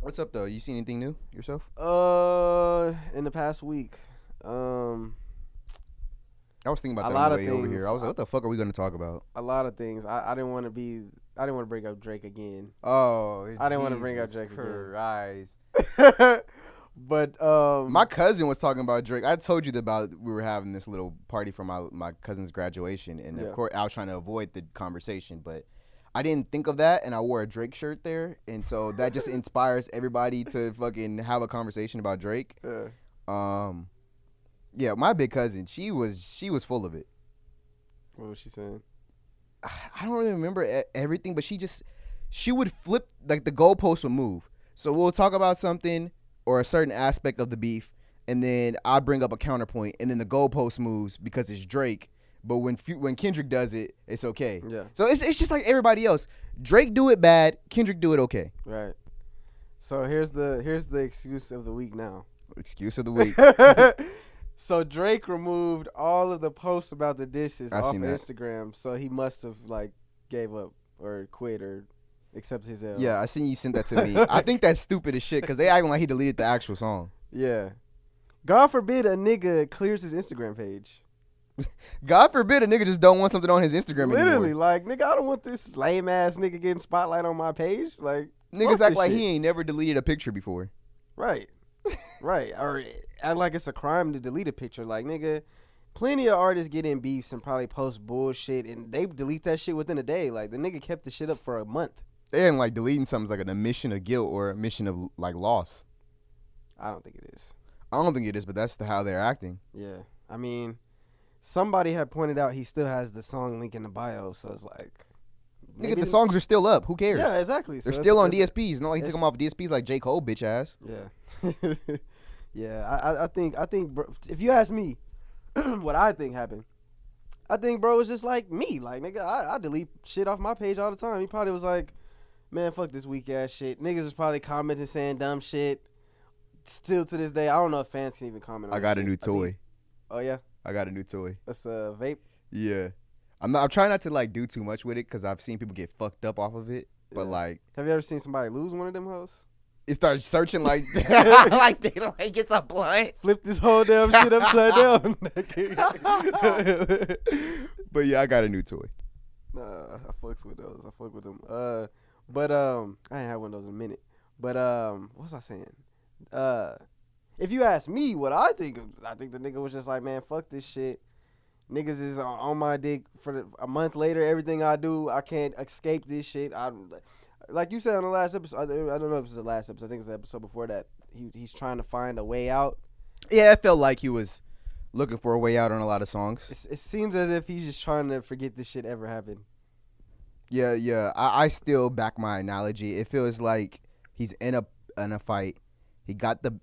What's up though? You seen anything new yourself? In the past week, I was thinking about a that on the lot of way over here. things. I was like, what the fuck are we gonna talk about? A lot of things. I didn't want to be. I didn't want to bring up Drake again. Oh, I didn't want to bring up Jesus Drake again. Christ. But My cousin was talking about Drake. I told you about we were having this little party for my cousin's graduation, and Yeah. of course I was trying to avoid the conversation, but I didn't think of that, and I wore a Drake shirt there, and so that just inspires everybody to fucking have a conversation about Drake. Um, yeah, my big cousin, she was full of it. what was she saying? I don't really remember everything, but she would flip, like the goalpost would move. So we'll talk about something or a certain aspect of the beef, and then I bring up a counterpoint, and then the goalpost moves because it's Drake. But when Kendrick does it, it's okay. Yeah. So it's just like everybody else. Drake do it bad, Kendrick do it okay. Right. So here's the excuse of the week now. Excuse of the week. So Drake removed all of the posts about the dishes I've off seen of that. Instagram. So he must have like gave up or quit or accepted his L. Yeah, I seen you sent that to me. I think that's stupid as shit because they acting like he deleted the actual song. Yeah. God forbid a nigga clears his Instagram page. God forbid a nigga just don't want something on his Instagram Literally, anymore. like, nigga, I don't want this lame ass nigga getting spotlight on my page. Like, Niggas fuck act this like shit. he ain't never deleted a picture before. Right. Right. Or act like it's a crime to delete a picture. Like, nigga, plenty of artists get in beefs and probably post bullshit and they delete that shit within a day. Like, the nigga kept the shit up for a month. They ain't like deleting something's like an admission of guilt or admission of like loss. I don't think it is. I don't think it is, but that's how they're acting. Yeah. I mean, somebody had pointed out he still has the song link in the bio, so it's like, Nigga, the songs are still up. Who cares? Yeah, exactly. They're So still on it's- DSPs. Not like he took it's- them off DSPs like J. Cole, bitch ass. Yeah. Yeah, I think, bro, if you ask me what I think happened, I think bro was just like me. Like, nigga, I delete shit off my page all the time. He probably was like, man, fuck this weak ass shit. Niggas was probably commenting saying dumb shit. Still to this day, I don't know if fans can even comment on I this got a shit. new I toy. think- oh yeah? I got a new toy. That's a vape? Yeah. I'm trying not to like do too much with it because I've seen people get fucked up off of it. But Yeah. like, Have you ever seen somebody lose one of them hoes? it starts searching like like they like it's a blunt. Flip this whole damn shit upside down. But yeah, I got a new toy. Nah, I fucks with those. I fuck with them. But I ain't had one of those in a minute. But what was I saying? If you ask me what I think the nigga was just like, man, fuck this shit. Niggas is on my dick for a month later. Everything I do, I can't escape this shit. Like you said on the last episode. I don't know if it's the last episode. I think it's the episode before that. He's trying to find a way out. Yeah, it felt like he was looking for a way out on a lot of songs. It seems as if he's just trying to forget this shit ever happened. Yeah. I still back my analogy. It feels like he's in a fight.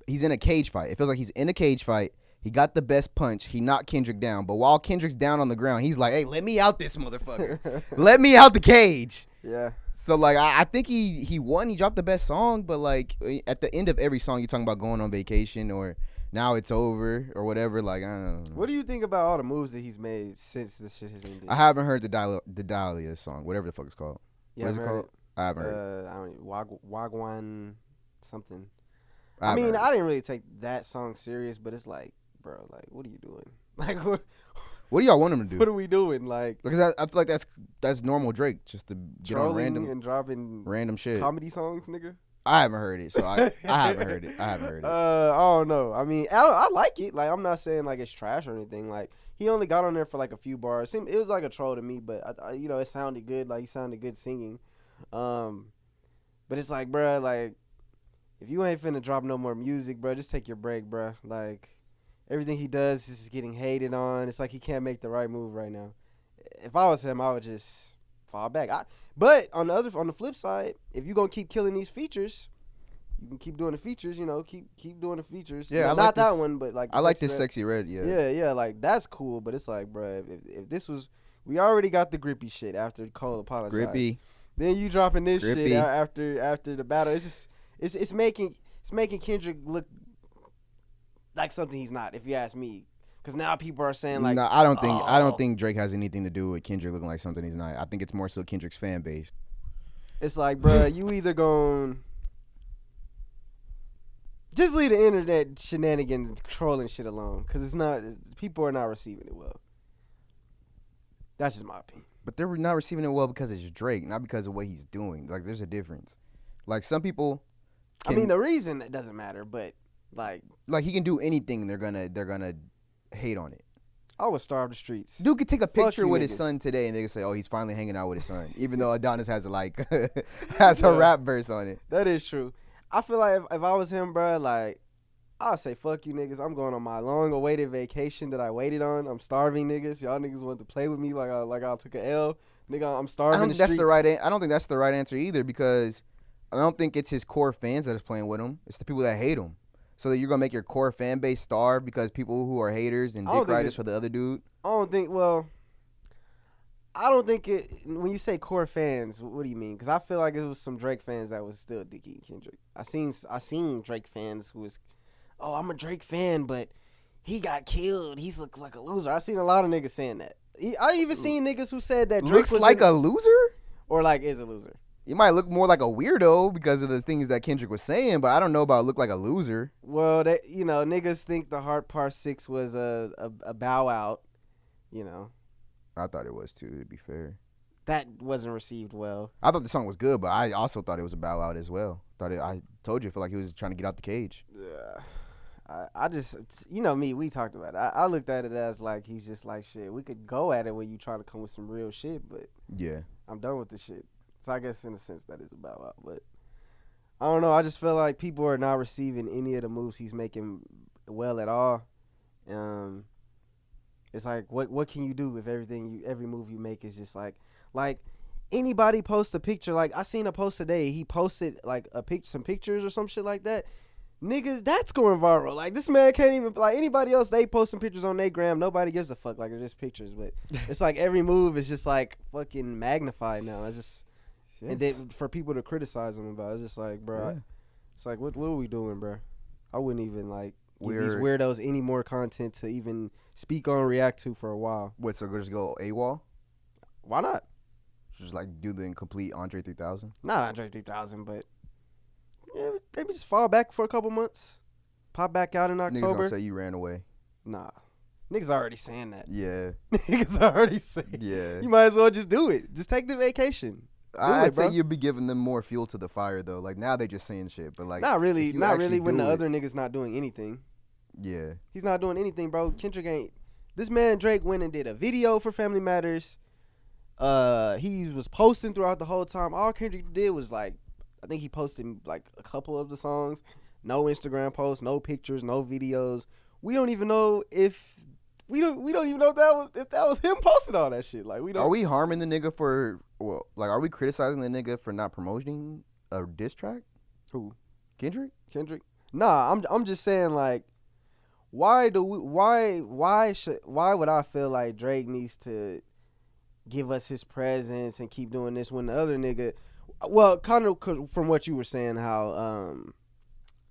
He's in a cage fight. It feels like he's in a cage fight. He got the best punch. He knocked Kendrick down. But while Kendrick's down on the ground, he's like, hey, let me out this motherfucker. Let me out the cage. Yeah. So, like, I think he won. He dropped the best song. But, like, at the end of every song, you're talking about going on vacation or now it's over or whatever. Like, I don't know. What do you think about all the moves that he's made since this shit has ended? I haven't heard the Dahlia song, whatever the fuck it's called. Yeah, What is it called? I haven't heard it. I don't know, Wagwan something. I I haven't mean, heard it. I didn't really take that song serious, but it's like, bro, like, what are you doing? Like, What do y'all want him to do? what are we doing? Like, Because I feel like that's normal Drake, just to get on trolling and dropping random shit. comedy songs, nigga. I haven't heard it, so I haven't heard it. I haven't heard it. I don't know. I mean, I like it. Like, I'm not saying like it's trash or anything. Like, he only got on there for like a few bars. It was like a troll to me, but you know, it sounded good. Like, he sounded good singing. But it's like, bro, like, if you ain't finna drop no more music, bro, just take your break, bro. Like, everything he does is getting hated on. It's like he can't make the right move right now. If I was him, I would just fall back. But on the flip side, if you gonna keep killing these features, you can keep doing the features. You know, keep doing the features. Yeah, No, I like not that this- one, but like I like Sexy this Red. Sexy Red. Yeah. Yeah, like that's cool. But it's like, bro, if this was, we already got the grippy shit after Cole apologized. Grippy. Then you dropping this Grippy. shit after the battle. It's just it's making Kendrick look like something he's not. If you ask me, because now people are saying like, no, I don't oh. think Drake has anything to do with Kendrick looking like something he's not. I think it's more so Kendrick's fan base. It's like, bro, you either going Just leave the internet shenanigans and trolling shit alone, because people are not receiving it well. That's just my opinion. But they're not receiving it well because it's Drake, not because of what he's doing. Like, there's a difference. Like, some people I mean, the reason it doesn't matter, but like he can do anything. They're gonna hate on it. I would starve the streets. Dude could take a picture with niggas. his son today, and they could say, "Oh, he's finally hanging out with his son," even though Adonis has a rap verse on it. That is true. I feel like if I was him, bro, like I'd say, "Fuck you, niggas. I'm going on my long-awaited vacation that I waited on. I'm starving, niggas. Y'all niggas want to play with me like I took an L, nigga. I'm starving." I don't think that's the right answer either, because I don't think it's his core fans that is playing with him. It's the people that hate him. So that you're gonna make your core fan base starve because people who are haters and dick riders for the other dude. I don't think it. When you say core fans, what do you mean? Because I feel like it was some Drake fans that was still Dickie and Kendrick. I seen Drake fans who was, "Oh, I'm a Drake fan, but he got killed. He looks like a loser." I seen a lot of niggas saying that. I even seen niggas who said that Drake looks was like a loser, or like is a loser. You might look more like a weirdo because of the things that Kendrick was saying, but I don't know about look like a loser. Well, niggas think the Heart Part 6 was a bow out, I thought it was too, to be fair. That wasn't received well. I thought the song was good, but I also thought it was a bow out as well. I told you, I feel like he was trying to get out the cage. Yeah. I just, me, we talked about it. I looked at it as like he's just like, shit, we could go at it when you try to come with some real shit, but yeah, I'm done with the shit. So I guess in a sense that is a bow out, but I don't know. I just feel like people are not receiving any of the moves he's making well at all. It's like what can you do if every move you make is just like anybody post a picture. Like I seen a post today. He posted like some pictures or some shit like that. Niggas, that's going viral. Like this man can't even like anybody else. They post some pictures on their gram. Nobody gives a fuck. Like they're just pictures, but it's like every move is just like fucking magnified now. It's just. Yes. And then for people to criticize him about it, it's just like, bro, yeah. It's like, what are we doing, bro? I wouldn't even like give these weirdos any more content to even speak on, react to for a while. What? So just go AWOL? Why not? Just like do the incomplete Andre 3000? Not Andre 3000, but yeah, maybe just fall back for a couple months, pop back out in October. Niggas gonna say you ran away. Nah. Niggas already saying that. Yeah. Niggas already saying. Yeah. You might as well just do it. Just take the vacation. I'd say you'd be giving them more fuel to the fire though. Like now they just saying shit, but like not really when the other nigga's not doing anything. Yeah, he's not doing anything, bro. Kendrick ain't. This man Drake went and did a video for Family Matters. He was posting throughout the whole time. All Kendrick did was like, I think he posted like a couple of the songs. No Instagram posts, no pictures, no videos. We don't even know if. We don't even know if that was him posting all that shit. Like we don't. Are we harming the nigga for? Well, like, are we criticizing the nigga for not promoting a diss track? Who? Kendrick? Nah, I'm just saying like, why would I feel like Drake needs to give us his presence and keep doing this when the other nigga? Well, kind of from what you were saying, how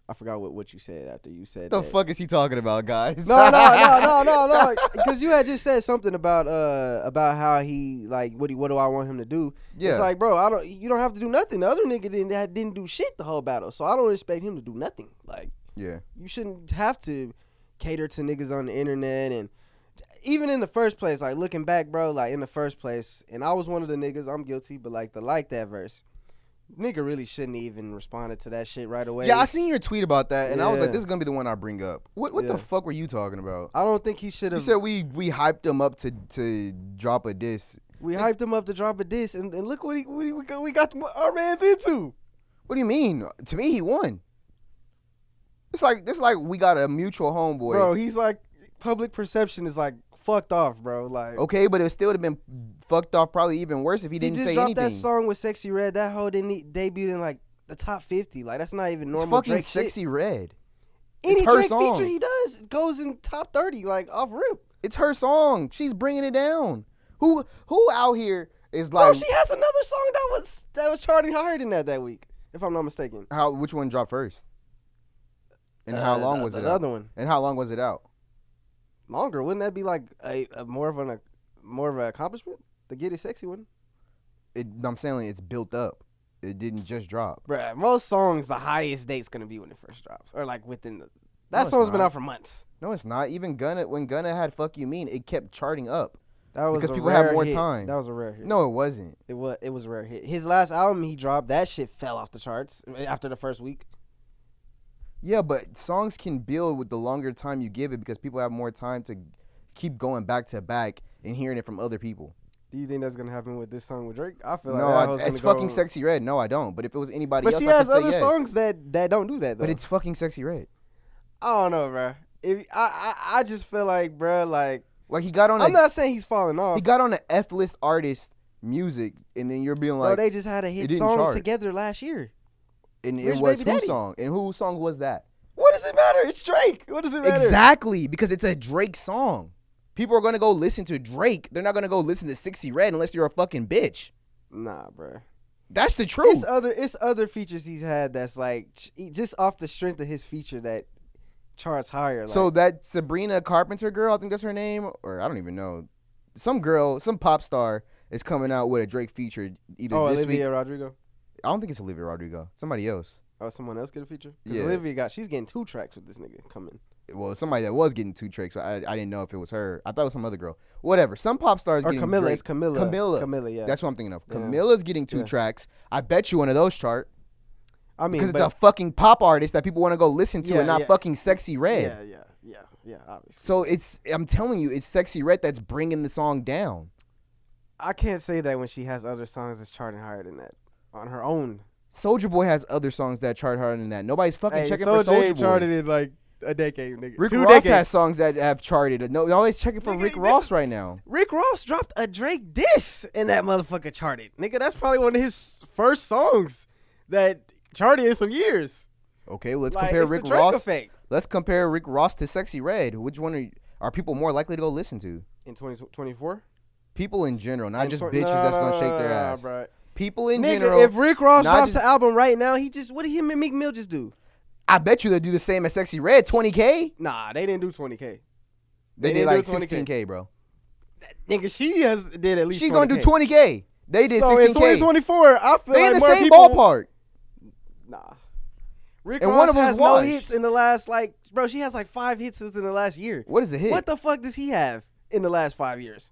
I forgot what you said after you said the that. fuck is he talking about, guys? No. Because you had just said something about how he like what do I want him to do? Yeah. It's like, bro, you don't have to do nothing. The other nigga didn't do shit the whole battle, so I don't expect him to do nothing. Like, yeah, you shouldn't have to cater to niggas on the internet. And even in the first place, like looking back, bro, like in the first place, and I was one of the niggas, I'm guilty, but like that verse. Nigga really shouldn't even responded to that shit right away. Yeah, I seen your tweet about that, and I was like, this is going to be the one I bring up. What the fuck were you talking about? I don't think he should have. You said we hyped him up to drop a diss. We hyped him up to drop a diss, and look what we got our mans into. What do you mean? To me, he won. It's like we got a mutual homeboy. Bro, he's like, public perception is like, fucked off, bro. Like, okay, but it still would have been fucked off probably even worse if he didn't say anything. He just dropped that song with Sexy Red. That hoe didn't debut in like the top 50. Like that's not even normal. It's fucking Drake Sexy shit. Red. Any it's her Drake song. feature he does goes in top 30, like off rip. It's her song. She's bringing it down. Who out here is like? Bro, she has another song that was charting higher than that week, if I'm not mistaken. Which one dropped first? And how long was it? The other one. And how long was it out? Longer. Wouldn't that be like a more of an accomplishment to get it sexy one? I'm saying it's built up. It didn't just drop. Bruh, most songs, the highest date's gonna be when it first drops, or like within the. That No, song's it's been not. out for months. No, it's not. Even when Gunna had "Fuck You Mean," it kept charting up That was because a people had rare more hit. time. That was a rare hit. No, it wasn't. It was a rare hit. His last album he dropped, that shit fell off the charts after the first week. Yeah, but songs can build with the longer time you give it because people have more time to keep going back to back and hearing it from other people. Do you think that's gonna happen with this song with Drake? I feel like No, it's fucking Sexy Red. No, I don't. But if it was anybody else, But she I has could say other yes. songs that don't do that though. But it's fucking Sexy Red. I don't know, bro. If I just feel like, bro, like he got on. I'm not saying he's falling off. He got on an F-list artist music, and then you're being like, bro, they just had a hit didn't song chart. together last year. And Rich it was Baby whose Daddy. song? And whose song was that? What does it matter? It's Drake. What does it matter? Exactly, because it's a Drake song. People are gonna go listen to Drake. They're not gonna go listen to 60 Red unless you're a fucking bitch. Nah, bro. That's the truth. It's other features he's had that's like just off the strength of his feature that charts higher. Like, So that Sabrina Carpenter girl, I think that's her name, or I don't even know. Some girl, some pop star is coming out with a Drake feature either this Olivia week. Rodrigo. I don't think it's Olivia Rodrigo. Somebody else. Oh, someone else get a feature? 'Cause Yeah. Olivia she's getting 2 tracks with this nigga coming. Well, somebody that was getting 2 tracks. So I didn't know if it was her. I thought it was some other girl. Whatever. Some pop stars Or getting Camilla. Drake. It's Camilla. Camilla, yeah. That's what I'm thinking of. Yeah. Camilla's getting 2 Yeah. tracks. I bet you one of those chart. I mean, Because it's a fucking pop artist that people want to go listen to and not fucking Sexy Red. Yeah, obviously. So I'm telling you, it's Sexy Red that's bringing the song down. I can't say that when she has other songs that's charting higher than that on her own. Soulja Boy has other songs that chart harder than that. Nobody's fucking Hey, checking for Soulja Boy. charted in like a decade, nigga. Rick 2 Ross decades. has songs that have charted. Nobody's checking for Nigga, Rick this- Ross right now. Rick Ross dropped a Drake diss and that motherfucker charted. Nigga, that's probably one of his first songs that charted in some years. Okay, well, let's Like, compare it's the Rick Drake Ross. effect. Let's compare Rick Ross to Sexy Red. Which one are people more likely to go listen to? In 2024? People in general, not just bitches that's gonna shake their ass. Bro. People in Nigga, general. if Rick Ross not drops just- an album right now, what did him and Meek Mill just do? I bet you they do the same as Sexy Red. 20K. Nah, they didn't do 20K. They did didn't like do 20K. 16K, bro. Nigga, she did at least. She's 20K. gonna do 20K. They did So in 16K. 2024, I feel They like in the more same people, ballpark. Nah. Rick And Ross one of 'em has was no washed. hits in the last bro. She has like 5 hits within the last year. What is a hit? What the fuck does he have in the last 5 years?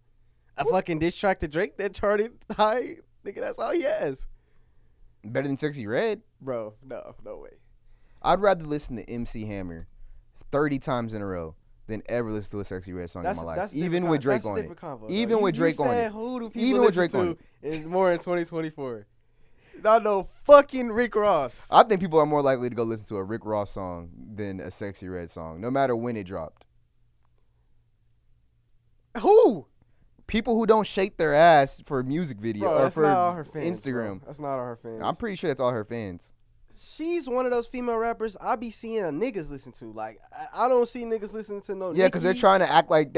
A fucking diss track to Drake that charted high. Nigga, that's all he has. Better than Sexy Red? Bro, no way. I'd rather listen to MC Hammer 30 times in a row than ever listen to a Sexy Red song in my life. Even with Drake on it. Even with Drake on it. Who do people Even with listen Drake on to is more in 2024? Not no fucking Rick Ross. I think people are more likely to go listen to a Rick Ross song than a Sexy Red song, no matter when it dropped. Who? People who don't shake their ass for music video Bro, or that's for not all her fans, Instagram. bro. That's not all her fans. I'm pretty sure that's all her fans. She's one of those female rappers I be seeing niggas listen to. Like I don't see niggas listening to no. Yeah, because they're Nicki. trying to act like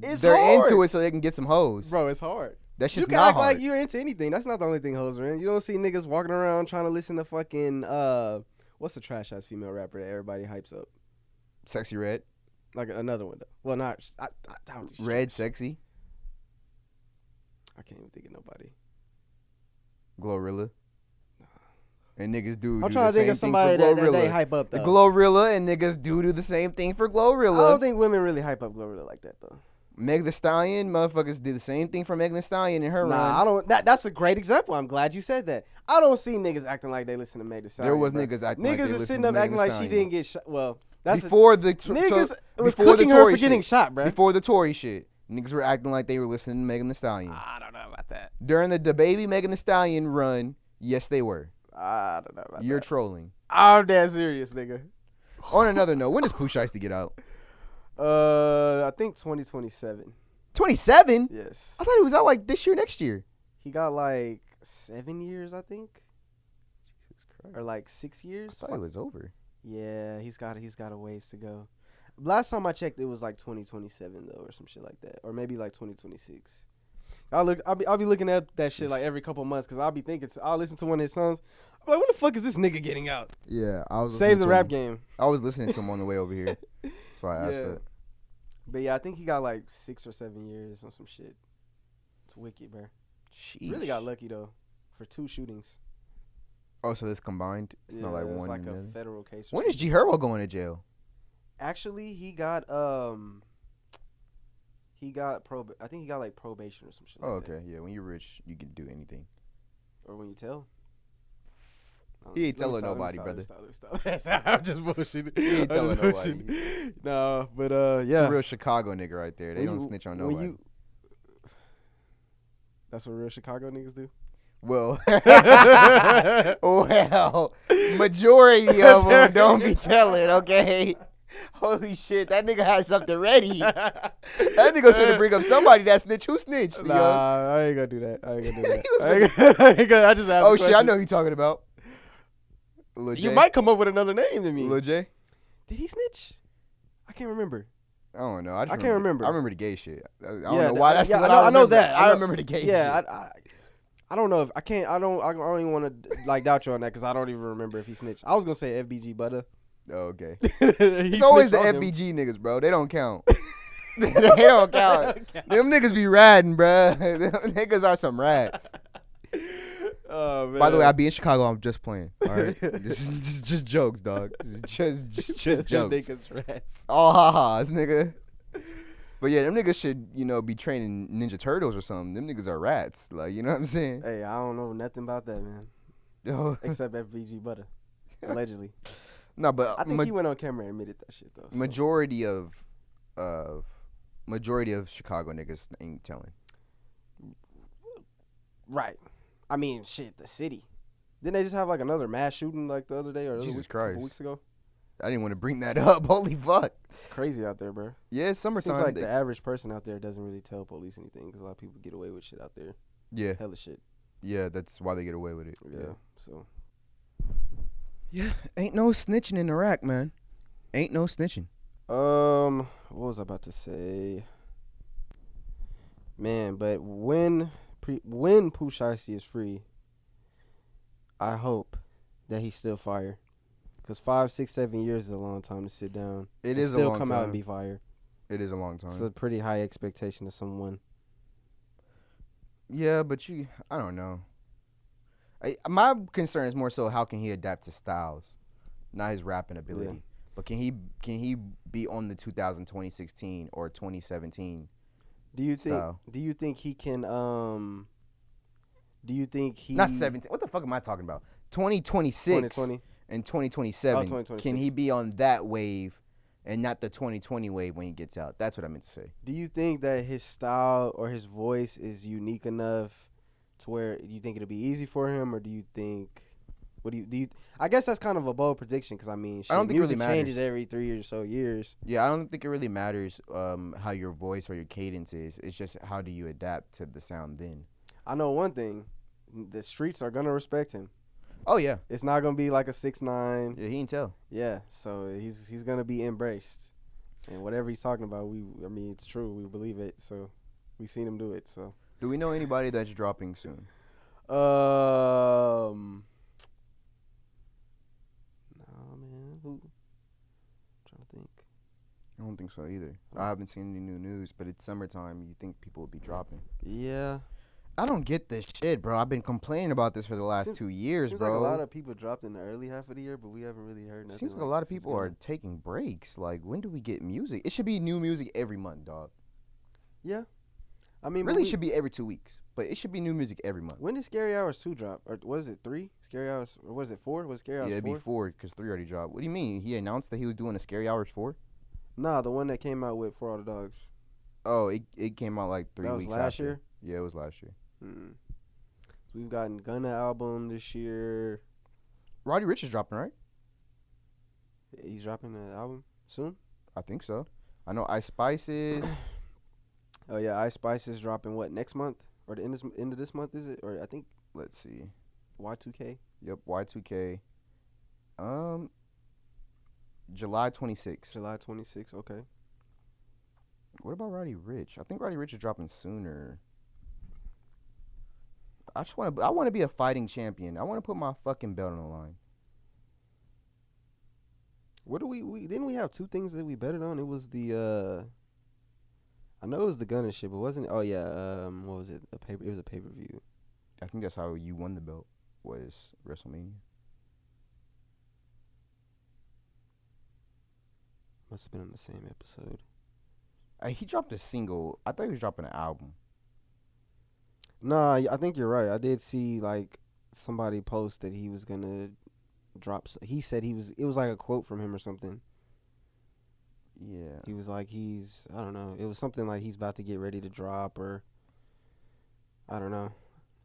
It's they're hard. into it so they can get some hoes. Bro, it's hard. That You shit's can not act hard. like you're into anything. That's not the only thing hoes are in. You don't see niggas walking around trying to listen to fucking what's the trash ass female rapper that everybody hypes up? Sexy Red, Like another one though. Well, not I don't. Red Sexy, I can't even think of nobody. Glorilla, and niggas do. I'm do trying the to think same of thing somebody for that Glorilla. they hype up though. Glorilla and niggas do the same thing for I Glorilla. don't think women really hype up Glorilla like that though. Meg Thee Stallion, motherfuckers did the same thing for Meg Thee Stallion in her Nah, run. I don't. That's a great example. I'm glad you said that. I don't see niggas acting like they listen to Meg Thee Stallion. There was bro. niggas acting like they Niggas is listened sitting to up Meg acting Thee like she Stallion. didn't get shot. Well, that's before the niggas was before cooking the her Tory for getting shit. shot, bro. Before the Tory shit, niggas were acting like they were listening to Megan Thee Stallion. I don't know about that. During the baby Megan Thee Stallion run, yes they were. I don't know about You're that. trolling. I'm dead serious, nigga. On another note, when does Pooh Shiesty get out? I think 2027. 27? Yes. I thought it was out like this year, next year. He got like 7 years, I think, Jesus Christ. or like 6 years. I thought it was over. Yeah, he's got a ways to go. Last time I checked, it was like 2027 though, or some shit like that, or maybe like 2026. I'll be looking at that shit like every couple months because I'll be thinking I'll listen to one of his songs. I'm like, when the fuck is this nigga getting out? Yeah, I was Save the rap game. I was listening to him on the way over here. So I asked Yeah. that. But yeah, I think he got like 6 or 7 years on some shit. It's wicked, bro. Sheesh. Really got lucky though for 2 shootings. Oh, so this combined? It's not like it's one like and a the other. federal case. When is G Herbo going to jail? Actually, he got I think he got like probation or some shit. Oh, Like that. okay. Yeah, when you're rich, you can do anything. Or when you tell. He ain't telling nobody, brother. I'm just bullshitting. He ain't telling nobody. No, but It's yeah. a real Chicago nigga right there. They don't snitch on nobody. That's what real Chicago niggas do. Well, majority of them don't be telling, okay? Holy shit, that nigga had something ready. That nigga's trying to bring up somebody that snitched. Who snitched? Nah, I ain't gonna do that. I just asked. Oh shit, I know who you talking about. Lil J. You might come up with another name than me. Lil J? Did he snitch? I can't remember. I don't know. I can't remember. I remember the gay shit. I don't Yeah, know why that's yeah, what I know that. I remember the gay shit. Yeah, I don't know if I can't. I don't even want to like doubt you on that because I don't even remember if he snitched. I was gonna say FBG Butter. Oh, okay. It's always the FBG niggas, bro. They don't count. They don't count. Them niggas be ratting, bro. Them niggas are some rats. Oh, man. By the way, I be in Chicago. I'm just playing. All right, this is just jokes, dog. Just jokes. Niggas rats. All ha-has, nigga. But yeah, them niggas should, be training Ninja Turtles or something. Them niggas are rats. Like, you know what I'm saying? Hey, I don't know nothing about that, man. Except FBG Butter, allegedly. No, but I think he went on camera and admitted that shit though. So. Majority of Chicago niggas ain't telling. Right. I mean, shit, the city. Didn't they just have like another mass shooting like the other day or Jesus a Christ. couple weeks ago? I didn't want to bring that up. Holy fuck. It's crazy out there, bro. Yeah, it's summertime. Seems like the average person out there doesn't really tell police anything because a lot of people get away with shit out there. Yeah. Hella shit. Yeah, that's why they get away with it. Yeah. So. Yeah, ain't no snitching in Iraq, man. Ain't no snitching. What was I about to say? Man, but when Pooh Shiesty is free, I hope that he's still fire. Because 5, 6, 7 years is a long time to sit down. It is a still long come time. out and be fire. It is a long time. It's a pretty high expectation of someone. Yeah, but I don't know. My concern is more so how can he adapt to styles, not his rapping ability. Yeah. But can he be on the 2016 or 2017? Do you think he can? Do you think he? Not 17. What the fuck am I talking about? 2026 2020 and 2027. 2026. Can he be on that wave and not the 2020 wave when he gets out? That's what I meant to say. Do you think that his style or his voice is unique enough to where you think it'll be easy for him, or do you think? What do you? I guess that's kind of a bold prediction because I mean, shit, I don't think music it really changes matters. every 3 or so years. Yeah, I don't think it really matters how your voice or your cadence is. It's just how do you adapt to the sound then. I know one thing: the streets are gonna respect him. Oh yeah, it's not gonna be like a 6ix9ine. Yeah, he can tell. Yeah, so he's gonna be embraced, and whatever he's talking about, I mean, it's true. We believe it. So we seen him do it. So do we know anybody that's dropping soon? No, man. Who? I'm trying to think. I don't think so either. I haven't seen any new news, but it's summertime. You think people would be dropping? Yeah. I don't get this shit, bro. I've been complaining about this for the last 2 years, seems bro. Like a lot of people dropped in the early half of the year, but we haven't really heard nothing. Seems like a lot of people are taking breaks. Like, when do we get music? It should be new music every month, dog. Yeah. I mean, really should be every 2 weeks, but it should be new music every month. When did Scary Hours 2 drop? Or what is it, 3? Scary Hours, or what is it, 4? Was Scary Hours 4? Yeah, it'd be 4 because 3 already dropped. What do you mean? He announced that he was doing a Scary Hours 4? Nah, the one that came out with For All the Dogs. Oh, it came out like 3 that was weeks last after. Year? Yeah, it was last year. Mm. So we've gotten Gunna album this year. Roddy Ricch is dropping, right? He's dropping the album soon? I think so. I know Ice Spice is... Oh yeah, Ice Spice is dropping what, next month or the end of this month is it? Or I think let's see, Y2K. Yep, Y2K. July 26th. July 26th. Okay. What about Roddy Ricch? I think Roddy Ricch is dropping sooner. I want to be a fighting champion. I want to put my fucking belt on the line. What do we didn't we have 2 things that we betted on? It was the I know it was the Gunna shit, but wasn't it? Oh yeah, what was it? It was a pay-per-view. I think that's how you won the belt, was WrestleMania. Must have been on the same episode. He dropped a single. I thought he was dropping an album. Nah, I think you're right. I did see like somebody post that he was gonna drop. He said he was. It was like a quote from him or something. Yeah. He was like I don't know. It was something like he's about to get ready to drop or I don't know.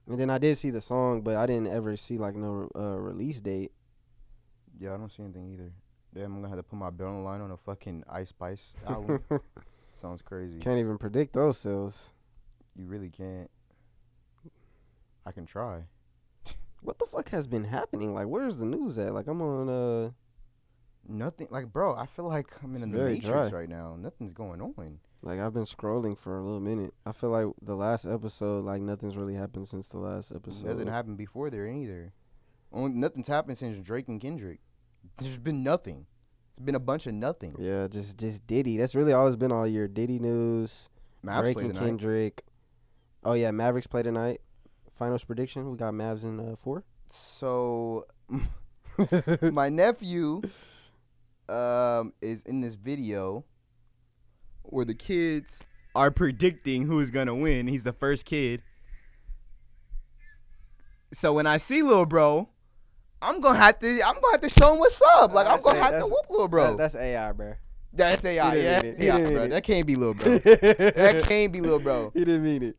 And then I did see the song, but I didn't ever see like no release date. Yeah, I don't see anything either. Damn, I'm gonna have to put my bet on the line on a fucking Ice Spice album. Sounds crazy. Can't even predict those sales. You really can't. I can try. What the fuck has been happening? Like, where's the news at? Like, I'm on Nothing. Like, bro, I feel like I'm in the very Matrix dry. right now. Nothing's going on. like I've been scrolling for a little minute. I feel like the last episode, like nothing's really happened since the last episode. Nothing happened before there either. Nothing's happened since Drake and Kendrick. There's been nothing. It's been a bunch of nothing. Yeah, just Diddy. That's really all it's been all year. Diddy news, Mavs Drake play and tonight. Kendrick. Oh yeah, Mavericks play tonight. Finals prediction: we got Mavs in 4. So, my nephew is in this video where the kids are predicting who's gonna win. He's the first kid. So when I see little bro, I'm gonna have to show him what's up. Like I'm gonna have to whoop little bro. That's AI, bro. That's AI, yeah, bro. That can't be little bro. That That can't be little bro. He didn't mean it.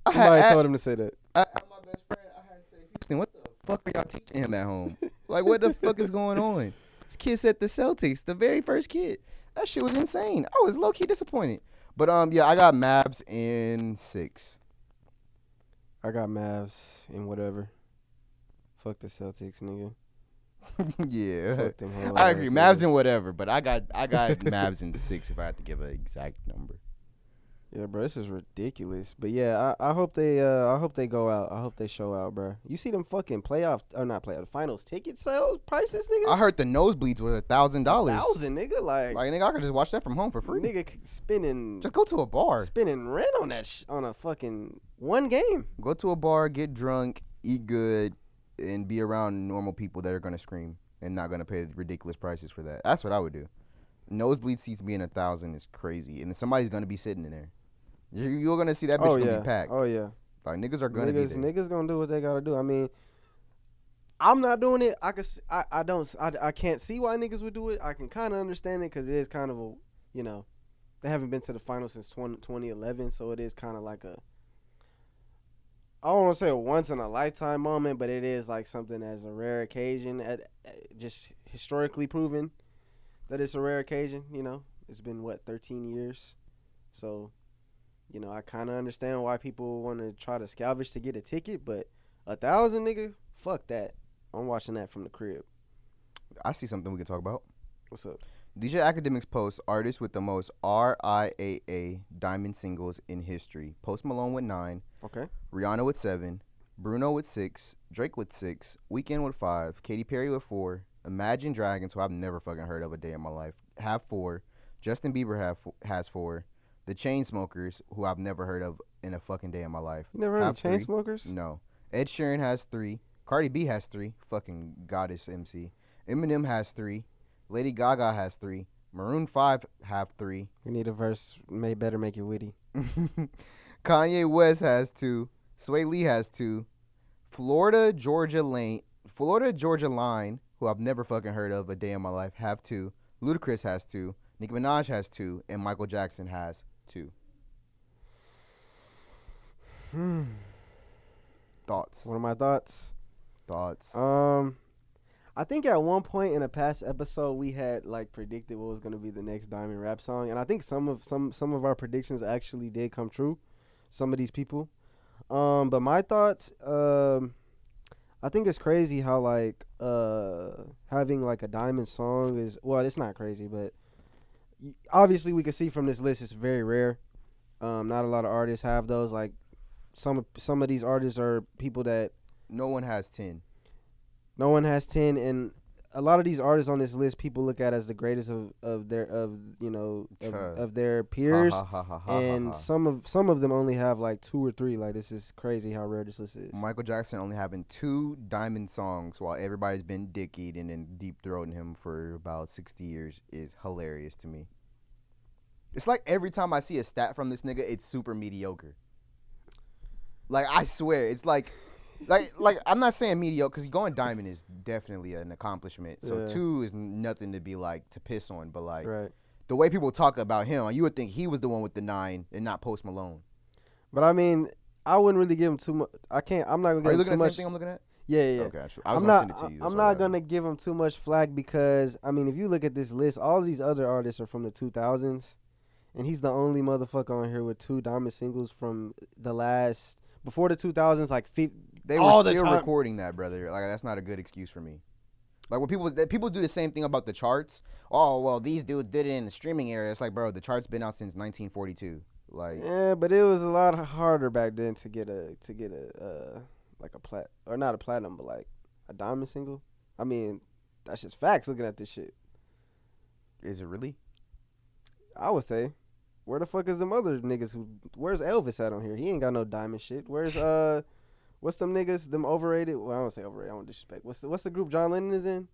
Somebody told him to say that. My best friend, I had to say, Houston, what the fuck are y'all teaching him at home? Like, what the fuck is going on? This kid said the Celtics, the very first kid. That shit was insane. I was low key disappointed. But yeah, I got Mavs in 6. I got Mavs in whatever. Fuck the Celtics, nigga. Yeah, Fuck them whole I agree. ass Mavs niggas. in whatever, but I got Mavs in 6 if I had to give an exact number. Yeah, bro, this is ridiculous. But yeah, I hope they go out. I hope they show out, bro. You see them fucking finals ticket sales prices, nigga? I heard the nosebleeds were $1,000. $1,000, nigga. Like nigga, I could just watch that from home for free. nigga spending Just go to a bar. spending rent on that on a fucking one game. Go to a bar, get drunk, eat good, and be around normal people that are gonna scream and not gonna pay ridiculous prices for that. That's what I would do. Nosebleed seats being $1,000 is crazy, and somebody's gonna be sitting in there. You're gonna see that bitch gonna be packed. Oh yeah. Like niggas are gonna be there. Niggas gonna do what they gotta do. I mean, I'm not doing it. I can't see why niggas would do it. I can kind of understand it because it is kind of a, you know, they haven't been to the finals since 2011, so it is kind of like a, I don't want to say a once in a lifetime moment, but it is like something as a rare occasion, just historically proven that it's a rare occasion. You know, it's been 13 years, so. You know, I kind of understand why people want to try to salvage to get a ticket, but $1,000, nigga, fuck that. I'm watching that from the crib. I see something we can talk about. What's up? DJ Academics posts artists with the most RIAA diamond singles in history. Post Malone with 9. Okay. Rihanna with 7. Bruno with 6. Drake with 6. Weeknd with 5. Katy Perry with 4. Imagine Dragons, who I've never fucking heard of a day in my life, have 4. Justin Bieber has 4. The Chainsmokers, who I've never heard of in a fucking day in my life. You never heard have of 3. Chainsmokers? No. Ed Sheeran has 3. Cardi B has 3. Fucking goddess MC. Eminem has 3. Lady Gaga has 3. Maroon 5 have 3. We need a verse. Better make it witty. Kanye West has 2. Sway Lee has 2. Florida Georgia Line, who I've never fucking heard of a day in my life, have 2. Ludacris has 2. Nicki Minaj has 2. And Michael Jackson has 2. Thoughts? What are my thoughts? I think at one point in a past episode we had like predicted what was gonna be the next Diamond rap song, and I think some of our predictions actually did come true. Some of these people, but my thoughts, I think it's crazy how like having like a Diamond song is, well, it's not crazy, but obviously we can see from this list it's very rare. Not a lot of artists have those. Like some of these artists are people that No one has 10. no one has 10, and a lot of these artists on this list people look at as the greatest of their peers, and some of them only have like 2 or 3. Like this is crazy how rare this list is. Michael Jackson only having 2 Diamond songs while everybody's been dickied and then deep throating him for about 60 years is hilarious to me. It's like every time I see a stat from this nigga, it's super mediocre. Like, I swear, it's like I'm not saying mediocre because going diamond is definitely an accomplishment. So 2 is nothing to be like to piss on, but like the way people talk about him, you would think he was the one with the 9 and not Post Malone. But I mean, I wouldn't really give him too much. I'm not gonna give him too much. Are you looking at the same thing I'm looking at? Yeah. Okay, I was gonna send it to you. I'm not gonna give him too much flack because I mean, if you look at this list, all these other artists are from the 2000s, and he's the only motherfucker on here with 2 diamond singles from the last before the 2000s. Like they were still recording that, brother. Like that's not a good excuse for me. Like when people do the same thing about the charts. Oh well, these dudes did it in the streaming era. It's like, bro, the chart's been out since 1942. Like yeah, but it was a lot harder back then to get a like not a platinum, but like a diamond single. I mean, that's just facts. Looking at this shit, is it really? I would say, where the fuck is them other niggas where's Elvis at on here? He ain't got no diamond shit. Where's what's them niggas? Them overrated? Well, I don't say overrated. I don't disrespect. What's the group John Lennon is in?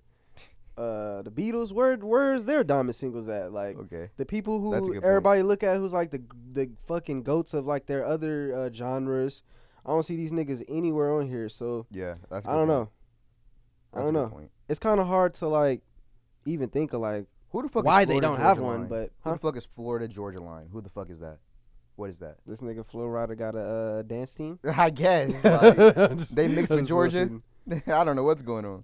The Beatles. Where's their diamond singles at? Like the people who everybody look at who's like the fucking goats of like their other genres. I don't see these niggas anywhere on here. So yeah, that's. I don't know. I don't know. It's kind of hard to like even think of like who the fuck why is they don't have one. But who the fuck is Florida Georgia Line? Who the fuck is that? What is that? This nigga Flo Rida got a dance team. I guess like, they mixed with Georgia. I don't know what's going on.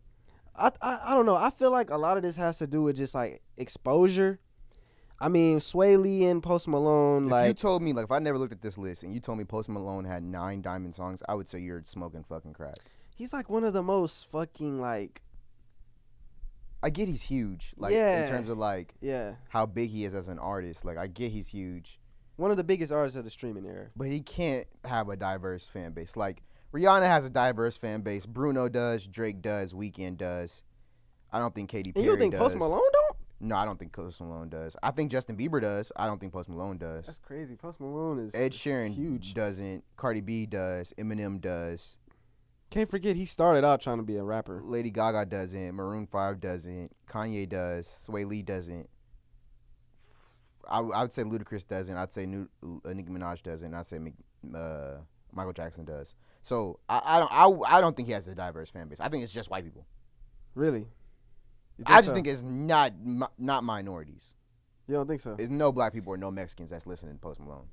I don't know. I feel like a lot of this has to do with just like exposure. I mean, Sway Lee and Post Malone. If like you told me, like, if I never looked at this list and you told me Post Malone had 9 diamond songs, I would say you're smoking fucking crack. He's like one of the most fucking like. I get he's huge, like in terms of like how big he is as an artist. Like I get he's huge. One of the biggest artists of the streaming era. But he can't have a diverse fan base. Like Rihanna has a diverse fan base. Bruno does. Drake does. Weeknd does. I don't think Katy Perry does. And you think Post Malone don't? No, I don't think Post Malone does. I think Justin Bieber does. I don't think Post Malone does. That's crazy. Post Malone is Ed Sheeran huge. Doesn't. Cardi B does. Eminem does. Can't forget he started out trying to be a rapper. Lady Gaga doesn't. Maroon 5 doesn't. Kanye does. Sway Lee doesn't. I would say Ludacris doesn't. I'd say Nicki Minaj doesn't. I'd say Michael Jackson does. So I don't think he has a diverse fan base. I think it's just white people. Really? I just think it's not minorities. You don't think so? There's no black people or no Mexicans that's listening to Post Malone.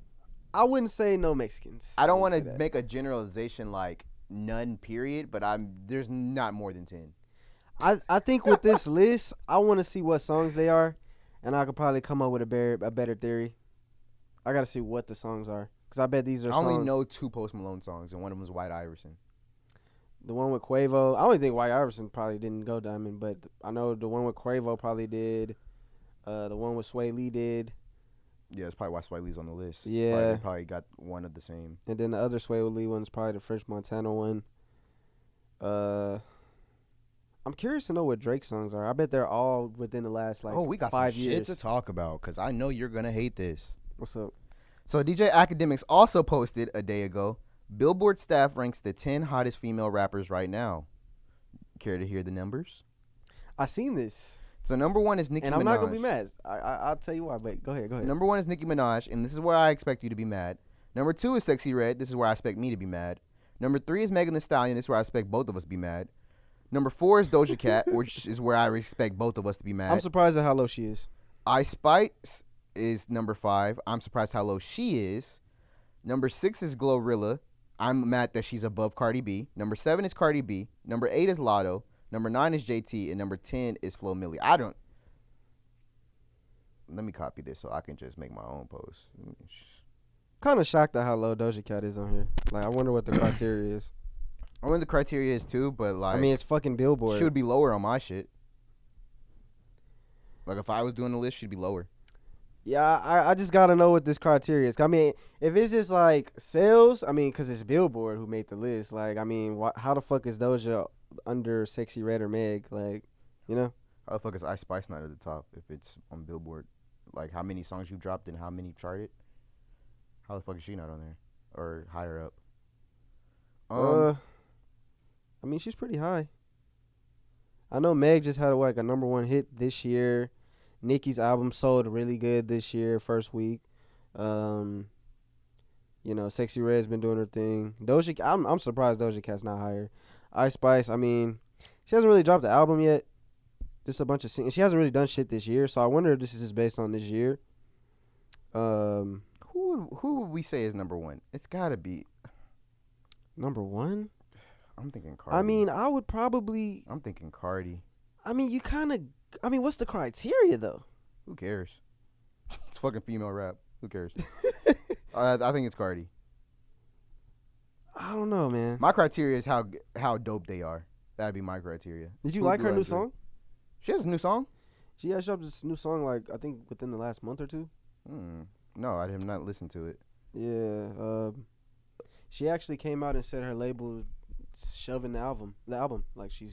I wouldn't say no Mexicans. I don't want to make a generalization like none, period, but there's not more than 10. I think with this list, I want to see what songs they are, and I could probably come up with a better theory. I got to see what the songs are, because I bet these are songs. I only know 2 Post Malone songs, and one of them is White Iverson. The one with Quavo, I only think White Iverson probably didn't go diamond, but I know the one with Quavo probably did. The one with Sway Lee did. Yeah, it's probably why Sway Lee's on the list. Yeah. They probably got one of the same. And then the other Sway Lee one's probably the French Montana one. I'm curious to know what Drake songs are. I bet they're all within the last like 5 years. Oh, we got some shit to talk about because I know you're gonna hate this. What's up? So DJ Academics also posted a day ago. Billboard staff ranks the 10 hottest female rappers right now. Care to hear the numbers? I seen this. So number 1 is Nicki Minaj. And I'm not gonna be mad. I'll tell you why. But go ahead. Number 1 is Nicki Minaj, and this is where I expect you to be mad. Number 2 is Sexy Red. This is where I expect me to be mad. Number 3 is Megan Thee Stallion. This is where I expect both of us to be mad. Number 4 is Doja Cat, which is where I expect both of us to be mad. I'm surprised at how low she is. Ice Spice is number 5. I'm surprised how low she is. Number 6 is Glorilla. I'm mad that she's above Cardi B. Number 7 is Cardi B. Number 8 is Lotto. Number 9 is JT. And number 10 is Flo Milli. Let me copy this so I can just make my own post. Kind of shocked at how low Doja Cat is on here. Like, I wonder what the criteria is. I wonder what the criteria is too, but like, I mean, it's fucking Billboard. She would be lower on my shit. Like, if I was doing the list, she'd be lower. Yeah, I just gotta know what this criteria is. I mean, if it's just like sales, I mean, because it's Billboard who made the list. Like, I mean, how the fuck is Doja under Sexy Red or Meg? Like, you know? How the fuck is Ice Spice not at the top if it's on Billboard? Like, how many songs you dropped and how many charted? How the fuck is she not on there? Or higher up? I mean, she's pretty high. I know Meg just had like a number 1 hit this year. Nicki's album sold really good this year, first week. Sexy Red's been doing her thing. I'm surprised Doja Cat's not higher. Ice Spice, I mean, she hasn't really dropped the album yet. Just a bunch of singles. She hasn't really done shit this year, so I wonder if this is just based on this year. Who would we say is number one? It's gotta be Number one? I'm thinking Cardi. I mean, I would probably. I'm thinking Cardi. I mean, you kind of. I mean, what's the criteria though? Who cares? It's fucking female rap. Who cares? I think it's Cardi. I don't know, man. My criteria is how dope they are. That'd be my criteria. Did you like her new song? She has a new song? She has dropped this new song, like, I think within the last month or two. No, I have not listened to it. Yeah. She actually came out and said her label shoving the album. Like, she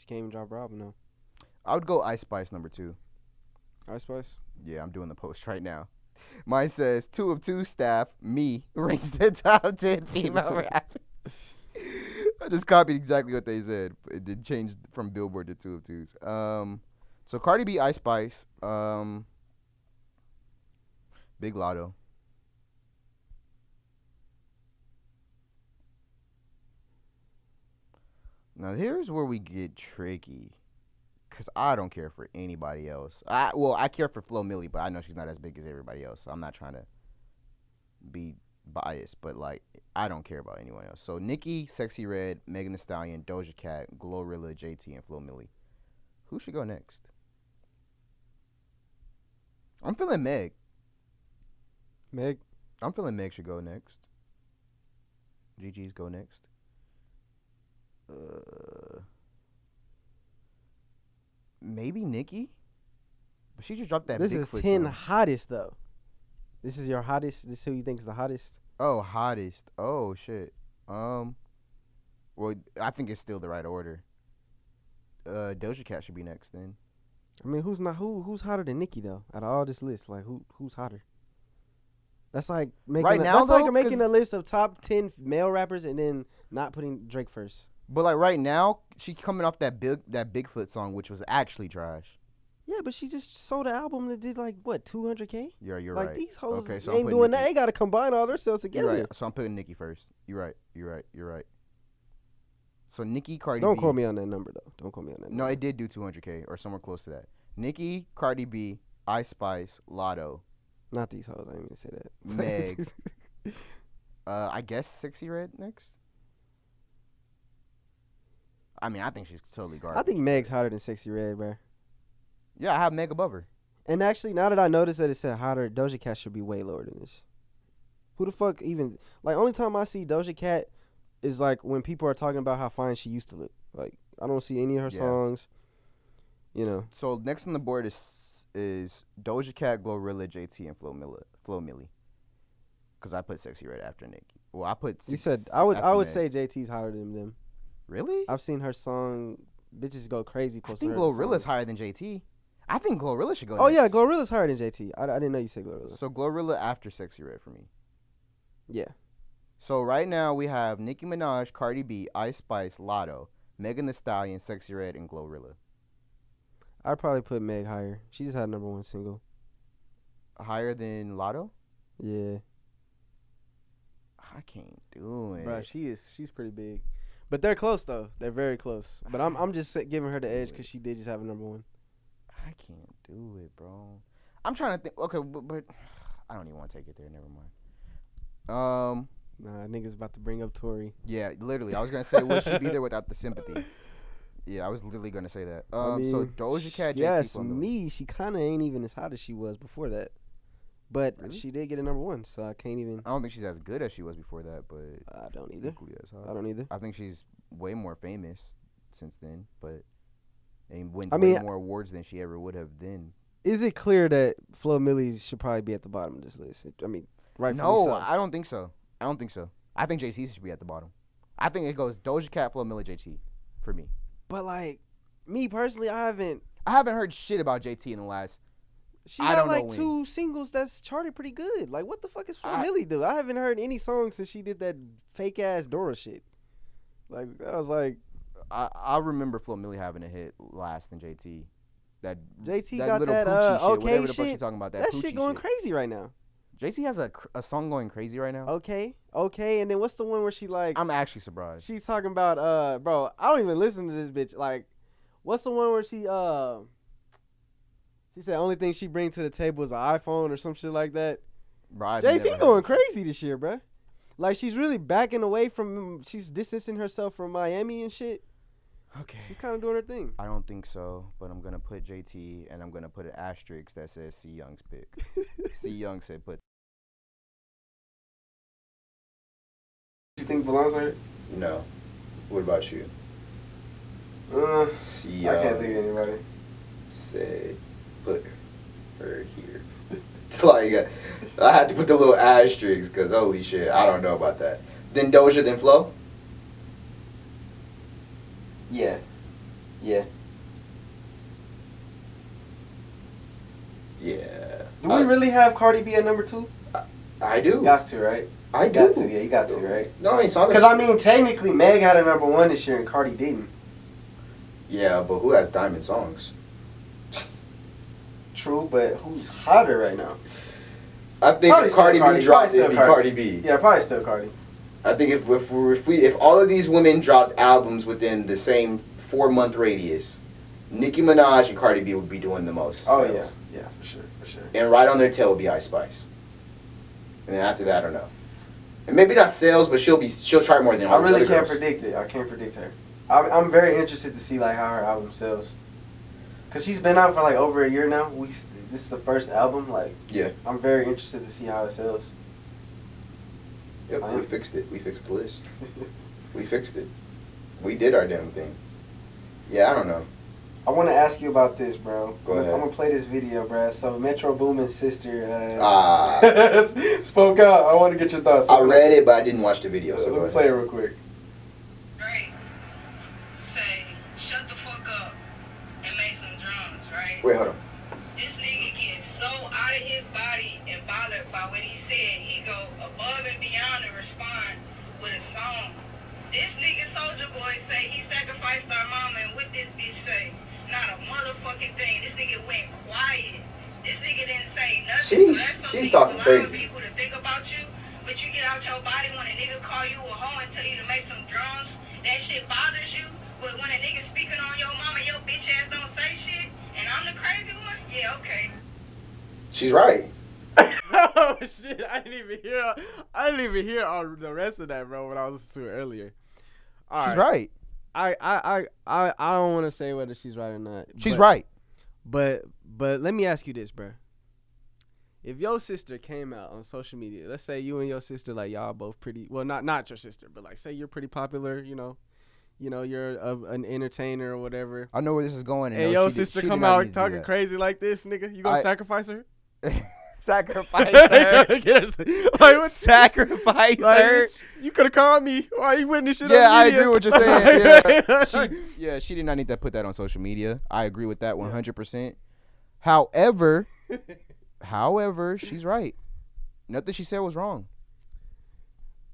came and dropped her album now. I would go Ice Spice number 2. Ice Spice? Yeah, I'm doing the post right now. Mine says 2 of 2 staff, me, ranks the top 10 female rappers. I just copied exactly what they said. It did change from Billboard to 2 of 2s. So Cardi B, Ice Spice, Big Lotto. Now here's where we get tricky, cause I don't care for anybody else. I care for Flo Milli, but I know she's not as big as everybody else, so I'm not trying to be biased, but like I don't care about anyone else. So Nicki, Sexy Red, Megan Thee Stallion, Doja Cat, Glorilla, JT, and Flo Milli. Who should go next? I'm feeling Meg. I'm feeling Meg should go next. GG's go next. Maybe Nicki, but she just dropped that. This Bigfoot is 10 song. hottest though. This is your hottest. This is who you think is the hottest. Oh, hottest. Oh shit. Well, I think it's still the right order. Doja Cat should be next then. I mean, who's hotter than Nicki though? Out of all this list, like who's hotter? That's like making making a list of top 10 male rappers and then not putting Drake first. But like right now, she coming off that Bigfoot song, which was actually trash. Yeah, but she just sold an album that did like what 200K. Yeah, you're like, right. These hoes okay, so ain't doing that. They gotta combine all their sales together. You're right. So I'm putting Nicki first. You're right. So Nicki, Cardi Don't B. quote me on that number though. Don't quote me on that. No, it did do 200K or somewhere close to that. Nicki, Cardi B, Ice Spice, Lotto. Not these hoes. I didn't even say that. Meg. I guess Sexy Red next. I mean, I think she's totally garbage. I think Meg's hotter than Sexy Red, bro. Yeah, I have Meg above her. And actually, now that I noticed that it said hotter, Doja Cat should be way lower than this. Who the fuck even... Like, only time I see Doja Cat is, like, when people are talking about how fine she used to look. Like, I don't see any of her songs. You know. So, next on the board is Doja Cat, Glorilla, JT, and Flo Milli. Because I put Sexy Red after Nicki. Well, I put... You said... I would say JT's higher than them. Really? I've seen her song... Bitches Go Crazy. I think Glorilla's higher than JT. I think Glorilla should go next. Yeah, Glorilla's higher than JT. I didn't know you said Glorilla. So Glorilla after Sexy Red for me. Yeah. So right now we have Nicki Minaj, Cardi B, Ice Spice, Lotto, Megan Thee Stallion, Sexy Red, and Glorilla. I'd probably put Meg higher. She just had #1 single. Higher than Lotto? Yeah. I can't do it. Bro, she's pretty big. But they're close though. They're very close. But I'm just giving her the edge because she did just have a #1. I can't do it, bro. I'm trying to think. Okay, but I don't even want to take it there. Never mind. Nah, niggas about to bring up Tory. Yeah, literally. I was gonna say, would she be there without the sympathy? Yeah, I was literally gonna say that. So Doja Cat, JT, yes, me. She kind of ain't even as hot as she was before that. But really? She did get a #1, so I can't even. I don't think she's as good as she was before that, but I don't either. I don't either. I think she's way more famous since then, but and wins way more awards than she ever would have then. Is it clear that Flo Milli should probably be at the bottom of this list? Right? No, I don't think so. I think JT should be at the bottom. I think it goes Doja Cat, Flo Milli, JT for me. But like me personally, I haven't heard shit about JT in the last. She got like 2 singles that's charted pretty good. Like, what the fuck is Flo Milli do? I haven't heard any songs since she did that fake ass Dora shit. Like, I was like, I remember Flo Milli having a hit last than JT. that JT that got little that Poochie shit, okay whatever the fuck shit. she's talking about. That Poochie shit going crazy right now. JT has a song going crazy right now. Okay, and then what's the one where she like? I'm actually surprised. She's talking about bro. I don't even listen to this bitch. Like, what's the one where she said only thing she brings to the table is an iPhone or some shit like that. Bro, I've JT never going heard crazy this year, bro. Like she's really backing away from. She's distancing herself from Miami and shit. Okay. She's kind of doing her thing. I don't think so, but I'm gonna put JT and I'm gonna put an asterisk that says C Young's pick. C Young said put. You think belongs her? No. What about you? C Young. I can't think of anybody. Said put her here. It's like I had to put the little asterisks because holy shit, I don't know about that. Then Doja, then Flo. Yeah. Yeah. Do we really have Cardi B at number 2? I do. You got to, right? I You do. got to, yeah, you got to, right? No, I mean songs. Because I mean, technically, Meg had a number 1 this year and Cardi didn't. Yeah, but who has diamond songs? True, but who's hotter right now? I think Probably if Cardi still B Cardi. dropped, Probably it'd be still Cardi B. Yeah, probably still Cardi. I think if all of these women dropped albums within the same 4-month radius, Nicki Minaj and Cardi B would be doing the most. Oh sales. yeah, for sure. And right on their tail would be Ice Spice. And then after that, I don't know. And maybe not sales, but she'll chart more than all I these really other can't girls. predict it. I can't predict her. I'm very interested to see like how her album sells. Cause she's been out for like over a year now. This is the first album. Like, Yeah. I'm very interested to see how it sells. Yep, we fixed it. We fixed the list. We fixed it. We did our damn thing. Yeah, I don't know. I want to ask you about this, bro. Go ahead. I'm gonna play this video, bro. So Metro Boomin's sister spoke out. I want to get your thoughts. I read it, but I didn't watch the video. So let go me ahead. play it real quick. Right. Say, shut the fuck up and make some drums, right? Wait, hold on. This nigga gets so out of his body and bothered by what he said, he go above and beyond to respond with a song. This nigga Soulja Boy say he sacrificed our mama, and what this bitch say? Not a motherfucking thing. This nigga went quiet. This nigga didn't say nothing. So that's something She's talking allowing crazy. people to think about you, but you get out your body when a nigga call you a hoe and tell you to make some drums. That shit bothers you. But when a nigga speaking on your mama, your bitch ass don't say shit, and I'm the crazy one? Yeah, okay. She's right. Oh shit! I didn't even hear all the rest of that, bro. When I was listening to it earlier. All She's right. I don't want to say whether she's right or not. She's right. But let me ask you this, bro. If your sister came out on social media, let's say you and your sister, like y'all both pretty, well, not your sister, but like say you're pretty popular, you know, you're an entertainer or whatever. I know where this is going. And your sister come out talking crazy like this, nigga, you gonna sacrifice her? Sacrifice her. Like, Sacrifice her. You could have called me. Why you putting this shit on Yeah, I media? agree with what you're saying. She did not need to put that on social media. I agree with that 100%. However, she's right. Nothing she said was wrong.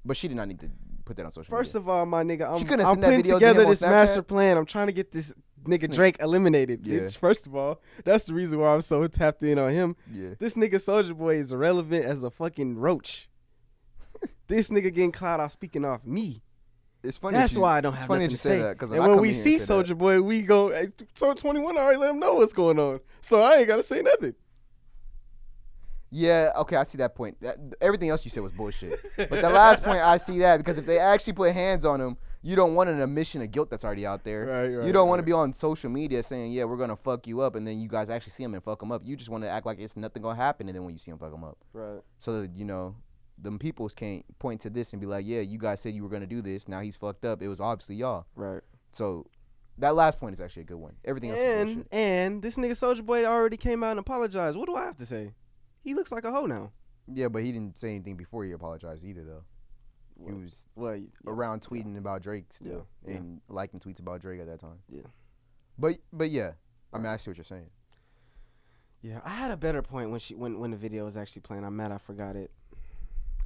But she did not need to put that on social media. First of all, my nigga, I'm send that putting video to together him on this Snapchat? master plan. I'm trying to get this nigga Drake eliminated, bitch. Yeah. First of all, that's the reason why I'm so tapped in on him. Yeah. This nigga Soulja Boy is irrelevant as a fucking roach. This nigga getting clout off speaking off me. It's funny. That's why I don't have nothing to say. That, and when we see Soulja Boy, we go, hey, so 21 already let him know what's going on. So I ain't got to say nothing. Yeah, okay, I see that point. Everything else you said was bullshit. But the last point, I see that because if they actually put hands on him, you don't want an admission of guilt that's already out there. Right, you don't want to be on social media saying, yeah, we're going to fuck you up, and then you guys actually see him and fuck him up. You just want to act like it's nothing going to happen, and then when you see him, fuck him up. Right. So that, them peoples can't point to this and be like, yeah, you guys said you were going to do this. Now he's fucked up. It was obviously y'all. Right. So that last point is actually a good one. Everything else is bullshit. And this nigga Soulja Boy already came out and apologized. What do I have to say? He looks like a hoe now. Yeah, but he didn't say anything before he apologized either, though. He was around tweeting about Drake still and liking tweets about Drake at that time. Yeah. But yeah, I mean, I see what you're saying. Yeah, I had a better point when the video was actually playing. I'm mad I forgot it.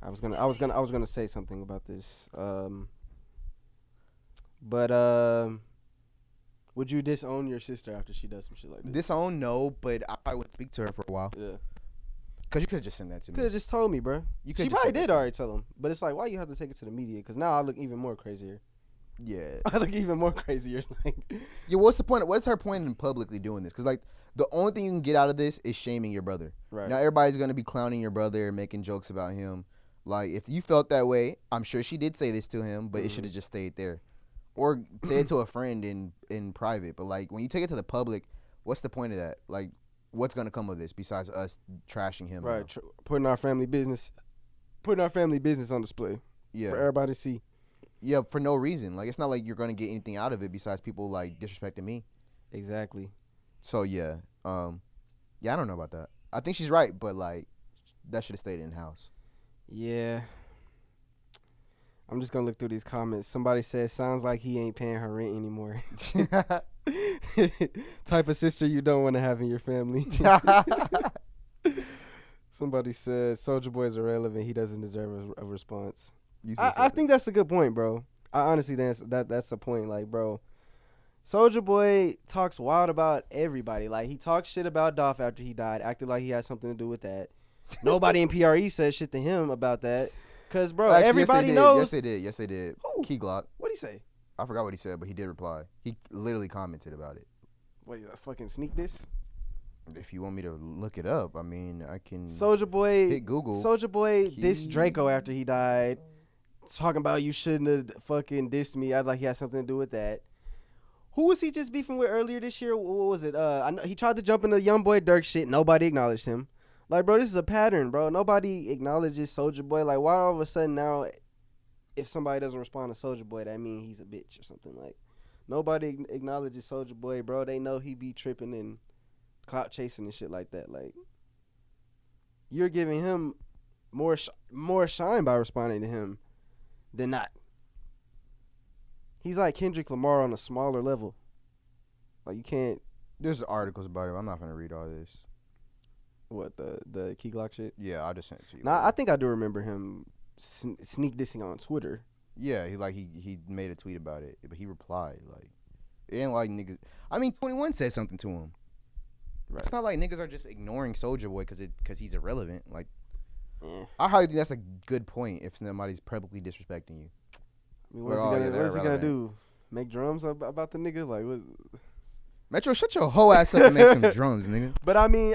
I was gonna say something about this. Would you disown your sister after she does some shit like this? Disown, no, but I probably wouldn't speak to her for a while. Yeah. Cause you could have just sent that to me. Could have just told me, bro. You She coulda just probably said that did to me. already tell him, but it's like, why you have to take it to the media? Because now I look even more crazier. Yeah. I look even more crazier. Like, Yeah. What's the point? What's her point in publicly doing this? Cause like the only thing you can get out of this is shaming your brother. right. Now everybody's gonna be clowning your brother and making jokes about him. Like if you felt that way, I'm sure she did say this to him, but it should have just stayed there, or say it to a friend in private. But like when you take it to the public, what's the point of that? Like, what's gonna come of this besides us trashing him? Right. now? Putting our family business on display Yeah. for everybody to see. Yeah. For no reason. Like it's not like you're gonna get anything out of it besides people like disrespecting me. Exactly. So yeah. Yeah. I don't know about that. I think she's right, but like that should have stayed in house. Yeah. I'm just gonna look through these comments. Somebody said, "Sounds like he ain't paying her rent anymore." Type of sister you don't want to have in your family. Somebody said, "Soulja Boy is irrelevant. He doesn't deserve a response." I think that's a good point, bro. I honestly think that's a point. Like, bro, Soulja Boy talks wild about everybody. Like, he talks shit about Dolph after he died, acted like he had something to do with that. Nobody in PRE said shit to him about that. Cause, bro, Actually, everybody yes, knows. Yes, they did. Who? Key Glock. What'd he say? I forgot what he said, but he did reply. He literally commented about it. What, you fucking sneak this? If you want me to look it up, I mean, I can. Soulja Boy. Hit Google. Soulja Boy Key- dissed Draco after he died. Talking about you shouldn't have fucking dissed me. I'd like he had something to do with that. Who was he just beefing with earlier this year? What was it? I know he tried to jump into YoungBoy Durk shit. Nobody acknowledged him. Like, bro, this is a pattern, bro. Nobody acknowledges Soulja Boy. Like, why all of a sudden now, if somebody doesn't respond to Soulja Boy, that means he's a bitch or something? Like, nobody acknowledges Soulja Boy, bro. They know he be tripping and clout chasing and shit like that. Like, you're giving him more shine by responding to him than not. He's like Kendrick Lamar on a smaller level. Like, you can't. There's articles about it. I'm not gonna read all this. What, the Key Glock shit? Yeah, I'll just send it to you. Nah, I think I do remember him sneak dissing on Twitter. Yeah, he made a tweet about it, but he replied like, it ain't like niggas. I mean, 21 said something to him. Right. It's not like niggas are just ignoring Soulja Boy because he's irrelevant. Like, Yeah. I hardly think that's a good point if somebody's publicly disrespecting you. I mean, Well, yeah, what they're is he gonna irrelevant. do? Make drums about the nigga? Like, what? Metro, shut your whole ass up and make some drums, nigga. But I mean,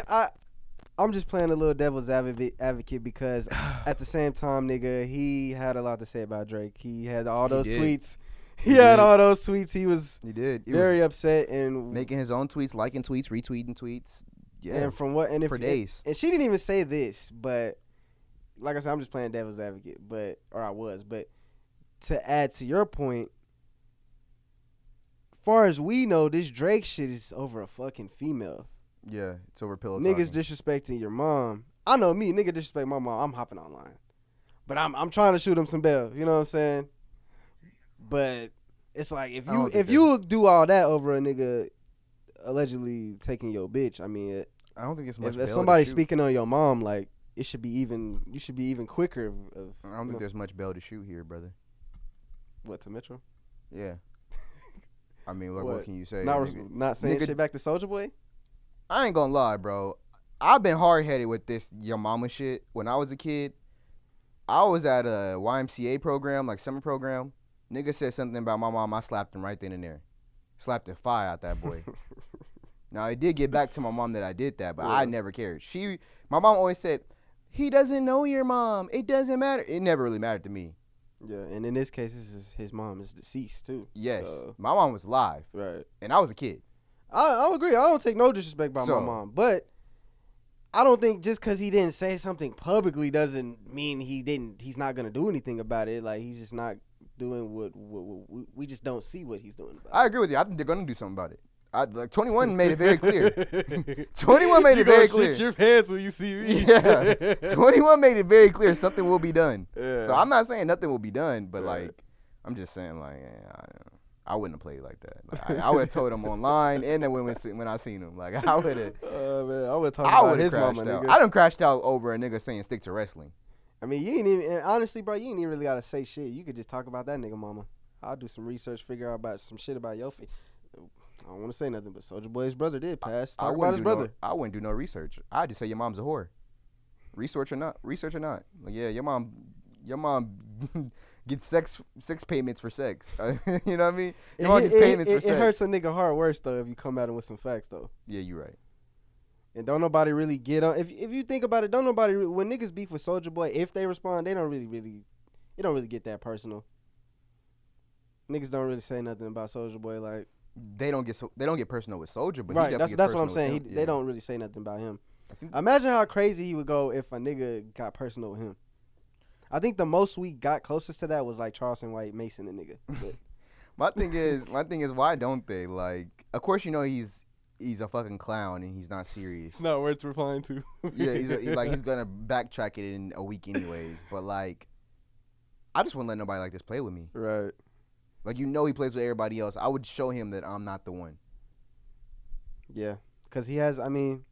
I'm just playing a little devil's advocate because at the same time, nigga, he had a lot to say about Drake. He had all those did. tweets. He He had did. all those tweets. He was He did. He very was upset and making his own tweets, liking tweets, retweeting tweets. Yeah, and from what and if for days. And she didn't even say this, but like I said, I'm just playing devil's advocate. But to add to your point, far as we know, this Drake shit is over a fucking female. Yeah, it's over pillow Niggas talking. disrespecting your mom. I know me, nigga disrespect my mom. I'm hopping online, but I'm trying to shoot him some bail. You know what I'm saying? But it's like I don't think if you do all that over a nigga allegedly taking your bitch, I mean, I don't think it's much. if bail to somebody's shoot. speaking on your mom, like it should be even. You should be even quicker. Of I don't think there's much bail to shoot here, brother. what to Metro? Yeah. I mean, look, what can you say? Not nigga? not saying Nigga- shit back to Soulja Boy. I ain't gonna lie, bro. I've been hard headed with this your mama shit. When I was a kid, I was at a YMCA program, like summer program. Nigga said something about my mom. I slapped him right then and there. Slapped the fire out that boy. Now it did get back to my mom that I did that, but I Yeah. never cared. My mom always said, "He doesn't know your mom. It doesn't matter." It never really mattered to me. Yeah, and in this case, his mom is deceased too. Yes, So- my mom was alive, Right. and I was a kid. I agree. I don't take no disrespect by my So- mom, but I don't think just because he didn't say something publicly doesn't mean he's not gonna do anything about it. Like he's just not doing what we just don't see what he's doing about I agree with you. I think they're gonna do something about it. Like 21 made it very clear. 21 made it very clear. Shit your pants when you see me. Yeah, 21 made it very clear something will be done. Yeah. So I'm not saying nothing will be done, but Right. like I'm just saying like I wouldn't have played like that. Like, I would have told him online and then when I seen him, like I would have. Man, I would talk I about would have his crashed mama, out. nigga. I done crashed out over a nigga saying stick to wrestling. I mean, you ain't even and honestly, bro. You ain't even really gotta say shit. You could just talk about that nigga mama. I'll do some research, figure out about some shit about your face. I don't want to say nothing, but Soulja Boy's brother did pass. I Talk about wouldn't his do brother. I wouldn't do no research. I'd just say your mom's a whore. Research or not. Like, yeah, your mom gets sex payments for sex. You know what I mean? Your mom gets payments for sex. It hurts a nigga hard worse though if you come at him with some facts though. Yeah, you're right. And don't nobody really get on. If you think about it, don't nobody when niggas beef with Soulja Boy, if they respond, they don't really it don't really get that personal. Niggas don't really say nothing about Soulja Boy like they don't get personal with Soulja, but right. He That's what I'm saying. They don't really say nothing about him. Imagine how crazy he would go if a nigga got personal with him. I think the most we got closest to that was like Charleston White Mason the nigga. But my thing is, why don't they? Like, of course, you know he's a fucking clown and he's not serious. not worth replying to. Yeah, he's gonna backtrack it in a week anyways. But like, I just wouldn't let nobody like this play with me. Right. Like, you know, he plays with everybody else. I would show him that I'm not the one. Yeah, cause he has. I mean,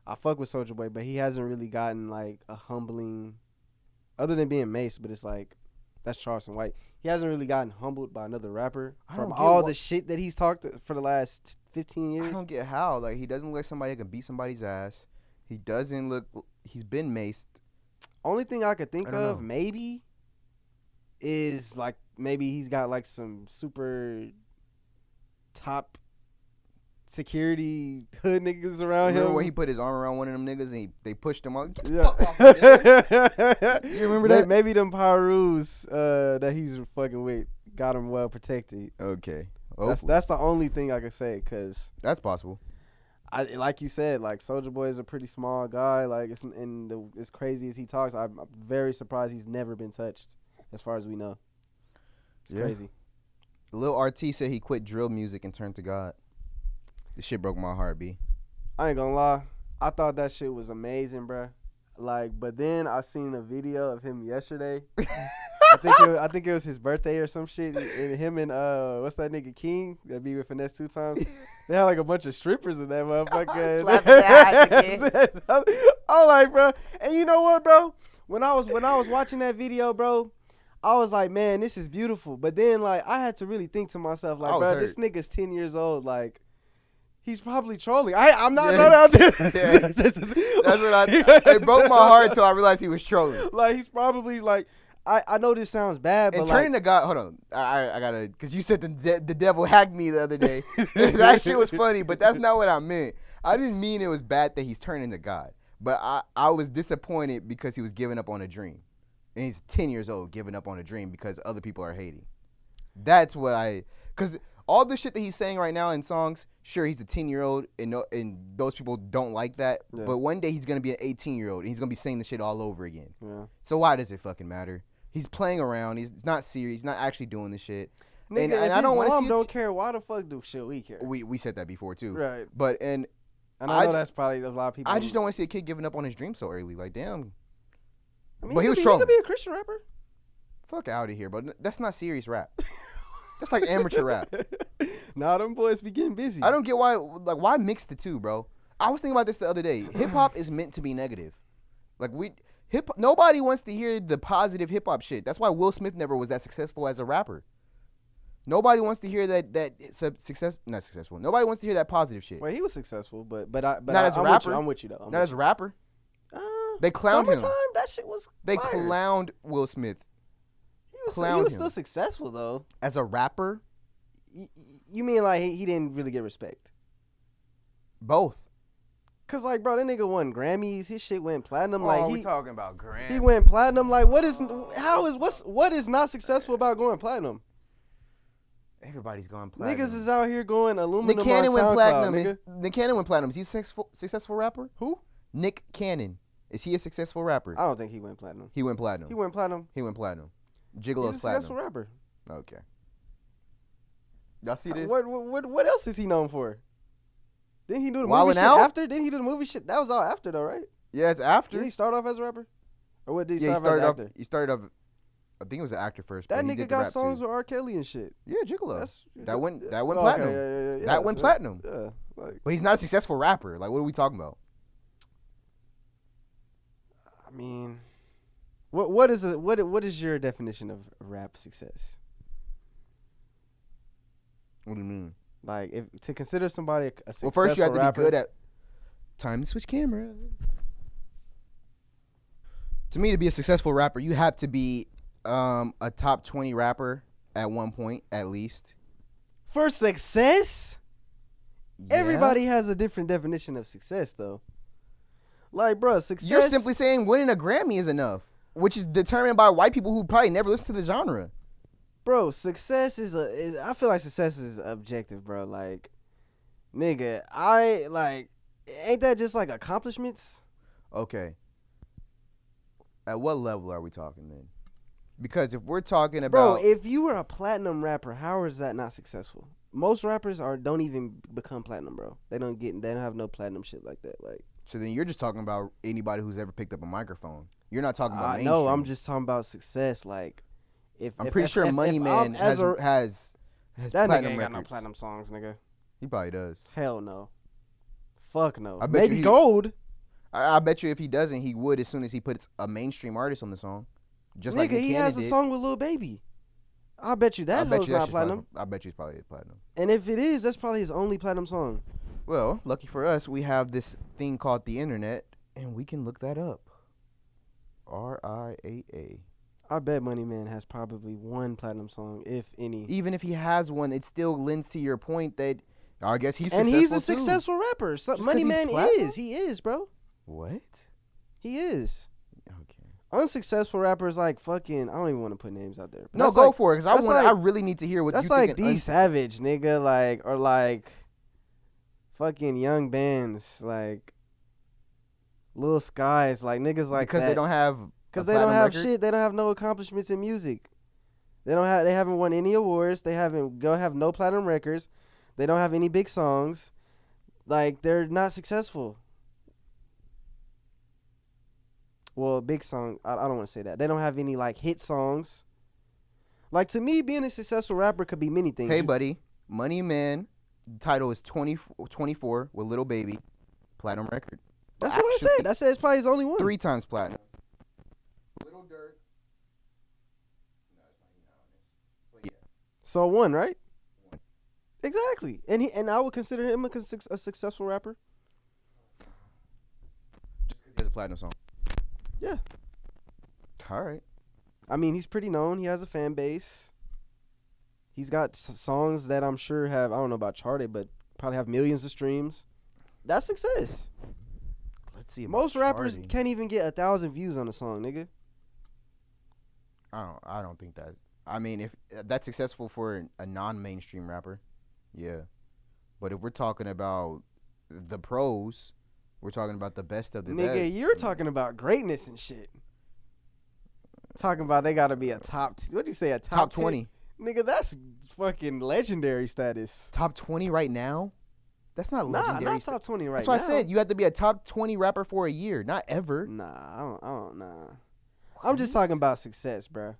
I fuck with Soulja Boy, but he hasn't really gotten like a humbling, other than being Mace. But it's like that's Charleston White. He hasn't really gotten humbled by another rapper from all the shit that he's talked for the last 15 years. I don't get how. Like, he doesn't look like somebody that can beat somebody's ass. He doesn't look. He's been maced. Only thing I could think of know. maybe is like maybe he's got like some super top security hood niggas around Remember him. when he put his arm around one of them niggas and they pushed him out? Get the Yeah. fuck off me, nigga. You remember that? Maybe them Pyrus that he's fucking with got him well protected. Okay. That's the only thing I can say because That's possible. like you said, like Soulja Boy is a pretty small guy. Like as crazy as he talks, I'm very surprised he's never been touched, as far as we know. It's crazy. Lil RT said he quit drill music and turned to God. This shit broke my heart, B. I ain't gonna lie, I thought that shit was amazing, bruh. Like, but then I seen a video of him yesterday. I think it was his birthday or some shit. And him and what's that nigga King that be with Finesse 2 times? They had like a bunch of strippers in that motherfucker. Slap his ass again. I'm like, bro. And you know what, bro? When I was watching that video, bro, I was like, man, this is beautiful. But then like I had to really think to myself, like, bro, this nigga's 10 years old, like. He's probably trolling. I'm not going out there. Yes. That's what it broke my heart until I realized he was trolling. Like, he's probably like, I know this sounds bad, but and turning to God, hold on. I gotta, because you said the devil hacked me the other day. That shit was funny, but that's not what I meant. I didn't mean it was bad that he's turning to God. But I was disappointed because he was giving up on a dream. And he's 10 years old giving up on a dream because other people are hating. That's what because all the shit that he's saying right now in songs, sure, he's a 10-year-old, and those people don't like that. Yeah. But one day he's going to be an 18-year-old, and he's going to be saying the shit all over again. Yeah. So why does it fucking matter? He's playing around. He's not serious. He's not actually doing the shit. Nigga, and I don't want to see don't care. Why the fuck do shit we care? We said that before, too. Right. But, and I know that's probably a lot of people. I just don't want to see a kid giving up on his dream so early. Like, damn. I mean, but he was trolling. He could be a Christian rapper. Fuck out of here, bro. That's not serious rap. That's like amateur rap. Nah, them boys be getting busy. I don't get why mix the two, bro. I was thinking about this the other day. Hip hop is meant to be negative. Like nobody wants to hear the positive hip hop shit. That's why Will Smith never was that successful as a rapper. Nobody wants to hear that success. Not successful. Nobody wants to hear that positive shit. Well, he was successful, but not as a rapper. I'm with you though. Not as a rapper. They clowned him. Summertime, that shit was. They clowned Will Smith. He was still successful though. As a rapper? You mean like he didn't really get respect? Both. Cause like, bro, that nigga won Grammys. His shit went platinum. Oh, like we talking about Grammys. He went platinum. Like, what is not successful about going platinum? Everybody's going platinum. Niggas is out here going aluminum. Nick Cannon went platinum. Nigga. Nick Cannon went platinum. Is he a successful rapper? Who? Nick Cannon. Is he a successful rapper? I don't think he went platinum. He went platinum. He went platinum. Gigolo's He's a platinum. successful rapper. Okay. Y'all see this? What else is he known for? Didn't he do the Wildin' movie shit Out? after? Didn't he do the movie shit? That was all after though, right? Yeah, it's after. Did he start off as a rapper? Or what did he he start started off as actor? He started off, I think it was an actor first. That but he nigga did got rap songs too. with R. Kelly and shit. Yeah, Gigolo. That went platinum. Okay, yeah, that went platinum. Yeah, like, but he's not a successful rapper. Like, what are we talking about? I mean, what is your definition of rap success? What do you mean? Like, if to consider somebody a successful Well, first you have to rapper, be good at time to switch camera. To me, to be a successful rapper, you have to be a top 20 rapper at one point, at least. For success, Yeah. everybody has a different definition of success, though. Like, bro, success. You're simply saying winning a Grammy is enough, which is determined by white people who probably never listen to the genre. Bro, success is I feel like success is objective, bro. Like, nigga, ain't that just like accomplishments? Okay. At what level are we talking then? Because if we're talking Bro, about, if you were a platinum rapper, how is that not successful? Most rappers don't even become platinum, bro. They don't have no platinum shit like that. Like, so then you're just talking about anybody who's ever picked up a microphone. You're not talking about mainstream. no, I'm just talking about success. Like, I'm pretty sure Money Man has that nigga platinum ain't got no records. platinum songs, nigga. He probably does. Hell no. Fuck no. I bet Maybe you gold. I bet you if he doesn't, he would as soon as he puts a mainstream artist on the song. Just like Nigga, he has a did. song with Lil Baby. I bet you that hoe's not platinum. I bet you it's probably platinum. And if it is, that's probably his only platinum song. Well, lucky for us, we have this thing called the internet, and we can look that up. RIAA. I bet Money Man has probably one platinum song, if any. Even if he has one, it still lends to your point that I guess he's and successful he's a too. successful rapper. So Just 'cause Money he's Man platinum? is. He is, bro. What? He is. Okay. Unsuccessful rappers like fucking. I don't even want to put names out there. No, That's go like, for it, because that's like- I really need to hear what That's you like think. D Savage, nigga, like, or like fucking young bands, like Lil Skies, like niggas like because that. they don't have Because a they don't platinum have record? shit. They don't have no accomplishments in music. They haven't won any awards. They don't have no platinum records. They don't have any big songs. Like, they're not successful. Well, big song, I don't want to say that. They don't have any like hit songs. Like, to me, being a successful rapper could be many things. Hey, buddy, Money Man, title is 24 with Little Baby, platinum record. That's what I said. I said it's probably his only one. 3 times platinum. Little Dirt. No, it's not even on this. But yeah. So one, right? One. Exactly. And I would consider him a successful rapper. Just because he has a platinum song. Yeah. All right. I mean, he's pretty known. He has a fan base. He's got songs that I'm sure have, I don't know about charted, but probably have millions of streams. That's success. Let's see. Most rappers can't even get 1,000 views on a song, nigga. I don't think that. I mean, if that's successful for a non-mainstream rapper, yeah. But if we're talking about the pros, we're talking about the best of the best. Nigga, you're talking about greatness and shit. Talking about they got to be a what do you say, a top 10? 20. Nigga, that's fucking legendary status. Top 20 right now? That's not legendary. Nah, not top 20 right That's now. what I said. You have to be a top 20 rapper for a year, not ever. Nah, I don't nah. I'm just talking about success, bruh.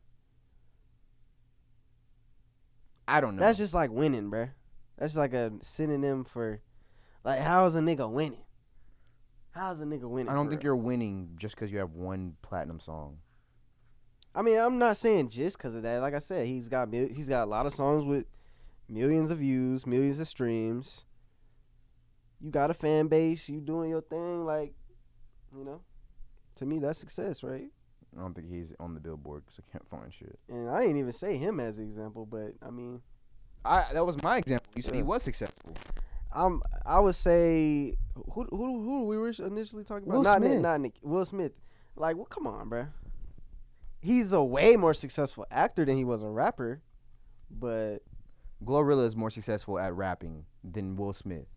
I don't know. That's just like winning, bruh. That's like a synonym for, like, how's a nigga winning? How's a nigga winning? I don't for think real? you're winning just because you have one platinum song. I mean, I'm not saying just because of that. Like I said, he's got a lot of songs with millions of views, millions of streams. You got a fan base. You doing your thing, like, you know. To me, that's success, right? I don't think he's on the Billboard because I can't find shit. And I ain't even say him as an example, but I mean, That was my example. You said he Yeah. was successful. I would say who we were initially talking about? Will not Smith. Not Nick. Will Smith. Like, well, come on, bruh. He's a way more successful actor than he was a rapper, but Glorilla is more successful at rapping than Will Smith.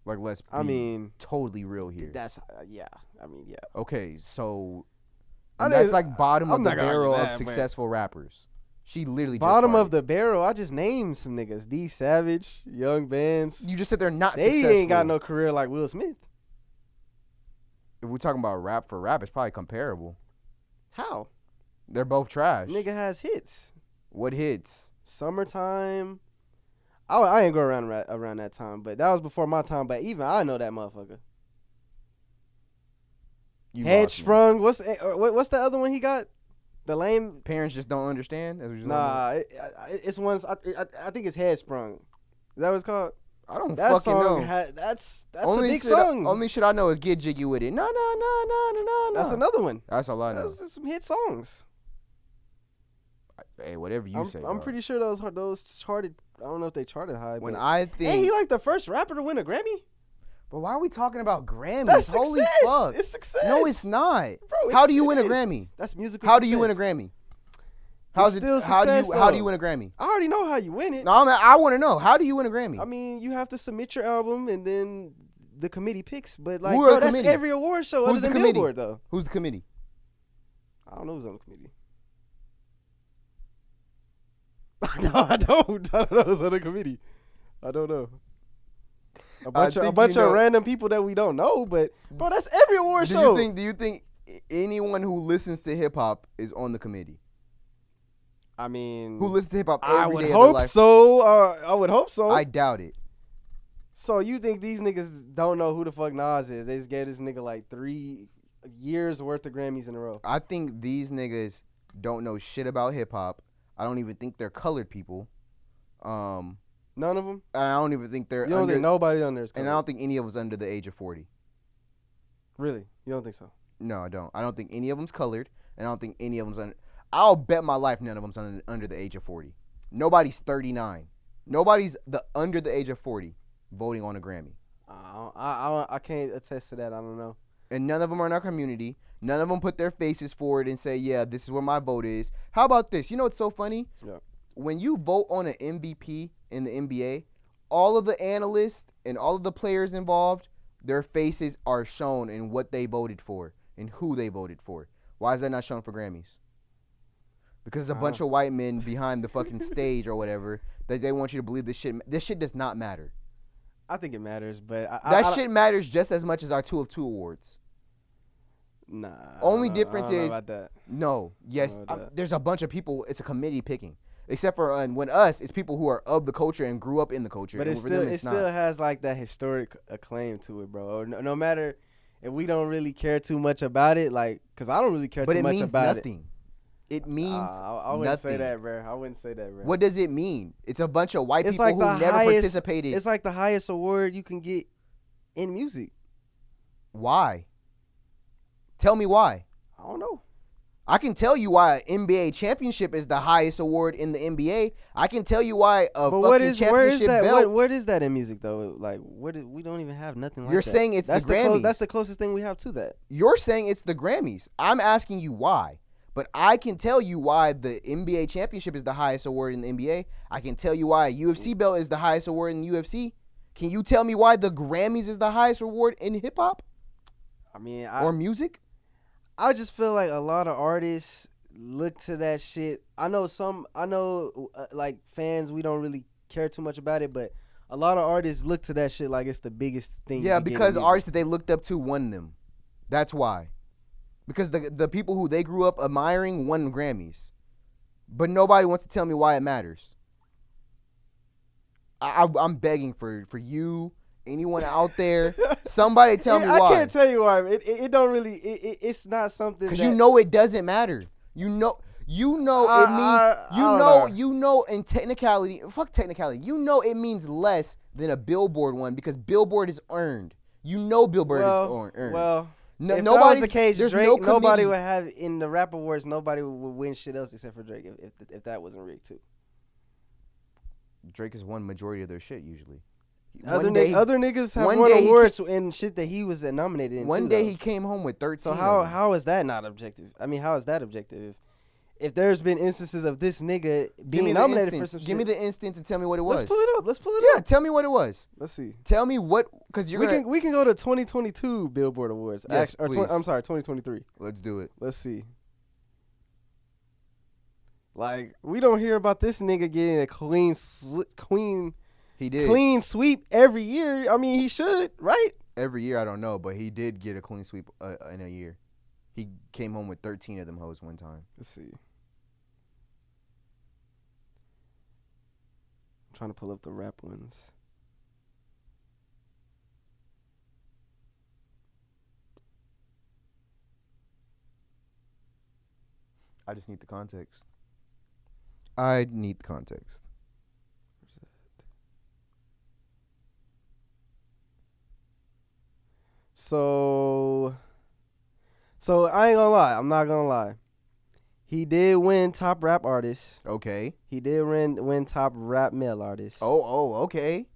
Like, let's be totally real here. that's yeah. I mean, yeah. Okay, so I that's didn't- like bottom I'm of the not gonna argue barrel of that, but- successful rappers. She literally Bottom just of the barrel. I just named some niggas: D Savage, Young Bands. You just said they're not They successful. ain't got no career like Will Smith. If we're talking about rap for rap, it's probably comparable. How? They're both trash. Nigga has hits. What hits? Summertime. I ain't go around that time, but that was before my time. But even I know that motherfucker. You lost me. Headsprung. What's the other one he got? The lame. Parents just don't understand. That's what you're Nah, it's ones. I think it's Headsprung. Is that what it's called? I don't That fucking know. song. That's only a big shit song. only shit I know is Get Jiggy With It. No, no, no, no, no, no. That's another one. That's all I know. Those are some hit songs. Hey, whatever you say. I'm pretty sure those charted. I don't know if they charted high. When but I think, ain't he like the first rapper to win a Grammy? but why are we talking about Grammys? That's Holy success. fuck! It's success. No, it's not. Bro, How do you win a it is. Grammy? That's musical. How do you success. win a Grammy? It's still success, How do you though. win a Grammy? I already know how you win it. No, I want to know. How do you win a Grammy? I mean, you have to submit your album and then the committee picks. But like, Who are bro, the that's committee? every award show Who's other the than committee? Billboard, though. Who's the committee? I don't know who's on the committee. I don't know who's on the committee. I don't know. A bunch of random people that we don't know, but bro, that's every award show. Do you think anyone who listens to hip hop is on the committee? I mean, Who listens to hip hop every I would day of their hope life? so. I would hope so. I doubt it. So you think these niggas don't know who the fuck Nas is? They just gave this nigga like 3 years worth of Grammys in a row. I think these niggas don't know shit about hip hop. I don't even think they're colored people. None of them. I don't even think they're. You don't think nobody on there is And colored? I don't think any of them's under the age of 40. Really? You don't think so? No, I don't. I don't think any of them's colored, and I don't think any of them's under. I'll bet my life none of them's under the age of 40. Nobody's 39. Nobody's under the age of 40 voting on a Grammy. I can't attest to that. I don't know. And none of them are in our community. None of them put their faces forward and say, yeah, this is where my vote is. How about this? You know what's so funny? Yeah. When you vote on an MVP in the NBA, all of the analysts and all of the players involved, their faces are shown in what they voted for and who they voted for. Why is that not shown for Grammys? Because it's a bunch of white men behind the fucking stage or whatever that they want you to believe this shit. This shit does not matter. I think it matters, but That shit matters just as much as our 2 of 2 awards. Nah. Only difference I don't know is about that. no. Yes, I don't know about that. there's a bunch of people. It's a committee picking. Except for when us, it's people who are of the culture and grew up in the culture. But and it for them, still it's not. has like that historic acclaim to it, bro. No matter if we don't really care too much about it, like, cause I don't really care But too it much means about nothing. It means I wouldn't nothing. say that, bro. I wouldn't say that, bro. What does it mean? It's a bunch of white It's people like who the never highest- participated. It's like the highest award you can get in music. Why? Tell me why. I don't know. I can tell you why an NBA championship is the highest award in the NBA. I can tell you why a But fucking where is championship that? belt. What is that in music though? Like, we don't even have nothing like You're that. saying it's that's the Grammys. That's the closest thing we have to that. You're saying it's the Grammys. I'm asking you why. But I can tell you why the NBA championship is the highest award in the NBA. I can tell you why a UFC belt is the highest award in the UFC. Can you tell me why the Grammys is the highest award in hip hop I mean, or music? I just feel like a lot of artists look to that shit. I know like fans, we don't really care too much about it, but a lot of artists look to that shit like it's the biggest thing. Yeah, you get in because music. artists that they looked up to won them. That's why. Because the people who they grew up admiring won Grammys. But nobody wants to tell me why it matters. I'm begging for you, anyone out there, somebody tell me why. I can't tell you why. It don't really. It's not something. Because that, you know it doesn't matter. You know it means you know in technicality. Fuck technicality. You know it means less than a Billboard one because Billboard is earned. You know Billboard is earned. Well, no, if that was the case, there's Drake, no nobody committee. would have in the rap awards. Nobody would win shit else except for Drake if that wasn't rigged too. Drake has won majority of their shit usually. Other niggas have one won day he awards and shit that he was nominated in. One too, day though. he came home with 13. So of them. how is that not objective? I mean, how is that objective? If there's been instances of this nigga being nominated for some shit. Give me the instance and tell me what it was. Let's pull it up. Let's pull it Yeah, up. tell me what it was. Let's see. Tell me what, because We can go to 2022 Billboard Awards. Yes, Or please. I'm sorry, 2023. Let's do it. Let's see. Like, we don't hear about this nigga getting a clean He did. clean sweep every year. I mean, he should, right? Every year, I don't know, but he did get a clean sweep in a year. He came home with 13 of them hoes one time. Let's see. I'm trying to pull up the rap ones. I just need the context. I need the context. So I ain't gonna lie. I'm not gonna lie. He did win top rap artist. Okay. He did win top rap male artist. Okay.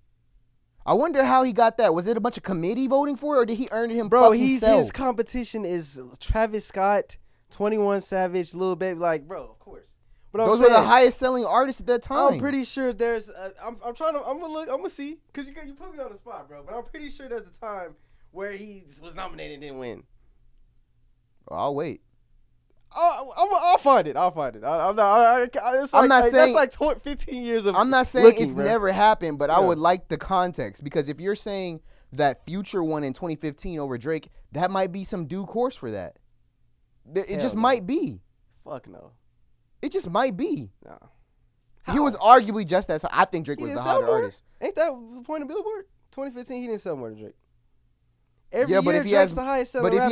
I wonder how he got that. Was it a bunch of committee voting for it, or did he earn it himself? Bro, his competition is Travis Scott, 21 Savage, Lil Baby. Like, bro, of course. But those were the highest selling artists at that time. I'm pretty sure there's. I'm gonna look. I'm gonna see because you put me on the spot, bro. But I'm pretty sure there's a time where he was nominated and didn't win. I'll wait. I'll find it. I'm not saying that's like 15 years of. I'm not saying looking, it's bro. never happened, but Yeah. I would like the context, because if you're saying that Future won in 2015 over Drake, that might be some due course for that. It just might be. Fuck no. It just might be. No. He was arguably just as. I think Drake was the hotter artist. Ain't that the point of Billboard? 2015, he didn't sell more than Drake. Every Yeah, but year, if he Drake's has, the highest selling but if rapper.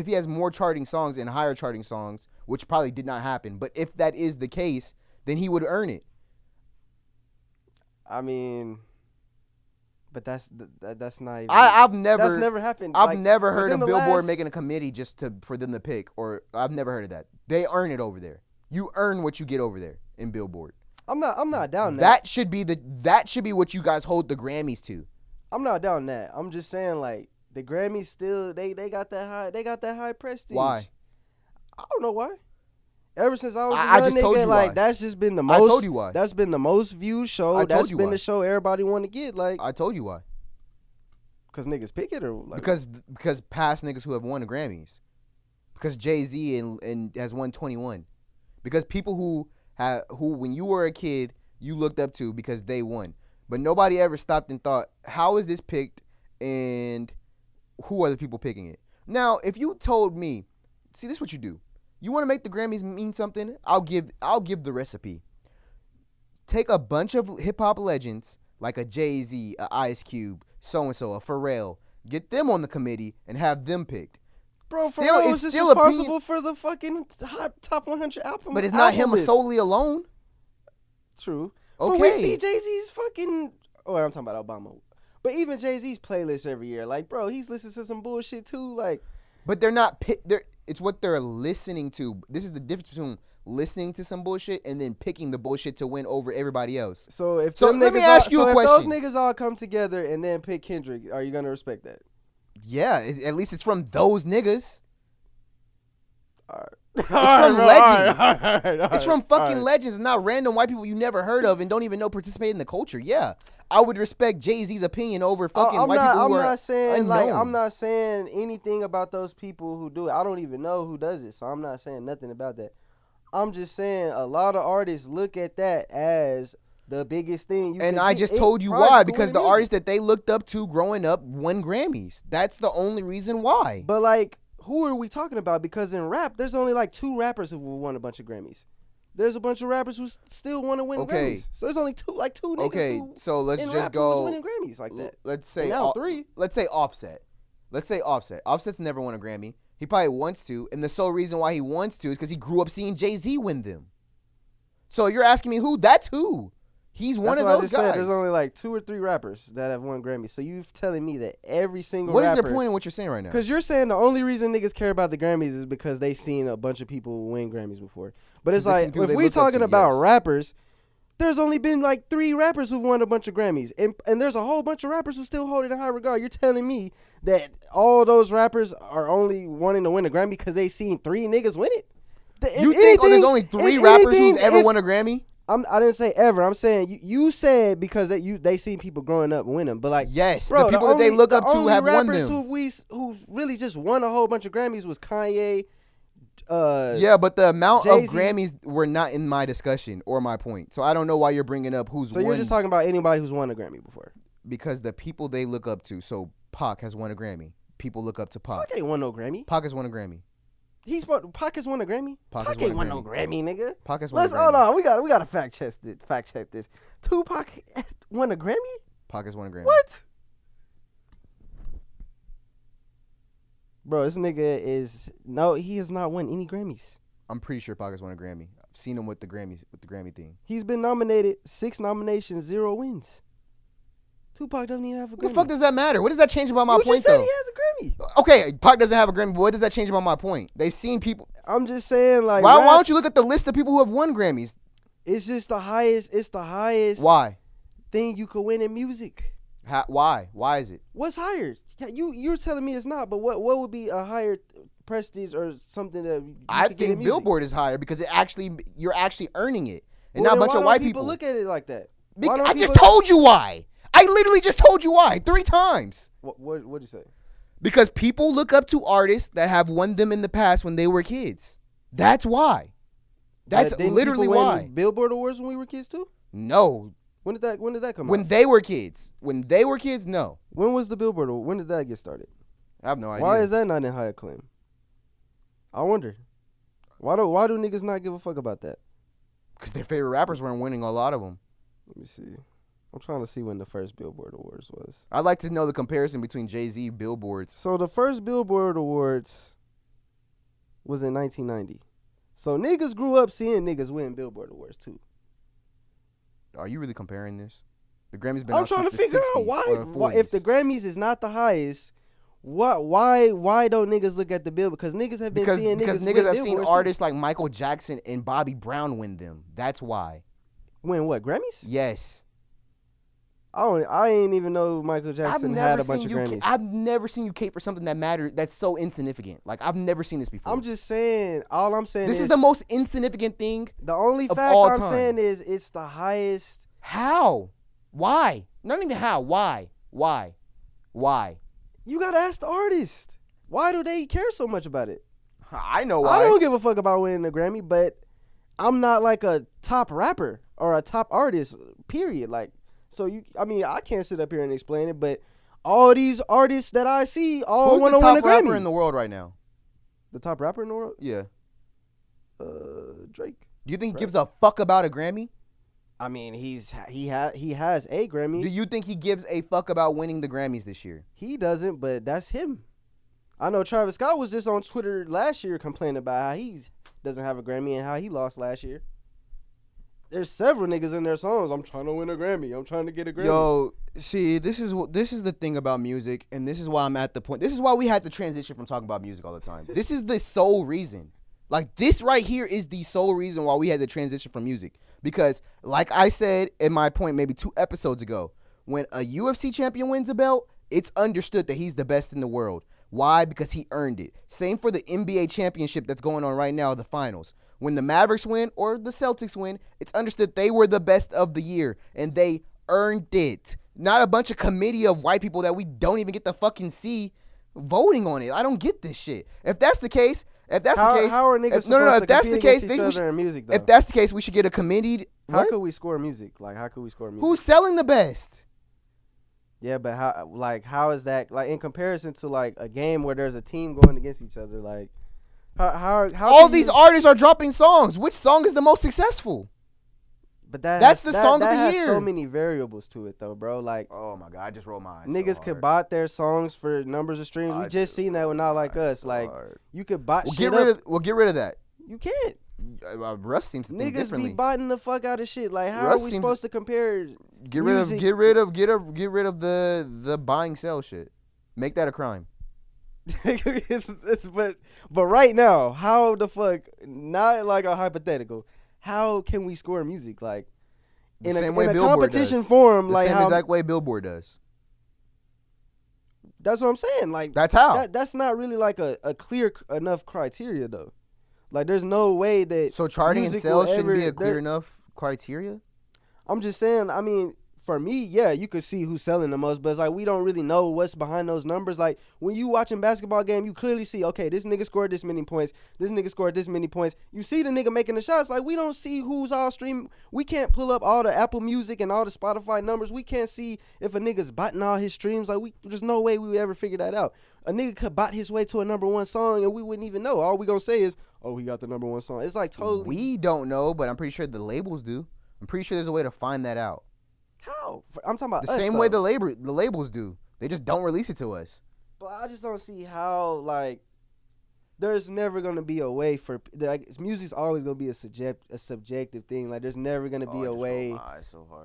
he has more charting songs and higher charting songs, which probably did not happen, but if that is the case, then he would earn it. I mean, but that's not even. I've never. That's never happened. I've Like, never heard of within the Billboard last- making a committee just for them to pick, or I've never heard of that. They earn it over there. You earn what you get over there in Billboard. I'm not down that. That should be what you guys hold the Grammys to. I'm not down that. I'm just saying, like, the Grammys still they got that high prestige. Why? I don't know why. Ever since I was I a young just told nigga, you like why. that's just been the most. I told you why. That's been the most viewed show. I told That's you been why. the show everybody want to get. Like, I told you why. cause niggas pick it or like Because past niggas who have won the Grammys. Because Jay-Z and has won 21. Because people who when you were a kid you looked up to because they won. But nobody ever stopped and thought, how is this picked and who are the people picking it? Now, if you told me, see, this is what you do. You want to make the Grammys mean something? I'll give the recipe. Take a bunch of hip hop legends like a Jay-Z, a Ice Cube, so and so, a Pharrell, get them on the committee and have them picked. bro, Still, Pharrell it's was just still responsible for the fucking top 100 album. But it's not album him list. solely alone. True. Okay. But we see Jay-Z's fucking. Oh, I'm talking about Obama. But even Jay-Z's playlist every year, like, bro, he's listening to some bullshit too, like. But they're not. It's what they're listening to. This is the difference between listening to some bullshit and then picking the bullshit to win over everybody else. So if So them let me niggas ask you a if question. those niggas all come together and then pick Kendrick, are you gonna respect that? Yeah, at least it's from those niggas. It's from legends. It's from fucking legends, not random white people you never heard of and don't even know participate in the culture. Yeah, I would respect Jay-Z's opinion over fucking white people who are unknown. I'm not saying anything about those people who do it. I don't even know who does it, so I'm not saying nothing about that. I'm just saying a lot of artists look at that as the biggest thing. And I just told you why, because the artists that they looked up to growing up won Grammys. That's the only reason why. But like, who are we talking about? Because in rap, there's only like 2 rappers who won a bunch of Grammys. There's a bunch of rappers who still want to win Grammys. So there's only two niggas. Okay, so let's in just rap who go. was winning Grammys like that. Let's say And now 3. Let's say Offset. Offset's never won a Grammy. He probably wants to, and the sole reason why he wants to is because he grew up seeing Jay-Z win them. So you're asking me who? That's who. He's one of those guys. There's only like 2 or 3 rappers that have won Grammys. So you're telling me that every single What rapper... is their point in what you're saying right now? Because you're saying the only reason niggas care about the Grammys is because they seen a bunch of people win Grammys before. But it's like, if we talking about rappers, there's only been like 3 rappers who've won a bunch of Grammys. And there's a whole bunch of rappers who still hold it in high regard. You're telling me that all those rappers are only wanting to win a Grammy because they seen 3 niggas win it? You think there's only 3 rappers who've ever won a Grammy? I didn't say ever. I'm saying you said because they seen people growing up win them, but like yes, bro, the people that they look up to have won them. Who really just won a whole bunch of Grammys was Kanye. Yeah, but the amount Jay-Z. of Grammys were not in my discussion or my point, so I don't know why you're bringing up who's. So won. you're just talking about anybody who's won a Grammy before? Because the people they look up to. So Pac has won a Grammy. People look up to Pac. Pac ain't won no Grammy. Pac has won a Grammy. Pac has won a Grammy. Pac ain't won no Grammy, nigga. Pac has won a Grammy. Hold on. We got to fact check this. Tupac has won a Grammy? Pac has won a Grammy. What? Bro, this nigga he has not won any Grammys. I'm pretty sure Pac has won a Grammy. I've seen him with the Grammy thing. He's been nominated 6 nominations, 0 wins. Tupac doesn't even have a Grammy. What the fuck does that matter? What does that change about my You point, just said though? he has a Grammy. Okay, Pac doesn't have a Grammy, but what does that change about my point? They've seen people. I'm just saying, like, Why don't you look at the list of people who have won Grammys? It's just the highest. It's the highest. Why? Thing you could win in music. Why? Why is it? What's higher? You're telling me it's not, but what would be a higher prestige or something that I could get in think music? Billboard is higher because you're actually earning it, and Well, not a bunch then of why white don't people. look at it like that. I just told you why. I literally just told you why 3 times. What'd you say? Because people look up to artists that have won them in the past when they were kids. That's why. That's Didn't literally people win why. Billboard awards when we were kids too. No. When did that come out? When they were kids. When they were kids, no. When was the Billboard? When did that get started? I have no idea. Why is that not in high acclaim? I wonder. Why do niggas not give a fuck about that? Because their favorite rappers weren't winning a lot of them. Let me see. I'm trying to see when the first Billboard Awards was. I'd like to know the comparison between Jay-Z billboards. So the first Billboard Awards was in 1990. So niggas grew up seeing niggas win Billboard Awards too. Are you really comparing this? The Grammys been I'm out trying since to the figure 60s out why or 40s. if the Grammys is not the highest, why don't niggas look at the Billboard? Because niggas have been seeing because niggas niggas win have seen Billboards artists like Michael Jackson and Bobby Brown win them. That's why. too. Win what, Grammys? Yes. I ain't even know Michael Jackson had a bunch of Grammys. I've never seen you cape for something that matters. That's so insignificant. Like I've never seen this before. I'm just saying. All I'm saying This is is the most insignificant thing. the only of fact all I'm time. saying is it's the highest. How? Why? Not even how. Why? Why? Why? You gotta ask the artist. Why do they care so much about it? I know why. I don't give a fuck about winning a Grammy, but I'm not like a top rapper or a top artist. Period. Like, so I can't sit up here and explain it, but all these artists that I see all Who's want the to win a top rapper Grammy. in the world right now? The top rapper in the world? Yeah. Drake. Do you think he Right. gives a fuck about a Grammy? I mean, he has a Grammy. Do you think he gives a fuck about winning the Grammys this year? He doesn't, but that's him. I know Travis Scott was just on Twitter last year complaining about how he doesn't have a Grammy and how he lost last year. There's several niggas in their songs. I'm trying to win a Grammy. I'm trying to get a Grammy. Yo, see, this is the thing about music, and this is why I'm at the point. This is why we had to transition from talking about music all the time. This is the sole reason. Like, this right here is the sole reason why we had to transition from music. Because, like I said in my point maybe 2 episodes ago, when a UFC champion wins a belt, it's understood that he's the best in the world. Why? Because he earned it. Same for the NBA championship that's going on right now, the finals. When the Mavericks win or the Celtics win, it's understood they were the best of the year, and they earned it. Not a bunch of committee of white people that we don't even get to fucking see voting on it. I don't get this shit. If that's the case, how are niggas supposed to if that's the compete case, against each other in music, though? if that's the case, we should get a committee. How could we score music? Like, how could we score music? Who's selling the best? Yeah, but how is that, like, in comparison to, like, a game where there's a team going against each other? Like, how all these artists are dropping songs. Which song is the most successful? But that's the song of the has year. so many variables to it, though, bro. Like, Oh my god, I just rolled my eyes. niggas could buy their songs for numbers of streams. We just seen that with Not Like Us. Like, you could buy shit up. We'll get rid of that. You can't. Russ seems to think Niggas differently. be buying the fuck out of shit. Like, how Russ are we seems- supposed to compare? Get rid music? of the buying sell shit. Make that a crime. but right now, how the fuck? Not like a hypothetical. How can we score music like The in same a way Billboard competition does. form? The Like same how? exact way Billboard does. That's what I'm saying. Like That's how. that's not really like a clear enough criteria though. Like there's no way that. So charting and music sales will shouldn't be ever- a clear there- enough criteria? I'm just saying. I mean, for me, yeah, you could see who's selling the most, but it's like we don't really know what's behind those numbers. Like when you watching basketball game, you clearly see, okay, this nigga scored this many points, this nigga scored this many points. You see the nigga making the shots. Like we don't see who's all streaming. We can't pull up all the Apple Music and all the Spotify numbers. We can't see if a nigga's botting all his streams. Like there's no way we would ever figure that out. A nigga could bot his way to a #1 song and we wouldn't even know. All we gonna say is, oh, he got the #1 song. It's like totally. We don't know, but I'm pretty sure the labels do. I'm pretty sure there's a way to find that out. How? I'm talking about The us, same way though. the labels do. They just don't release it to us. But I just don't see how, like, there's never gonna be a way for like music's always gonna be a subjective thing. Like there's never gonna be a way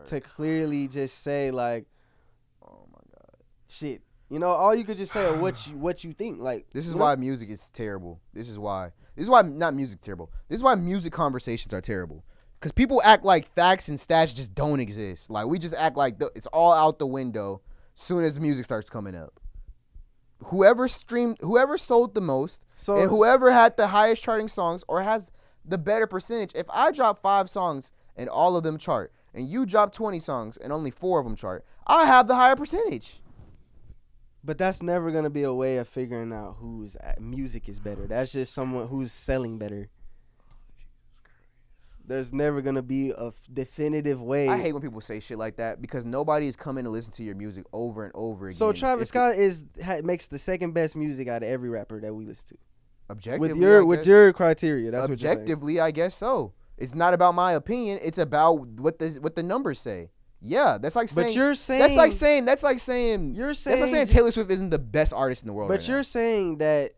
to clearly just say like, oh my god, shit. You know, all you could just say what you think. Like this is why music is terrible. This is why not music terrible. This is why music conversations are terrible. Because people act like facts and stats just don't exist. Like we just act like it's all out the window soon as music starts coming up. Whoever sold the most, and whoever had the highest charting songs or has the better percentage. If I drop 5 songs and all of them chart, and you drop 20 songs and only 4 of them chart, I have the higher percentage. But that's never gonna be a way of figuring out whose music is better. That's just someone who's selling better. There's never gonna be a definitive way. I hate when people say shit like that because nobody is coming to listen to your music over and over again. So Travis Scott makes the second best music out of every rapper that we listen to. Objectively, with your criteria, that's objectively, what you're saying. I guess so. It's not about my opinion. It's about what the numbers say. Yeah, that's like saying. But you're saying that's like saying Taylor Swift isn't the best artist in the world. But you're saying that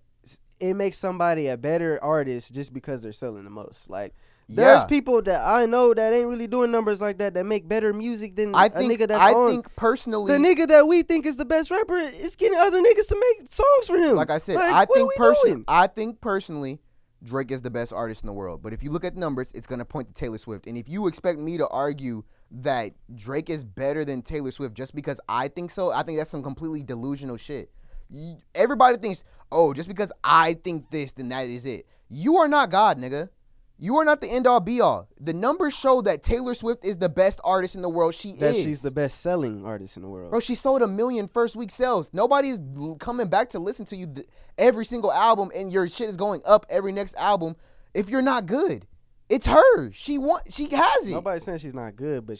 it makes somebody a better artist just because they're selling the most. Like. There's people that I know that ain't really doing numbers like that make better music than a nigga that's on. I think personally, the nigga that we think is the best rapper is getting other niggas to make songs for him. Like I said, I think personally, Drake is the best artist in the world. But if you look at numbers, it's gonna point to Taylor Swift. And if you expect me to argue that Drake is better than Taylor Swift just because I think so, I think that's some completely delusional shit. Everybody thinks, oh, just because I think this, then that is it. You are not God, nigga. You are not the end all be all. The numbers show that Taylor Swift is the best artist in the world. She's the best selling artist in the world. Bro, she sold 1 million first week sales. Nobody's coming back to listen to you every single album, and your shit is going up every next album if you're not good. It's her. She has it. Nobody's saying she's not good, but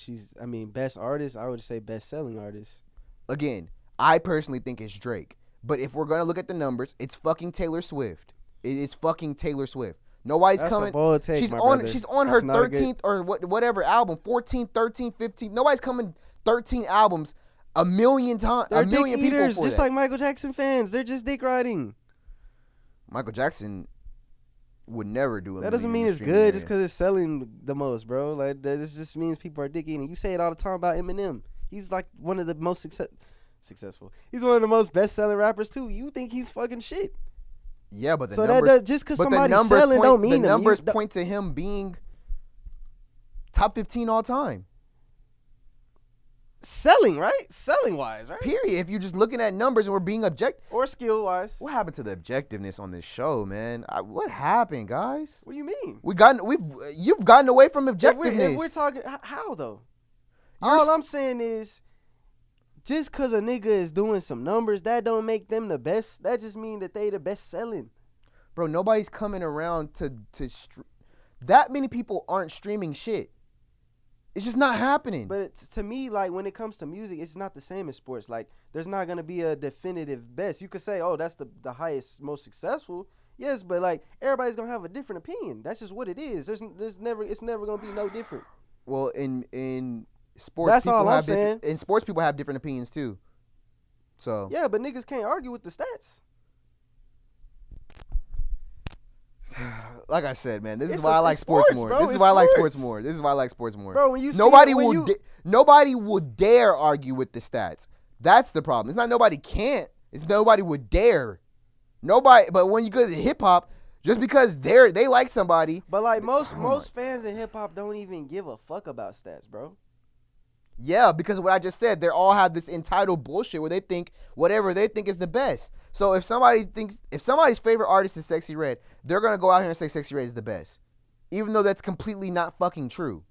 best artist, I would say best selling artist. Again, I personally think it's Drake. But if we're going to look at the numbers, it's fucking Taylor Swift. It is fucking Taylor Swift. Nobody's coming. A bold take, she's on her 13th or whatever album, 14th, 13th, 15th. Nobody's coming 13 albums 1 million times. They're 1 million dick eaters, people for just that. like Michael Jackson fans. They're just dick riding. Michael Jackson would never do it. That doesn't mean it's good just because it's selling the most, bro. Like this just means people are dick eating. You say it all the time about Eminem. He's like one of the most successful. He's one of the most best selling rappers too. You think he's fucking shit? Yeah, but just because somebody's selling don't mean the numbers point to him being top 15 all time. Selling, right? Selling wise, right? Period. If you're just looking at numbers and we're being objective or skill wise. What happened to the objectiveness on this show, man? What happened, guys? What do you mean? You've gotten away from objectiveness. If we're talking how though? All I'm saying is, just because a nigga is doing some numbers, that don't make them the best. That just mean that they the best selling. Bro, nobody's coming around to that many people aren't streaming shit. It's just not happening. But to me, like, when it comes to music, it's not the same as sports. Like, there's not going to be a definitive best. You could say, oh, that's the highest, most successful. Yes, but, like, everybody's going to have a different opinion. That's just what it is. It's never going to be no different. Well, in sports, that's all I'm saying. In sports, people have different opinions too. So yeah, but niggas can't argue with the stats. Like I said, man, this is why I like sports more. Bro, this is why I like sports more. This is why I like sports more. Bro, when you nobody would dare argue with the stats. That's the problem. It's not nobody can't. It's nobody would dare. Nobody. But when you go to hip hop, just because they like somebody. But like most fans in hip hop don't even give a fuck about stats, bro. Yeah, because of what I just said, they all have this entitled bullshit where they think whatever they think is the best. So if somebody's favorite artist is Sexy Red, they're gonna go out here and say Sexy Red is the best, even though that's completely not fucking true.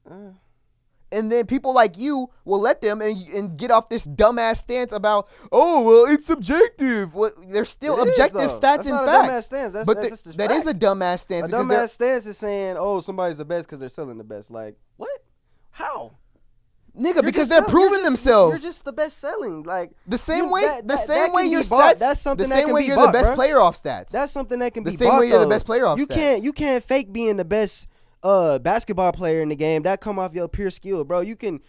And then people like you will let them and get off this dumbass stance about, oh, well, it's subjective. Well, there's still objective stats and facts. That is a dumbass stance. A dumbass stance is saying, oh, somebody's the best because they're selling the best. Like, what? How? Nigga, because they're proving themselves. You're just the best selling. Like the same way your stats. That's something the same way you're the best player off stats. That's something that can be bought. The same way you're the best player off stats. You can't fake being the best basketball player in the game, that come off your pure skill, bro. You can.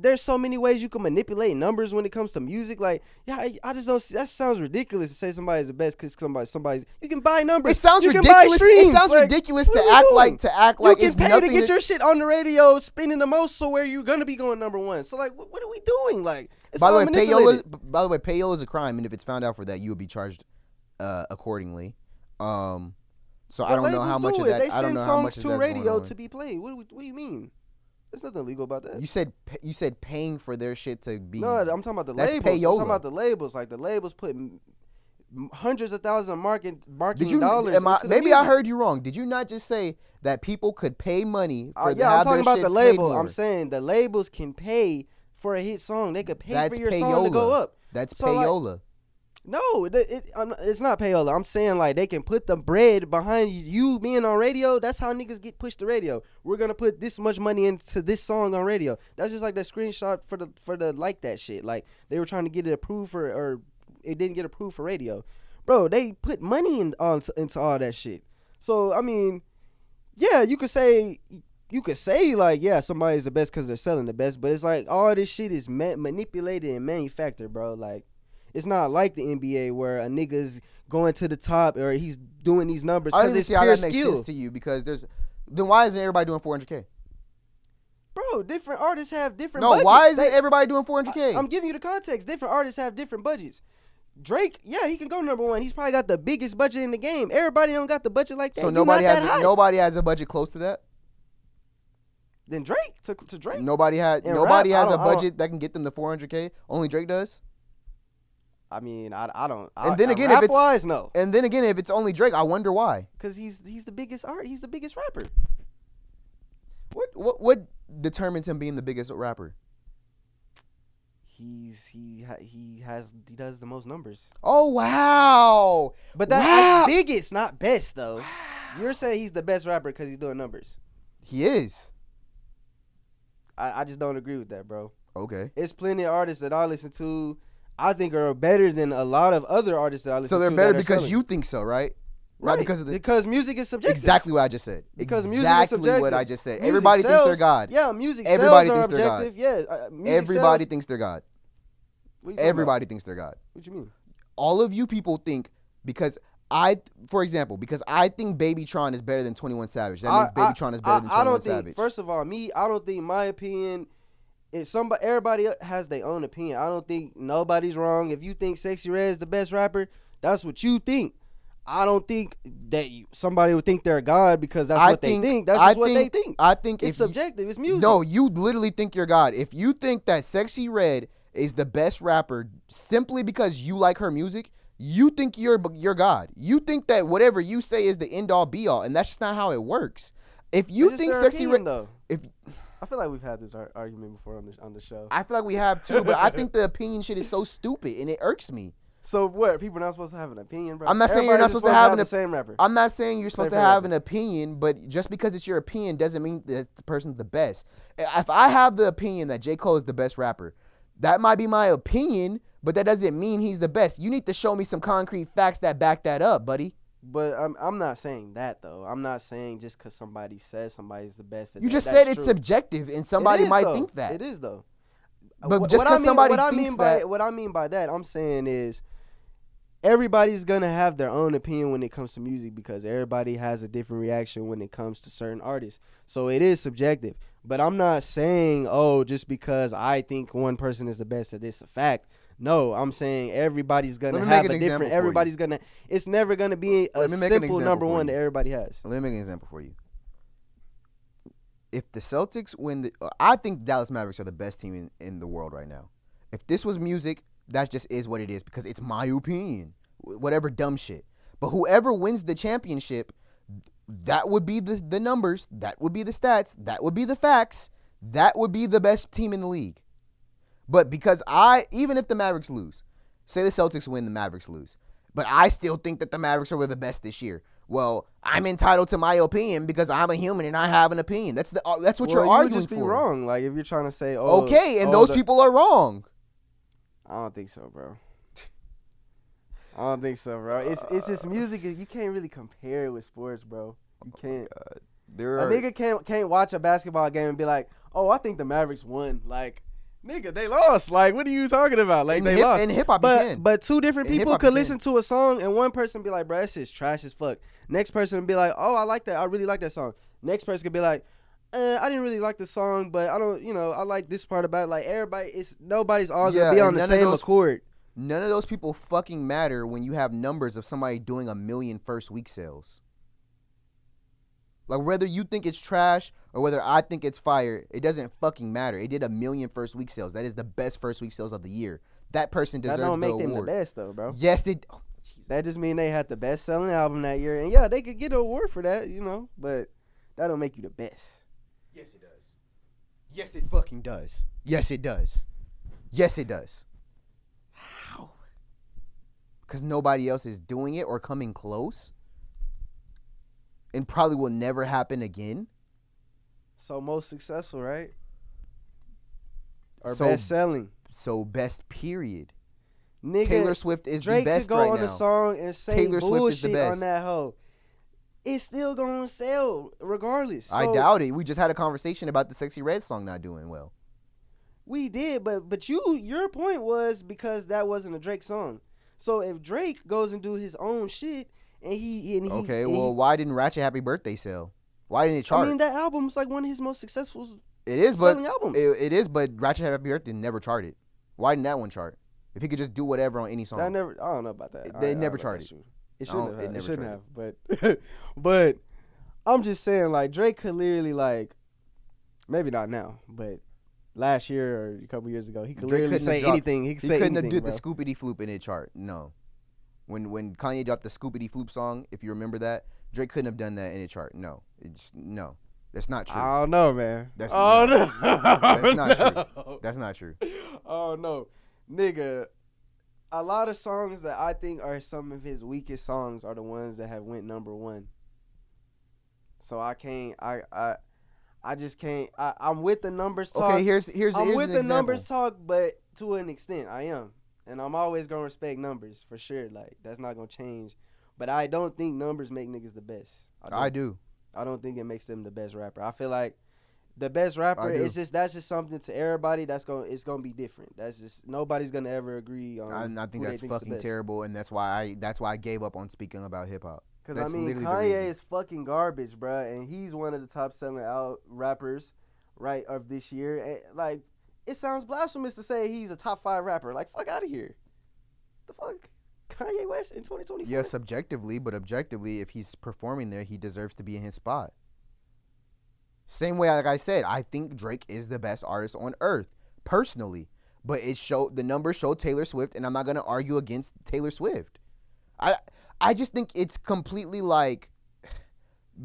There's so many ways you can manipulate numbers when it comes to music. Like, yeah, I just don't. That sounds ridiculous to say somebody's the best because somebody's. You can buy numbers. It sounds you ridiculous. Can buy streams. It sounds like, ridiculous to act like you it's can pay nothing to get your shit on the radio, spinning the most, so where you're gonna be going number one. So like, what are we doing? Like, it's by the all way, payola is a crime, and if it's found out for that, you will be charged accordingly. So I don't know how much of that. They I don't send know how much songs of to a that's radio going on. to be played. What do you mean? There's nothing illegal about that. You said paying for their shit to be. No, I'm talking about the that's labels. payola. I'm talking about the labels. Like the labels put hundreds of thousands of marketing dollars. Maybe I heard you wrong. Did you not just say that people could pay money for yeah, I'm talking about the label. More? I'm saying the labels can pay for a hit song. They could pay that's for your payola. song to go up. That's so payola. Like, no, it's not payola. I'm saying like they can put the bread behind you being on radio. That's how niggas get pushed to radio. We're gonna put this much money into this song on radio. That's just like that screenshot for the like that shit. Like they were trying to get it approved or it didn't get approved for radio. Bro, they put money into all that shit. So I mean, yeah, you could say like, yeah, somebody's the best because they're selling the best, but it's like all this shit is manipulated and manufactured, bro. Like. It's not like the NBA where a nigga's going to the top or he's doing these numbers because it's pure skill. I don't see how that skill. makes sense to you because then why isn't everybody doing 400K? Bro, different artists have different budgets. Why isn't everybody doing 400K? I'm giving you the context. Different artists have different budgets. Drake, yeah, he can go number one. He's probably got the biggest budget in the game. Everybody don't got the budget like that. So nobody has a budget close to that? Then Drake, to Drake. Nobody has a budget that can get them to 400K. Only Drake does? I mean, I don't. And then again, no. And then again, if it's only Drake, I wonder why. Because he's the biggest He's the biggest rapper. What determines him being the biggest rapper? He does the most numbers. Oh wow! But that's biggest, not best though. Wow. You're saying he's the best rapper because he's doing numbers. He is. I just don't agree with that, bro. Okay. It's plenty of artists that I listen to. I think are better than a lot of other artists that I listen to. So they're better because you think so, right? Right. Not because music is subjective. Exactly what I just said. Because music is subjective. What I just said. Music Everybody sells, thinks they're God. Yeah, music Everybody sales thinks are they're God. objective. Yeah, everybody thinks they're God. Everybody thinks they're God. What you mean? All of you people think for example, because I think Babytron is better than 21 Savage. That means Babytron is better than 21 Savage. First of all, I don't think my opinion. Everybody has their own opinion. I don't think nobody's wrong. If you think Sexy Red is the best rapper, that's what you think. I don't think that somebody would think they're God because that's what they think. That's just what they think. I think it's subjective. It's music. No, you literally think you're God. If you think that Sexy Red is the best rapper simply because you like her music, you think you're God. You think that whatever you say is the end all be all, and that's just not how it works. If you think Sexy Red, though. I feel like we've had this argument before on the show. I feel like we have too, but I think the opinion shit is so stupid and it irks me. So what? People are not supposed to have an opinion, bro? I'm not saying you're not supposed to have the same rapper. I'm not saying you're supposed to have an opinion, but just because it's your opinion doesn't mean that the person's the best. If I have the opinion that J. Cole is the best rapper, that might be my opinion, but that doesn't mean he's the best. You need to show me some concrete facts that back that up, buddy. But I'm not saying that, though. I'm not saying just because somebody says somebody's the best. You just said it's subjective, and somebody might think that. It is, though. But just because somebody thinks that. What I mean by that, I'm saying is everybody's going to have their own opinion when it comes to music because everybody has a different reaction when it comes to certain artists. So it is subjective. But I'm not saying, just because I think one person is the best that it's a fact. No, I'm saying everybody's going to have a different, it's never going to be a simple number one that everybody has. Let me make an example for you. If the Celtics win, I think Dallas Mavericks are the best team in the world right now. If this was music, that just is what it is because it's my opinion. Whatever dumb shit. But whoever wins the championship, that would be the numbers, that would be the stats, that would be the facts, that would be the best team in the league. But because even if the Mavericks lose, say the Celtics win, the Mavericks lose, but I still think that the Mavericks are the best this year. Well, I'm entitled to my opinion because I'm a human and I have an opinion. That's what you're arguing for. You would just be wrong. Like if you're trying to say, those people are wrong. I don't think so, bro. I don't think so, bro. It's just music. You can't really compare it with sports, bro. You can't. A nigga can't watch a basketball game and be like, oh, I think the Mavericks won. Like, nigga, they lost. Like, what are you talking about? Like, they lost. In hip hop, you can. But two different people could listen to a song and one person be like, bro, that shit's trash as fuck. Next person be like, oh, I like that. I really like that song. Next person could be like, I didn't really like the song, but I don't, I like this part about it. Like, nobody's all gonna be on the same accord. None of those people fucking matter when you have numbers of somebody doing 1 million first week sales. Like, whether you think it's trash or whether I think it's fire, it doesn't fucking matter. It did 1 million first week sales. That is the best first week sales of the year. That person deserves the award. That don't make them the best, though, bro. Yes, it. Oh, that just mean they had the best selling album that year, and yeah, they could get an award for that, but that don't make you the best. Yes, it does. Yes, it fucking does. Yes, it does. Yes, it does. How? Because nobody else is doing it or coming close? And probably will never happen again? So most successful, right? Or best selling? So best period. Nigga, Taylor Swift is Drake the best could go right on now. the song and say Taylor Swift bullshit is the best. on that hoe. It's still gonna sell regardless. I doubt it. We just had a conversation about the Sexy Red song not doing well. We did, but your point was because that wasn't a Drake song. So if Drake goes and do his own shit why didn't Ratchet Happy Birthday sell? Why didn't it chart? I mean, that album's like one of his most successful selling albums. It is, but Ratchet Happy Birthday never charted. Why didn't that one chart? If he could just do whatever on any song. I don't know about that. They never charted. It shouldn't have. But I'm just saying, like, Drake could literally, like, maybe not now, but last year or a couple years ago, he could literally say anything. He couldn't have did the Scoopity Floop in it chart. No. When Kanye dropped the Scoopity Floop song, if you remember that, Drake couldn't have done that in a chart. No. No. That's not true. I don't know, man. That's not true. That's not true. Oh, no. Nigga, a lot of songs that I think are some of his weakest songs are the ones that have went number one. So I can't, I just can't, I'm with the numbers talk. Okay, here's I'm with the example. numbers talk, but to an extent, I am. And I'm always going to respect numbers, for sure. Like, that's not going to change. But I don't think numbers make niggas the best. I do. I don't think it makes them the best rapper. I feel like the best rapper is that's just something to everybody. It's gonna be different. That's just nobody's gonna ever agree on. I think that's fucking terrible, and that's why I gave up on speaking about hip hop. Because Kanye is fucking garbage, bruh, and he's one of the top selling rappers, right, of this year. And, like, it sounds blasphemous to say he's a top 5 rapper. Like, fuck out of here. The fuck, Kanye West in 2024? Yeah, subjectively, but objectively, if he's performing there, he deserves to be in his spot. Same way, like I said, I think Drake is the best artist on earth, personally. But the numbers show Taylor Swift, and I'm not gonna argue against Taylor Swift. I just think it's completely like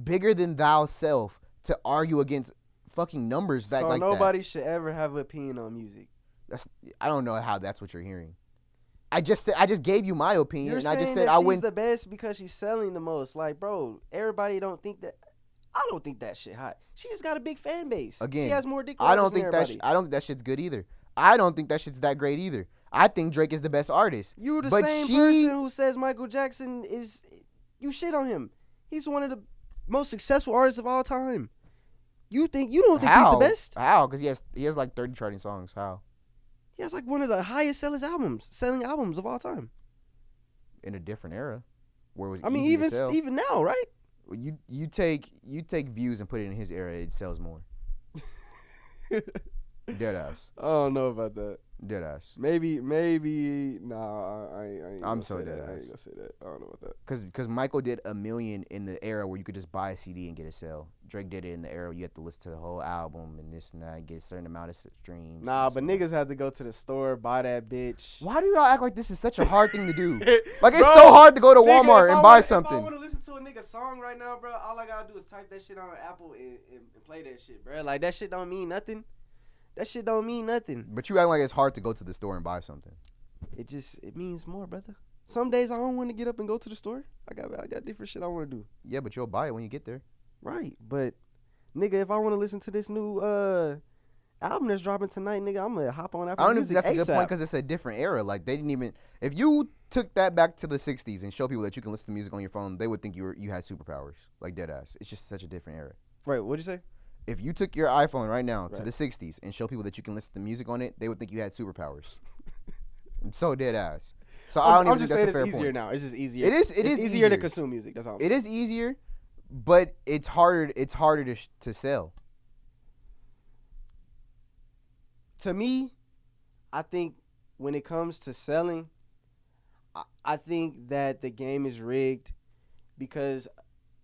bigger than thou self to argue against fucking numbers that like nobody should ever have an opinion on music. I don't know how that's what you're hearing. I just gave you my opinion, and I just said I wouldn't. She's the best because she's selling the most. Like, bro, everybody don't think that. I don't think that shit hot. She just got a big fan base. Again, she has more dick. I don't think that shit's good either. I don't think that shit's that great either. I think Drake is the best artist. You're the same person who says Michael Jackson is. You shit on him. He's one of the most successful artists of all time. You don't think he's the best? How? Because he has like 30 charting songs. How? He has like one of the highest selling albums of all time. In a different era, where it was even now, right? You take views and put it in his era, it sells more. Deadass. I don't know about that. Deadass. Maybe. Nah, I ain't. I'm so deadass. I ain't gonna say that. I don't know about that. Because Michael did 1 million in the era where you could just buy a CD and get a sale. Drake did it in the era where you have to listen to the whole album and this and that and get a certain amount of streams. Nah, but niggas have to go to the store, buy that bitch. Why do y'all act like this is such a hard thing to do? Like, it's so hard to go to Walmart and buy something. If I want to listen to a nigga song right now, bro, all I gotta do is type that shit on Apple and play that shit, bro. Like, that shit don't mean nothing. That shit don't mean nothing. But you act like it's hard to go to the store and buy something. It means more, brother. Some days I don't want to get up and go to the store. I got different shit I want to do. Yeah, but you'll buy it when you get there. Right, but nigga, if I want to listen to this new album that's dropping tonight, nigga, I'm gonna hop on Apple Music. I don't know if that's a good point because it's a different era. Like, they didn't even. If you took that back to the '60s and show people that you can listen to music on your phone, they would think you had superpowers. Like, deadass. It's just such a different era. Wait, what'd you say? If you took your iPhone right now to Right. the 60s and show people that you can listen to music on it, they would think you had superpowers. I'm so dead ass. So I don't I'm even just think saying that's a fair it's easier point. now. It's just easier. It is easier easier to consume music. That's all. It is easier, but it's harder to sell. To me, I think when it comes to selling, I think that the game is rigged because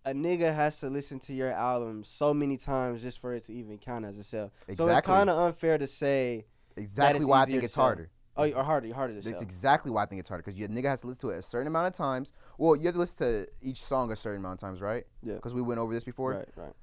a nigga has to listen to your album so many times just for it to even count as a sell. Exactly. So it's kind of unfair to say Exactly why I think it's harder. Oh, or harder to sell. That's exactly why I think it's harder, because your nigga has to listen to it a certain amount of times. Well, you have to listen to each song a certain amount of times, right? Yeah. Because we went over this before. Right.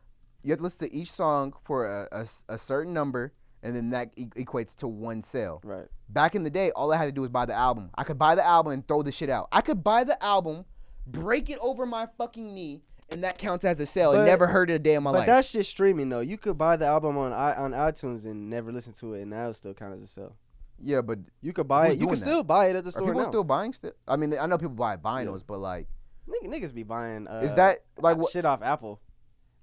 You have to listen to each song for a certain number, and then that equates to one sale. Right. Back in the day, all I had to do was buy the album. I could buy the album and throw the shit out. I could buy the album, break it over my fucking knee, and that counts as a sale. And never heard it a day in my life. But that's just streaming, though. You could buy the album on iTunes and never listen to it, and that would still count as a sale. Yeah, but you could buy it. You can still buy it at the store. Are people now. still buying still? I mean, I know people buy vinyls, but like, niggas be buying. Is that like what shit off Apple?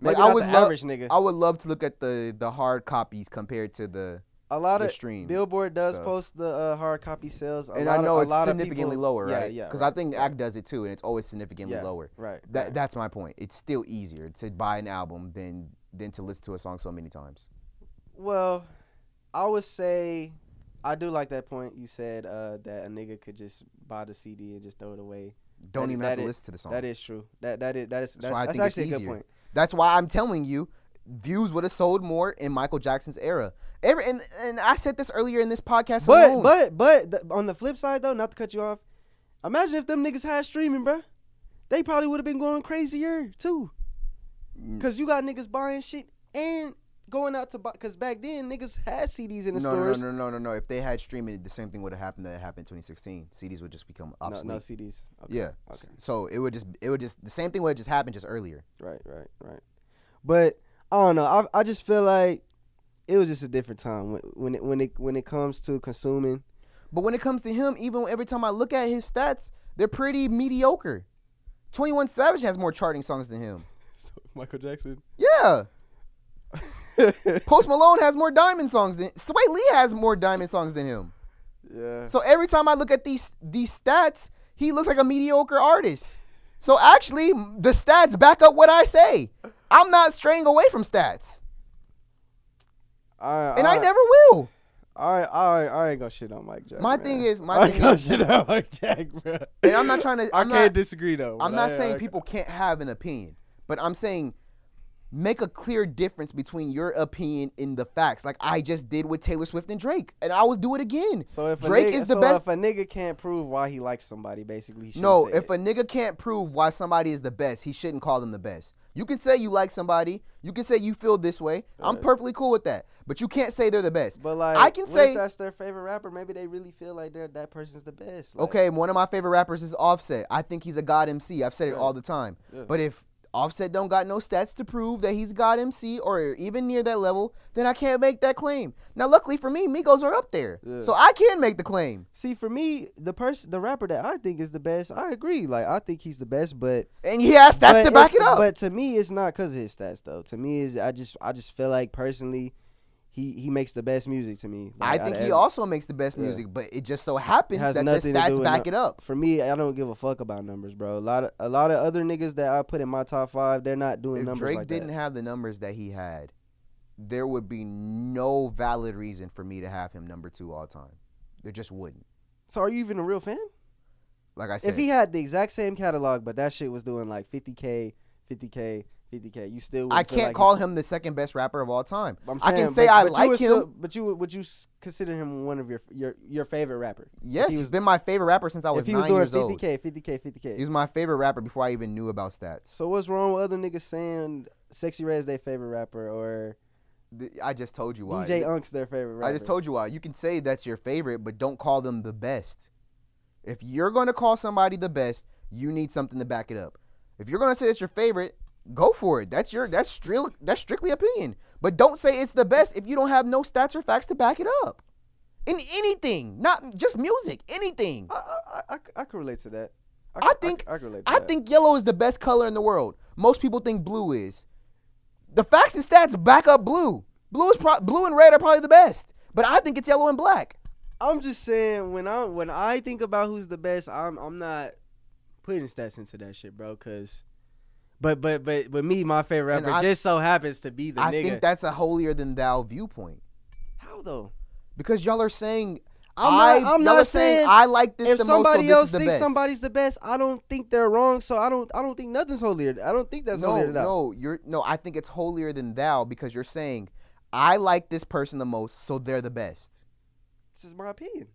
Like, Maybe not the average nigga. I would love to look at the hard copies compared to the stream. Billboard does stuff. Post the hard copy sales, and I know it's significantly lower, right? Yeah, because I think ACT does it too, and it's always significantly lower. Right. That's my point. It's still easier to buy an album than to listen to a song so many times. Well, I would say I do like that point you said that a nigga could just buy the CD and just throw it away. Don't even have to listen to the song. That is true. That's a actually a good point. That's why I'm telling you, views would have sold more in Michael Jackson's era. And I said this earlier in this podcast. But on the flip side though, not to cut you off, imagine if them niggas had streaming, bro. They probably would have been going crazier too. Cause you got niggas buying shit and going out to buy. Cause back then niggas had CDs in the stores. No. If they had streaming, the same thing would have happened that happened in 2016. CDs would just become obsolete. No CDs. Okay. Yeah. Okay. So it would just the same thing would have just happened just earlier. Right. But I don't know. I just feel like it was just a different time when it comes to consuming. But when it comes to him, even every time I look at his stats, they're pretty mediocre. 21 Savage has more charting songs than him. Michael Jackson. Yeah. Post Malone has more diamond songs than Sway Lee has more diamond songs than him. Yeah. So every time I look at these stats, he looks like a mediocre artist. So actually, the stats back up what I say. I'm not straying away from stats. I never will. I ain't gonna shit on Mike Jack. My man. thing is, I ain't gonna shit on Mike Jack, bro. And I'm not trying to. I can't disagree though. I'm not saying people can't have an opinion, but I'm saying make a clear difference between your opinion and the facts, like I just did with Taylor Swift and Drake, and I will do it again. So if Drake is the best. If a nigga can't prove why he likes somebody, basically, he no. say If a nigga can't prove why somebody is the best, he shouldn't call them the best. You can say you like somebody. You can say you feel this way. Right. I'm perfectly cool with that. But you can't say they're the best. But like, I can say if that's their favorite rapper, maybe they really feel like that person's the best. Like, okay, one of my favorite rappers is Offset. I think he's a god MC. I've said it all the time. Yeah. But if Offset don't got no stats to prove that he's God MC or even near that level, then I can't make that claim. Now, luckily for me, Migos are up there, so I can make the claim. See, for me, the rapper that I think is the best, I agree. Like, I think he's the best, and he has stats to back it up. But to me, it's not because of his stats, though. To me, is I just feel like personally, he makes the best music to me. Like, I think he also makes the best music, but it just so happens that the stats back it up. For me, I don't give a fuck about numbers, bro. A lot of other niggas that I put in my top 5, they're not doing numbers like that. If Drake didn't have the numbers that he had, there would be no valid reason for me to have him number 2 all time. There just wouldn't. So are you even a real fan? Like I said, if he had the exact same catalog, but that shit was doing like 50K, you still I can't call him the second best rapper of all time. I can say I like him. But would you consider him one of your favorite rapper? Yes, he's been my favorite rapper since I was 9 years old. If he was doing 50K. He was my favorite rapper before I even knew about stats. So what's wrong with other niggas saying Sexy Red is their favorite rapper or I just told you why. DJ Unk's their favorite rapper? I just told you why. You can say that's your favorite, but don't call them the best. If you're going to call somebody the best, you need something to back it up. If you're going to say it's your favorite, go for it. That's strictly opinion. But don't say it's the best if you don't have no stats or facts to back it up. In anything, not just music, anything. I can relate to that. I can relate to that. I think yellow is the best color in the world. Most people think blue is. The facts and stats back up Blue. Blue and Red are probably the best, but I think it's Yellow and Black. I'm just saying when I think about who's the best, I'm not putting stats into that shit, bro. Cause, but me, my favorite rapper just so happens to be the nigga. I think that's a holier than thou viewpoint. How though? Because y'all are saying I'm not saying I like this the most. If somebody else thinks best. Somebody's the best, I don't think they're wrong. So I don't think nothing's holier. I don't think that's holier than thou. I think it's holier than thou because you're saying I like this person the most, so they're the best. This is my opinion.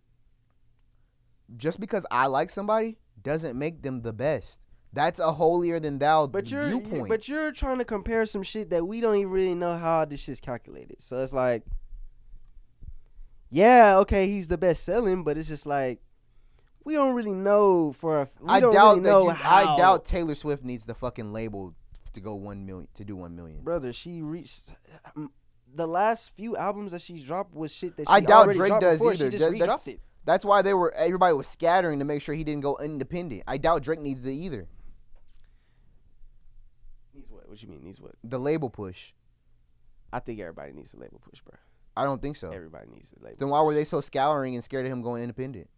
Just because I like somebody doesn't make them the best. That's a holier than thou viewpoint. But you're trying to compare some shit that we don't even really know how this shit's calculated. So it's like, yeah, okay, he's the best selling, but it's just like we don't really know I doubt Taylor Swift needs the fucking label to go 1 million to do 1 million. Brother, she reached the last few albums that she's dropped was shit that she I doubt already Drake dropped does before. either. She just redropped it. That's why everybody was scattering to make sure he didn't go independent. I doubt Drake needs it either. Needs what? What you mean needs what? The label push. I think everybody needs a label push, bro. I don't think so. Everybody needs a label. Then why were they so scouring and scared of him going independent?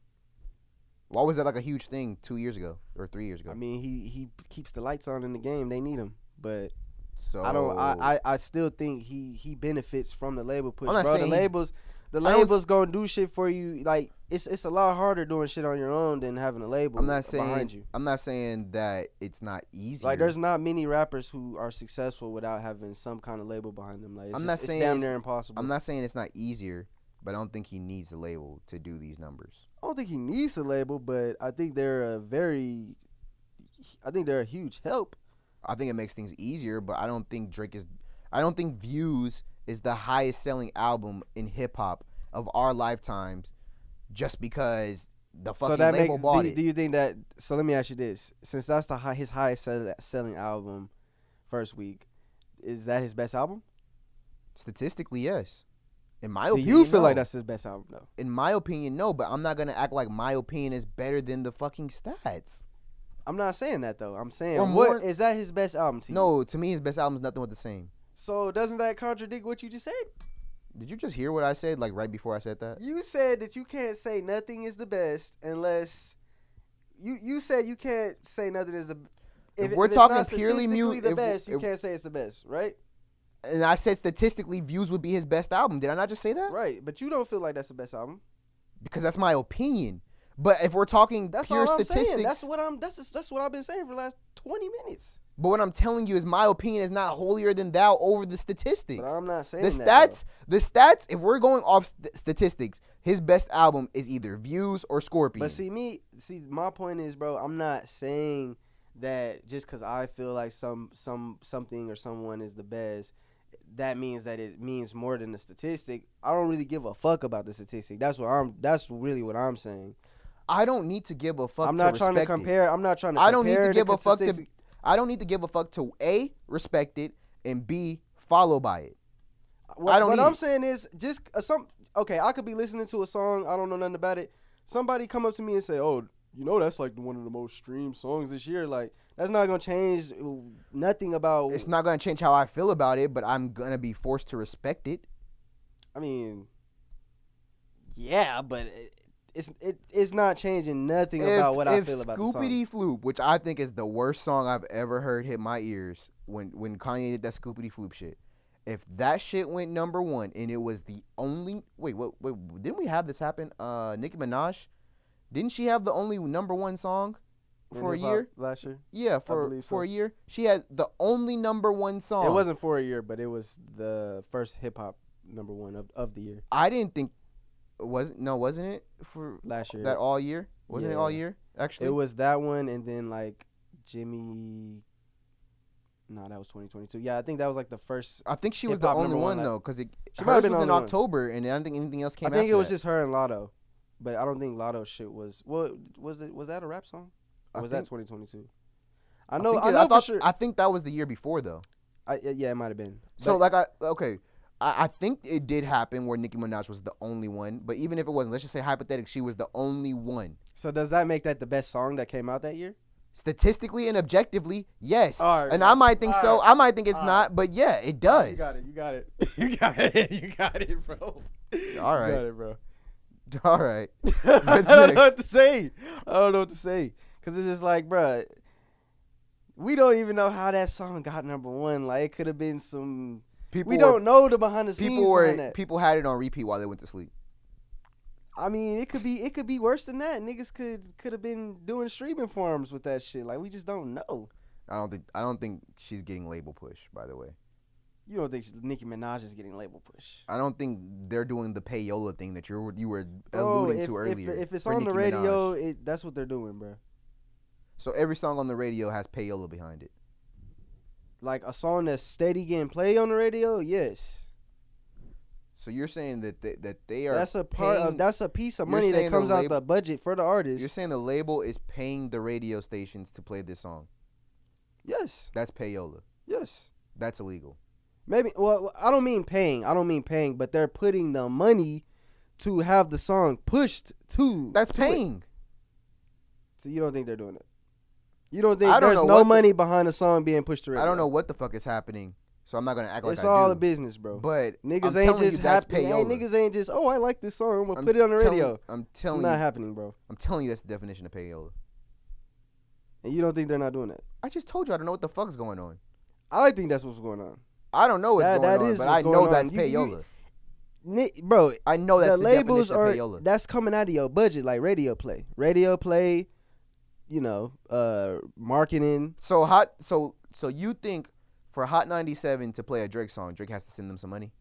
Why was that like a huge thing 2 years ago or 3 years ago? I mean, he keeps the lights on in the game. They need him, but so I still think he benefits from the label push. I'm not saying the label's gonna do shit for you. Like it's a lot harder doing shit on your own than having a label behind you. I'm not saying that it's not easy. Like there's not many rappers who are successful without having some kind of label behind them. Like it's damn near impossible. I'm not saying it's not easier, but I don't think he needs a label to do these numbers. I don't think he needs a label, but I think they're a huge help. I think it makes things easier, but I don't think Views is the highest selling album in hip hop of our lifetimes just because the fucking label bought it. Do you think that? So let me ask you this: since that's his highest selling album, first week, is that his best album? Statistically, yes. In my opinion, do you feel like that's his best album though? In my opinion, no. But I'm not gonna act like my opinion is better than the fucking stats. I'm not saying that though. I'm saying what is that his best album to you? No, to me his best album is nothing but the same. So doesn't that contradict what you just said? Did you just hear what I said like right before I said that? You said that you can't say nothing is the best unless you said you can't say nothing is the if we're talking purely the best, you can't say it's the best, right? And I said statistically Views would be his best album. Did I not just say that? Right, but you don't feel like that's the best album. Because that's my opinion. But if we're talking pure statistics, saying. That's what I've been saying for the last 20 minutes. But what I'm telling you is my opinion is not holier than thou over the statistics. But I'm not saying the stats. If we're going off statistics, his best album is either Views or Scorpion. But my point is, bro, I'm not saying that just because I feel like something or someone is the best, that means that it means more than the statistic. I don't really give a fuck about the statistic. That's really what I'm saying. I don't need to give a fuck. I'm not trying to compare. I'm not trying to. I don't need to give a fuck to. I don't need to give a fuck to A, respect it, and B, follow by it. What I'm saying is just okay, I could be listening to a song, I don't know nothing about it. Somebody come up to me and say, "Oh, you know that's like one of the most streamed songs this year." Like that's not gonna change nothing about. It's not gonna change how I feel about it, but I'm gonna be forced to respect it. I mean, yeah, but it's not changing nothing about what I feel about the song. Scoopity Floop, which I think is the worst song I've ever heard hit my ears when Kanye did that Scoopity Floop shit. If that shit went number one and it was the only wait, didn't we have this happen? Nicki Minaj, didn't she have the only number one song for a year last year? Yeah, for a year. She had the only number one song. It wasn't for a year, but it was the first hip hop number one of the year. I didn't think wasn't it for last year? That all year? Wasn't it all year? Actually, it was that one, and then like Jimmy. No, that was 2022. Yeah, I think that was like the first. I think she was the only one though, because she might have been in October, and I don't think anything else came. I think it was just her and Lotto, but I don't think Lotto shit was. Well, was that a rap song? Or was that 2022? I know for sure. I think that was the year before though. Yeah, it might have been. So I think it did happen where Nicki Minaj was the only one, but even if it wasn't, let's just say hypothetically she was the only one. So does that make that the best song that came out that year? Statistically and objectively, yes. All right, and bro. I might think All so. right. I might think it's All not, but yeah, it does. You got it. You got it. You got it, bro. All right. You got it, bro. All right. I don't know what to say. Cause it's just like, bro, we don't even know how that song got number one. Like, it could have been some. We don't know the behind the scenes behind that. People had it on repeat while they went to sleep. I mean, it could be worse than that. Niggas could have been doing streaming farms with that shit. Like, we just don't know. I don't think she's getting label push, by the way. You don't think Nicki Minaj is getting label push? I don't think they're doing the payola thing that you were alluding to earlier. If it's for on the Nicki radio, Minaj. that's what they're doing, bro. So every song on the radio has payola behind it. Like a song that's steady getting played on the radio, yes. So you're saying that they are. That's a part of. That's a piece of money that comes out the budget for the artist. You're saying the label is paying the radio stations to play this song. Yes. That's payola. Yes. That's illegal. Maybe. Well, I don't mean paying, but they're putting the money to have the song pushed to. That's paying. So you don't think they're doing it? You don't think there's no money behind the song being pushed to radio? I don't know what the fuck is happening, so I'm not gonna act like it's I all do. a business, bro. But niggas I'm ain't just that's happy. Hey, payola. niggas ain't just. Oh, I like this song. I'm gonna put it on the radio. I'm It's telling not you, happening, bro. I'm telling you that's the definition of payola. And you don't think they're not doing that? I just told you I don't know what the fuck is going on. I think that's what's going on. I don't know what's going on, but I know that's payola. Bro, I know that's the labels definition are of payola. that's coming out of your budget, like radio play, you know, marketing. So you think for Hot 97 to play a Drake song, Drake has to send them some money?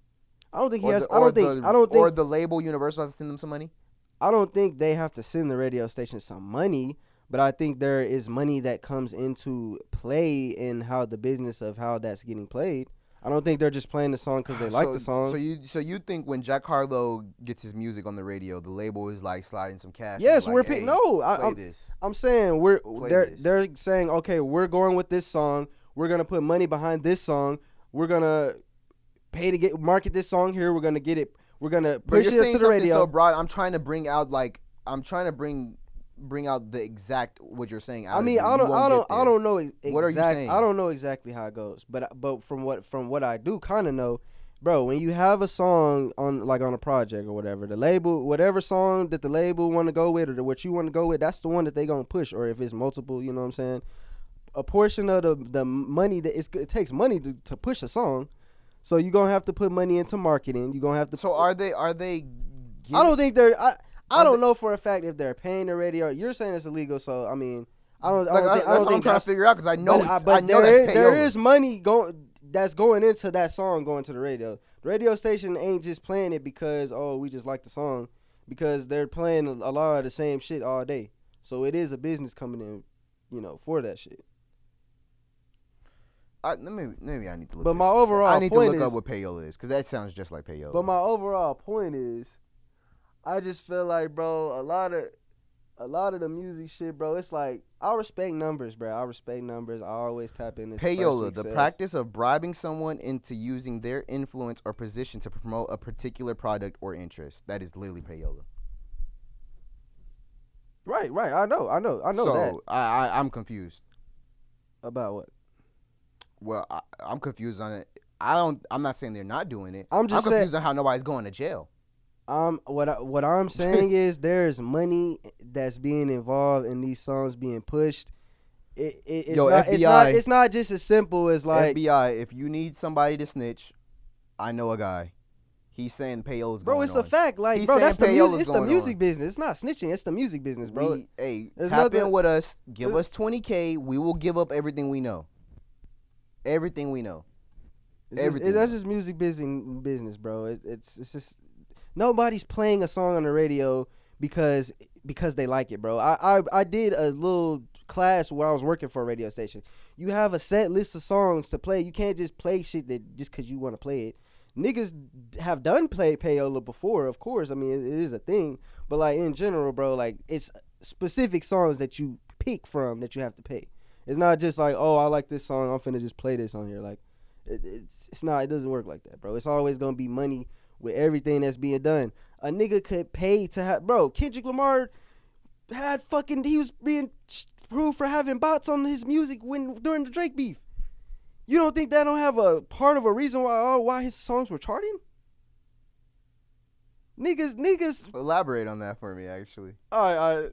I don't think he Or has. the- I don't think. Or the label Universal has to send them some money? I don't think they have to send the radio station some money, but I think there is money that comes into play in how the business of how that's getting played. I don't think they're just playing the song because they like the song. So you think when Jack Harlow gets his music on the radio, the label is like sliding some cash? Yes, like, we're hey, play this. I'm saying they're saying, okay, we're going with this song. We're gonna put money behind this song. We're gonna pay to market this song here. We're gonna get it. We're gonna push it to the radio. So broad. I'm trying to bring out the exact what you're saying. I mean, I don't know. What are you saying? I don't know exactly how it goes, but from what I do kind of know, bro. When you have a song on a project or whatever, the label, whatever song that the label want to go with or what you want to go with, that's the one that they gonna push. Or if it's multiple, you know what I'm saying. A portion of the money it takes money to push a song, so you're gonna have to put money into marketing. You're gonna have to. So are they? I don't think they're. I don't know for a fact if they're paying the radio. You're saying it's illegal, so I mean, I don't think I'm trying to figure out because I know that's there is money that's going into that song going to the radio. The radio station ain't just playing it because we just like the song, because they're playing a lot of the same shit all day. So it is a business coming in, for that shit. Maybe I need to look. But my overall I need to point look is, up what payola is because that sounds just like payola. But my overall point is, I just feel like, bro, a lot of the music shit, bro, it's like, I respect numbers, bro. I respect numbers. I always tap into payola, the practice of bribing someone into using their influence or position to promote a particular product or interest. That is literally payola. Right. I know so, that. I'm confused. About what? Well, I'm confused on it. I'm not saying they're not doing it. I'm confused on how nobody's going to jail. What I'm saying is there's money that's being involved in these songs being pushed. It's not just as simple as like FBI. If you need somebody to snitch, I know a guy. He's saying payola's going on. Bro, it's a fact. Like, bro, that's the music. It's the music business. It's not snitching. It's the music business, bro. Tap in with us. Give us $20K. We will give up everything we know. Everything we know. That's just music business, bro. It's just nobody's playing a song on the radio because they like it, bro. I did a little class where I was working for a radio station. You have a set list of songs to play. You can't just play shit that just because you want to play it. Niggas have done play payola before, of course. I mean, it is a thing. But, like, in general, bro, like, it's specific songs that you pick from that you have to pay. It's not just like, I like this song, I'm finna just play this on here. Like, it's not, it doesn't work like that, bro. It's always gonna be money with everything that's being done. A nigga could pay to have, bro, Kendrick Lamar he was being approved for having bots on his music during the Drake beef. You don't think that don't have a part of a reason why his songs were charting? Niggas. Elaborate on that for me, actually. I'd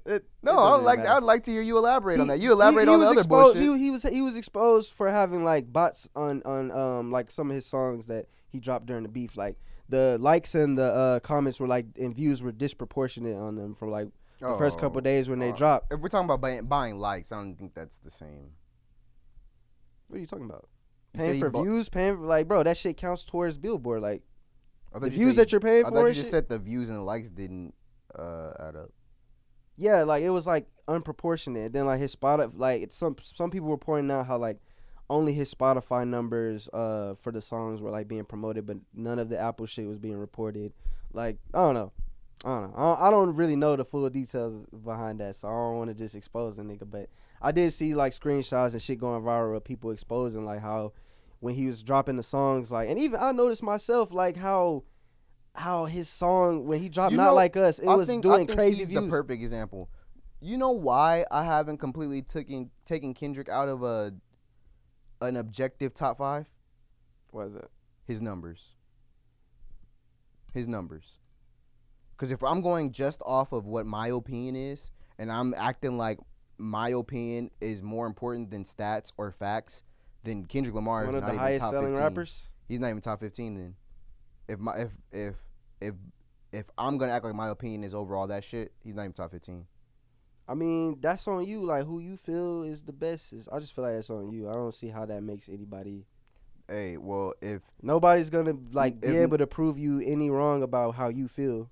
like to hear you elaborate on that. You elaborate on the other bullshit. He was exposed for having like bots on like some of his songs that he dropped during the beef. Like the likes and the comments were like and views were disproportionate on them from like the first couple of days when they dropped. If we're talking about buying likes, I don't think that's the same. What are you talking about? Paying for views, paying for like, bro, that shit counts towards Billboard. Like the views that you're paying for. I thought you just said the views and the likes didn't add up. Yeah, like it was like unproportionate. Then like his Spotify, like some people were pointing out how like only his Spotify numbers for the songs were like being promoted, but none of the Apple shit was being reported. Like I don't know. I don't really know the full details behind that, so I don't want to just expose the nigga. But I did see like screenshots and shit going viral of people exposing like how when he was dropping the songs, like, and even I noticed myself like how his song when he dropped Not Like Us, it was doing crazy views. The perfect example. You know why I haven't completely taken Kendrick out of an objective top 5? What is it? His numbers. Because if I'm going just off of what my opinion is, and I'm acting like my opinion is more important than stats or facts, then Kendrick Lamar is not even top 15. One of the highest selling rappers? He's not even top 15 then. If I'm gonna act like my opinion is overall that shit, he's not even top 15. I mean, that's on you. Like who you feel is the best I just feel like that's on you. I don't see how that makes anybody. Hey, well, if nobody's gonna like be able to prove you any wrong about how you feel,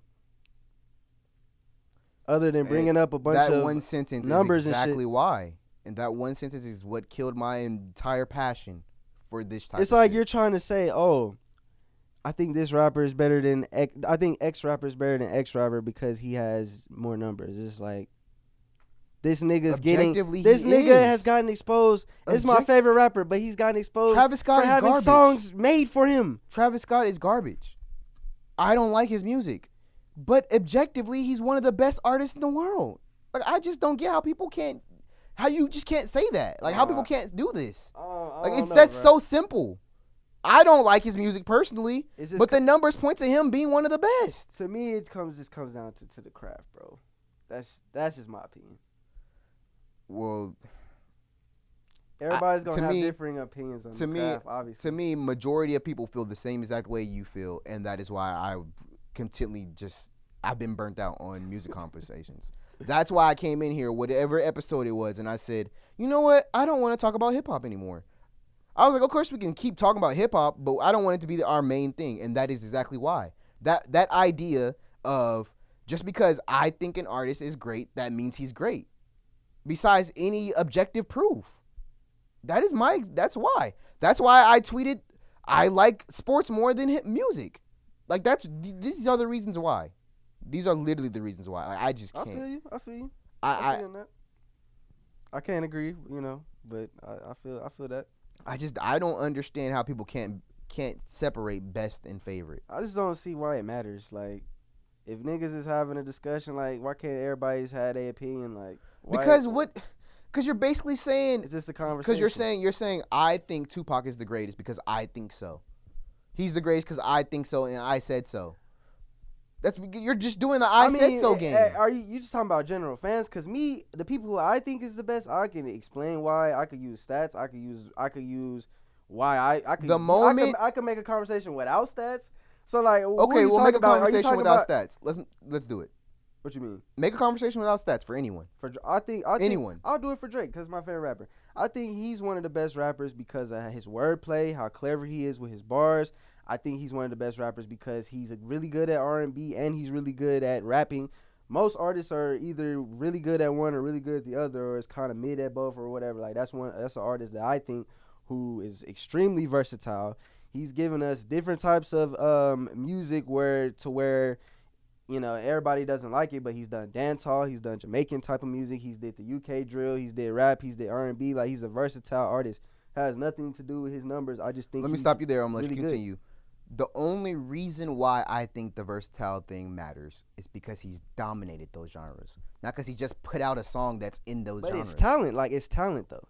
other than bringing up a bunch of that one sentence numbers is exactly and shit. Why. And that one sentence is what killed my entire passion for this type. It's like you're trying to say, oh, I think this rapper is better than I think X rapper is better than X rapper because he has more numbers. It's like this nigga's nigga has gotten exposed. It's my favorite rapper, but he's gotten exposed Travis Scott for having garbage. Songs made for him. Travis Scott is garbage. I don't like his music, but objectively, he's one of the best artists in the world. Like I just don't get how you just can't say that. Like how people can't do this. That's so simple. I don't like his music personally, but the numbers point to him being one of the best. To me, it comes down to the craft, bro. That's just my opinion. Well, everybody's gonna have differing opinions on the craft, obviously. To me, majority of people feel the same exact way you feel, and that is why I've been burnt out on music conversations. That's why I came in here, whatever episode it was, and I said, you know what? I don't want to talk about hip hop anymore. I was like, of course we can keep talking about hip hop, but I don't want it to be our main thing, and that is exactly why. That idea of just because I think an artist is great, that means he's great. Besides any objective proof. That's why. That's why I tweeted I like sports more than music. Like these are the reasons why. These are literally the reasons why. Like, I just can't. I feel you. I feel that. I can't agree, but I feel that. I don't understand how people can't separate best and favorite. I just don't see why it matters. Like, if niggas is having a discussion, like, why can't everybody just have their opinion? Like, because you're basically saying it's just a conversation. Because you're saying I think Tupac is the greatest because I think so. He's the greatest because I think so and I said so. You're just doing the I said so game. Are you just talking about general fans? Because the people who I think is the best, I can explain why. I could use stats. I could use why I could. I could make a conversation without stats. So like, okay, we'll make a conversation without stats. Let's do it. What you mean? Make a conversation without stats for anyone. I think anyone. I'll do it for Drake because he's my favorite rapper. I think he's one of the best rappers because of his wordplay, how clever he is with his bars. I think he's one of the best rappers because he's really good at R&B and he's really good at rapping. Most artists are either really good at one or really good at the other, or it's kind of mid at both or whatever. Like that's an artist that I think who is extremely versatile. He's given us different types of music where everybody doesn't like it, but he's done dancehall, he's done Jamaican type of music, he's did the UK drill, he's did rap, he's did R&B. Like he's a versatile artist. Has nothing to do with his numbers. I just think. Let me stop you there. I'm gonna let you continue. The only reason why I think the versatile thing matters is because he's dominated those genres, not because he just put out a song that's in those But genres. it's talent. Like, it's talent, though.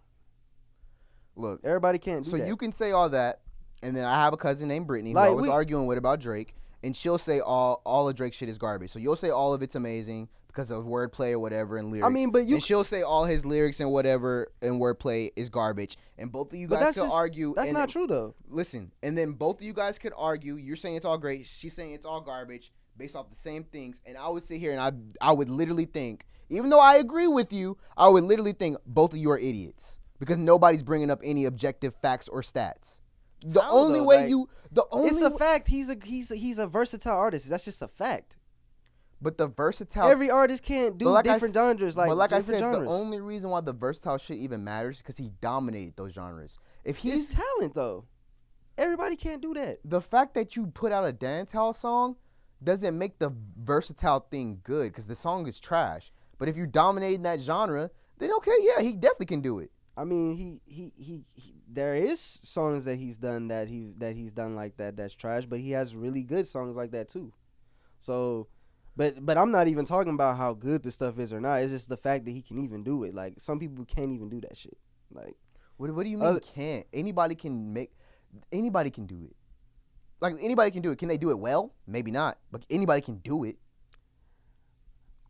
Look, Everybody can't do so that. you can say all that, and then I have a cousin named Brittany who Like, I was arguing with about Drake, and she'll say all of Drake's shit is garbage. So you'll say all of it's amazing because of wordplay or whatever and lyrics. I mean, but you and she'll say all his lyrics and whatever and wordplay is garbage. And both of you But guys that's could just- argue. That's and not true, though. Listen, and then both of you guys could argue. You're saying it's all great. She's saying it's all garbage based off the same things. And I would sit here and I would literally think, even though I agree with you, I would literally think both of you are idiots because nobody's bringing up any objective facts or stats. The How, only though? way Like, you, the only It's a fact. He's a versatile artist. That's just a fact. But the versatile. Every artist can't do different genres. Like, but like I different said, genres. the only reason why the versatile shit even matters is because he dominated those genres. If It's he's talent, though. Everybody can't do that. the fact that you put out a dancehall song doesn't make the versatile thing good because the song is trash. But if you're dominating that genre, then okay, yeah, he definitely can do it. I mean, he there is songs that he's done that he's done like that that's trash, but he has really good songs like that too. So, but I'm not even talking about how good the stuff is or not. It's just the fact that he can even do it. Like, some people can't even do that shit. Like, What do you mean can't? Anybody can do it. Like, anybody can do it. Can they do it well? Maybe not. But anybody can do it.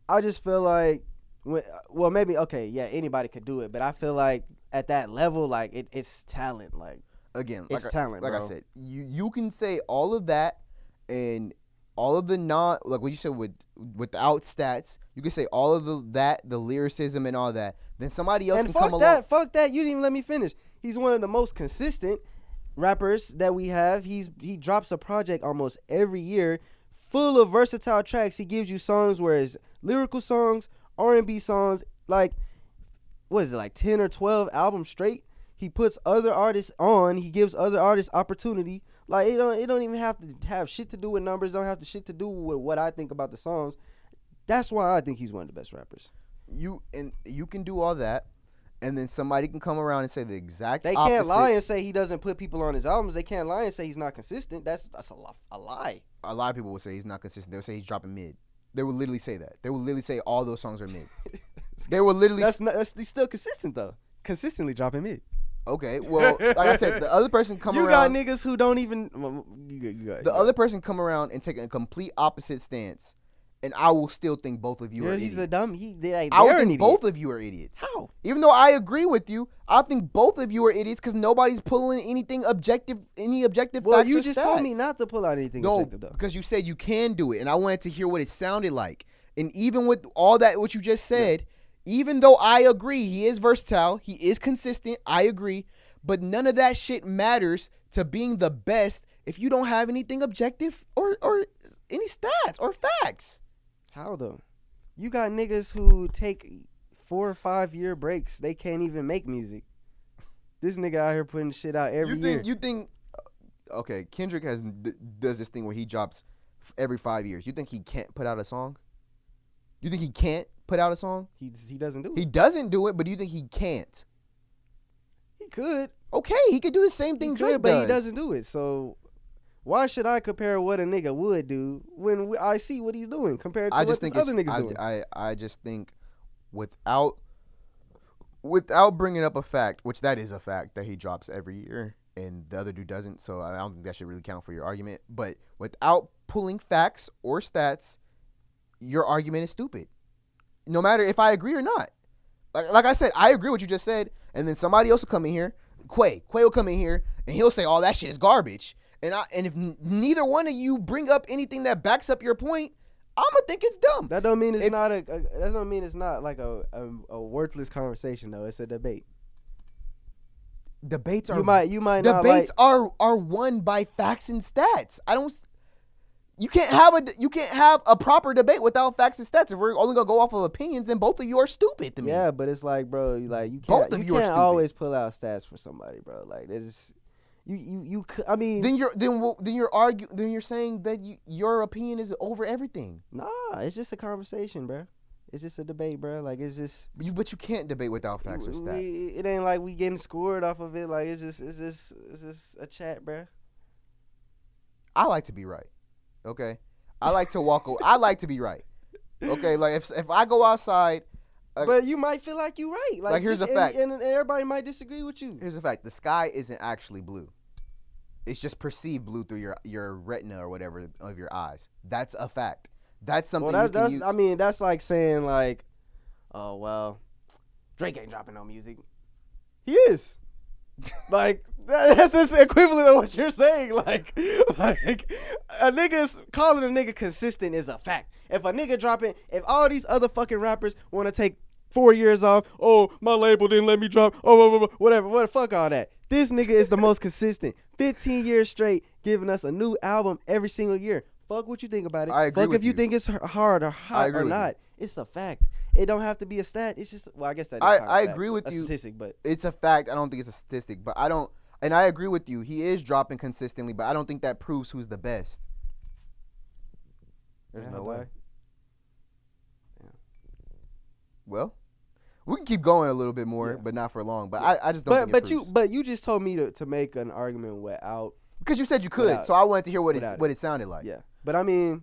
I just feel like, well, maybe, okay, yeah, anybody could do it, but I feel like at that level, like, it's talent. Like, Again, it's talent, like I bro. said, you can say all of that and all of the like what you said without stats. You can say all of the lyricism and all that. Then somebody else And can come fuck that. You didn't even let me finish. He's one of the most consistent rappers that we have. He drops a project almost every year, full of versatile tracks. He gives you songs where it's lyrical songs, R&B songs, like, what is it, like 10 or 12 albums straight. He puts other artists on. He gives other artists opportunity. Like, it don't even have to have shit to do with numbers. Don't have to shit to do with what I think about the songs. That's why I think he's one of the best rappers. You can do all that, and then somebody can come around and say the exact They opposite. can't lie and say he doesn't put people on his albums. They can't lie and say he's not consistent. That's a lie. A lot of people will say he's not consistent. They'll say he's dropping mid. They will literally say that. They will literally say all those songs are mid. They will literally. He's still consistent though. Consistently dropping mid. Okay, well, like I said, the other person come You around. got niggas who don't even. You got The other person come around and take a complete opposite stance, and I will still think both of you are idiots. He's a dumb. I would think both of you are idiots. How? Even though I agree with you, I think both of you are idiots because nobody's pulling anything objective, any objective Well, facts you or just stats. told me not to pull out anything No, objective though. because you said you can do it, and I wanted to hear what it sounded like. And even with all that, what you just said, even though I agree, he is versatile, he is consistent, I agree, but none of that shit matters to being the best if you don't have anything objective or any stats or facts. How though? You got niggas who take 4 or 5 year breaks. They can't even make music. This nigga out here putting shit out every year. You think? Okay, Kendrick does this thing where he drops every 5 years. You think he can't put out a song? You think he can't put out a song? He doesn't do it. He doesn't do it, but do you think he can't? He could. Okay, he could do the same thing He Drake could, but does. he doesn't do it. So why should I compare what a nigga would do when I see what he's doing compared to I what just this think other nigga's doing? I just think without bringing up a fact, which that is a fact that he drops every year and the other dude doesn't, so I don't think that should really count for your argument. But without pulling facts or stats, your argument is stupid. No matter if I agree or not. Like I said, I agree what you just said, and then somebody else will come in here. Quay will come in here and he'll say, "Oh, that shit is garbage." And if neither one of you bring up anything that backs up your point, I'm gonna think it's dumb. That don't mean it's not that don't mean it's not like a worthless conversation though. It's a debate. Debates are You might not debates like, are won by facts and stats. You can't have a proper debate without facts and stats. If we're only gonna go off of opinions, then both of you are stupid to me. Yeah, but it's like, bro, you can't Both of you are can't stupid. always pull out stats for somebody, bro. Like, there's I mean, Then you're saying that your opinion is over everything. nah, it's just a conversation, bro. It's just a debate, bro. Like, it's just But you can't debate without facts or stats. it ain't like we getting scored off of it. Like, it's just a chat, bro. I like to be right. Okay, I like to walk. I like to be right. Okay, like if I go outside, but you might feel like you're right. Like here's a fact, and everybody might disagree with you. Here's a fact: the sky isn't actually blue. It's just perceived blue through your retina or whatever of your eyes. That's a fact. That's something you can use. I mean, that's like saying like, oh well, Drake ain't dropping no music. He is. Like that's the equivalent of what you're saying. Like a nigga's calling a nigga consistent is a fact. If a nigga dropping, if all these other fucking rappers want to take 4 years off, oh my label didn't let me drop, oh whatever, what the fuck all that. This nigga is the most consistent. 15 years straight, giving us a new album every single year. Fuck what you think about it. I agree Fuck with if you think it's hard or hot or not. It's a fact. It don't have to be a stat. It's just, well, I guess that is I agree with you. A statistic, but it's a fact. I don't think it's a statistic, but I don't, and I agree with you. He is dropping consistently, but I don't think that proves who's the best. There's no way. Yeah. Well, we can keep going a little bit more, but not for long. But I just don't. Think it proves. But you just told me to make an argument without, because you said you could, so I wanted to hear what it sounded like. Yeah, but I mean,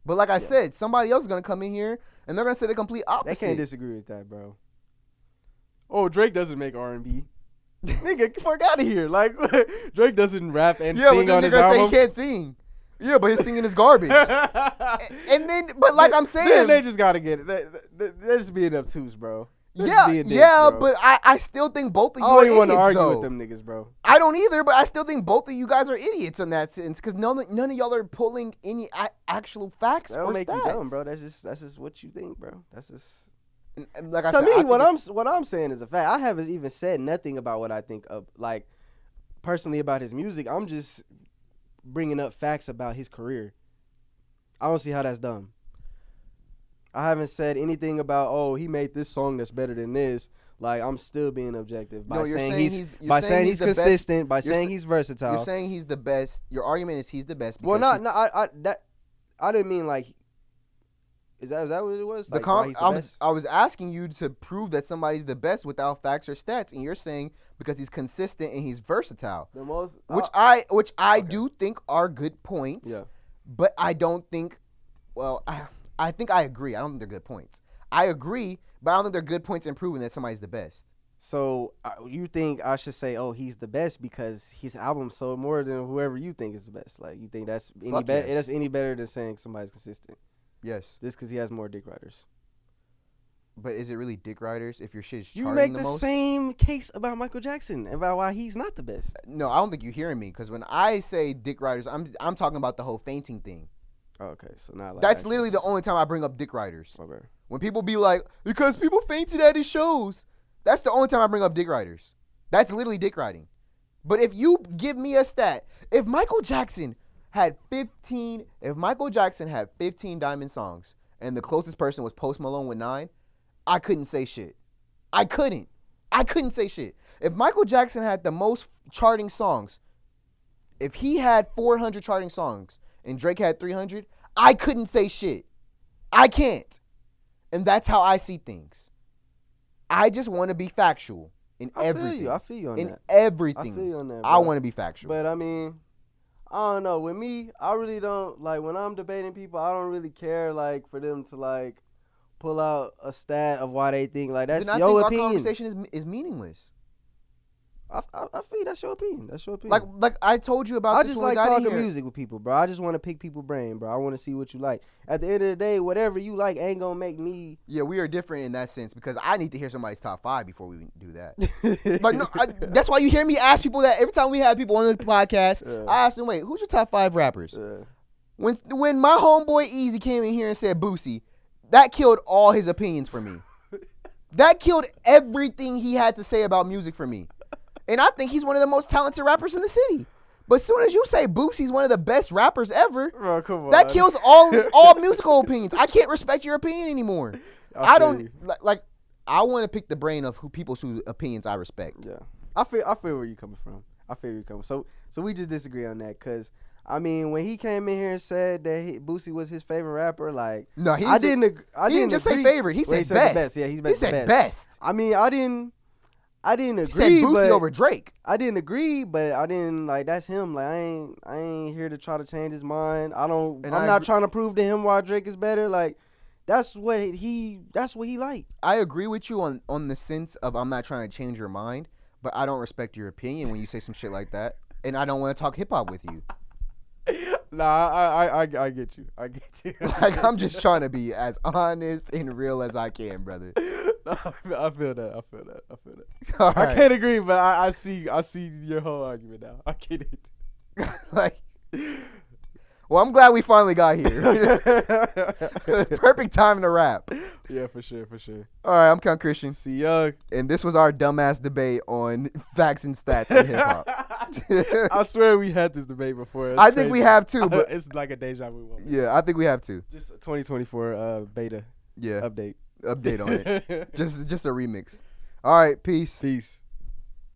but like I said, somebody else is gonna come in here and they're gonna say the complete opposite. They can't disagree with that, bro. Oh, Drake doesn't make R&B. Nigga, get the fuck out of here! Like Drake doesn't rap and sing on his album. Say he can't sing. Yeah, but his singing is garbage. and then, but like I'm saying, then they just gotta get it. They're just being obtuse, bro. But I still think both of you are idiots, want to argue with them niggas, bro. I don't either, but I still think both of you guys are idiots in that sense, because none of y'all are pulling any actual facts that don't or make stats. You dumb, bro. That's just what you think, bro. That's just. And like I to said, me, what I'm saying is a fact. I haven't even said nothing about what I think of, like, personally about his music. I'm just bringing up facts about his career. I don't see how that's dumb. I haven't said anything about, oh, he made this song that's better than this. Like, I'm still being objective by saying he's consistent, by saying he's versatile. You're saying he's the best. Your argument is he's the best. Well, I didn't mean like. Is that what it was? Like, I was asking you to prove that somebody's the best without facts or stats, and you're saying because he's consistent and he's versatile, which I do think are good points. Yeah. But I don't think. Well, I think I agree. I don't think they're good points. I agree, but I don't think they're good points in proving that somebody's the best. So you think I should say, oh, he's the best because his album sold more than whoever you think is the best? Like, you think that's any better? That's any better than saying somebody's consistent? Yes. Just because he has more dick riders. But is it really dick riders if your shit's charting the most? You make the same case about Michael Jackson, about why he's not the best. No, I don't think you're hearing me, because when I say dick riders, I'm talking about the whole fainting thing. Oh, okay, so not like that's literally the only time I bring up dick riders. Okay. When people be like, because people fainted at his shows, that's the only time I bring up dick riders. That's literally dick riding. But if you give me a stat, if Michael Jackson had 15 Diamond songs and the closest person was Post Malone with 9, I couldn't say shit. I couldn't say shit. If Michael Jackson had the most charting songs, if he had 400 charting songs and Drake had 300, I couldn't say shit. I can't. And that's how I see things. I just want to be factual in everything. I feel you on that. In everything. I feel you on that, bro. I want to be factual. But I mean, I don't know. With me, I really don't, like, when I'm debating people, I don't really care, like, for them to, like, pull out a stat of why they think, like, that's your opinion. Our conversation is meaningless. I feel that's your opinion. That's your opinion. Like I told you about. I just like talking music with people, bro. I just want to pick people's brain, bro. I want to see what you like. At the end of the day, whatever you like ain't gonna make me. Yeah, we are different in that sense because I need to hear somebody's top 5 before we do that. Like, no, that's why you hear me ask people that every time we have people on the podcast. I ask them, wait, who's your top 5 rappers? When my homeboy Easy came in here and said Boosie, that killed all his opinions for me. That killed everything he had to say about music for me. And I think he's one of the most talented rappers in the city. But as soon as you say Boosie's one of the best rappers ever, bro, come on. That kills all musical opinions. I can't respect your opinion anymore. I don't like. I want to pick the brain of people's opinions I respect. Yeah, I feel where you're coming from. I feel where you're coming. So we just disagree on that because. I mean, when he came in here and said that Boosie was his favorite rapper, like, no, he didn't just say favorite. He said best. Yeah, he said best. best. I mean, I didn't I didn't He said agree, Boosie but over Drake. I didn't agree, but I didn't like. That's him. Like I ain't here to try to change his mind. I'm not trying to prove to him why Drake is better. Like that's what he like. I agree with you on the sense of I'm not trying to change your mind, but I don't respect your opinion when you say some shit like that, and I don't want to talk hip hop with you. Nah, I get you. I get you. Like I'm just trying to be as honest and real as I can, brother. I feel that. All I right. can't agree, but I see your whole argument now. I get it. Like, well, I'm glad we finally got here. Perfect time to wrap. Yeah, for sure. All right, I'm Count Christian, See Young. and this was our dumbass debate on facts and stats in hip hop. I swear we had this debate before. It's I think crazy. we have too, but it's like a deja vu moment. yeah, I think we have to. Just a 2024 beta Yeah, update. update on it. Just a remix. All right, peace. Peace.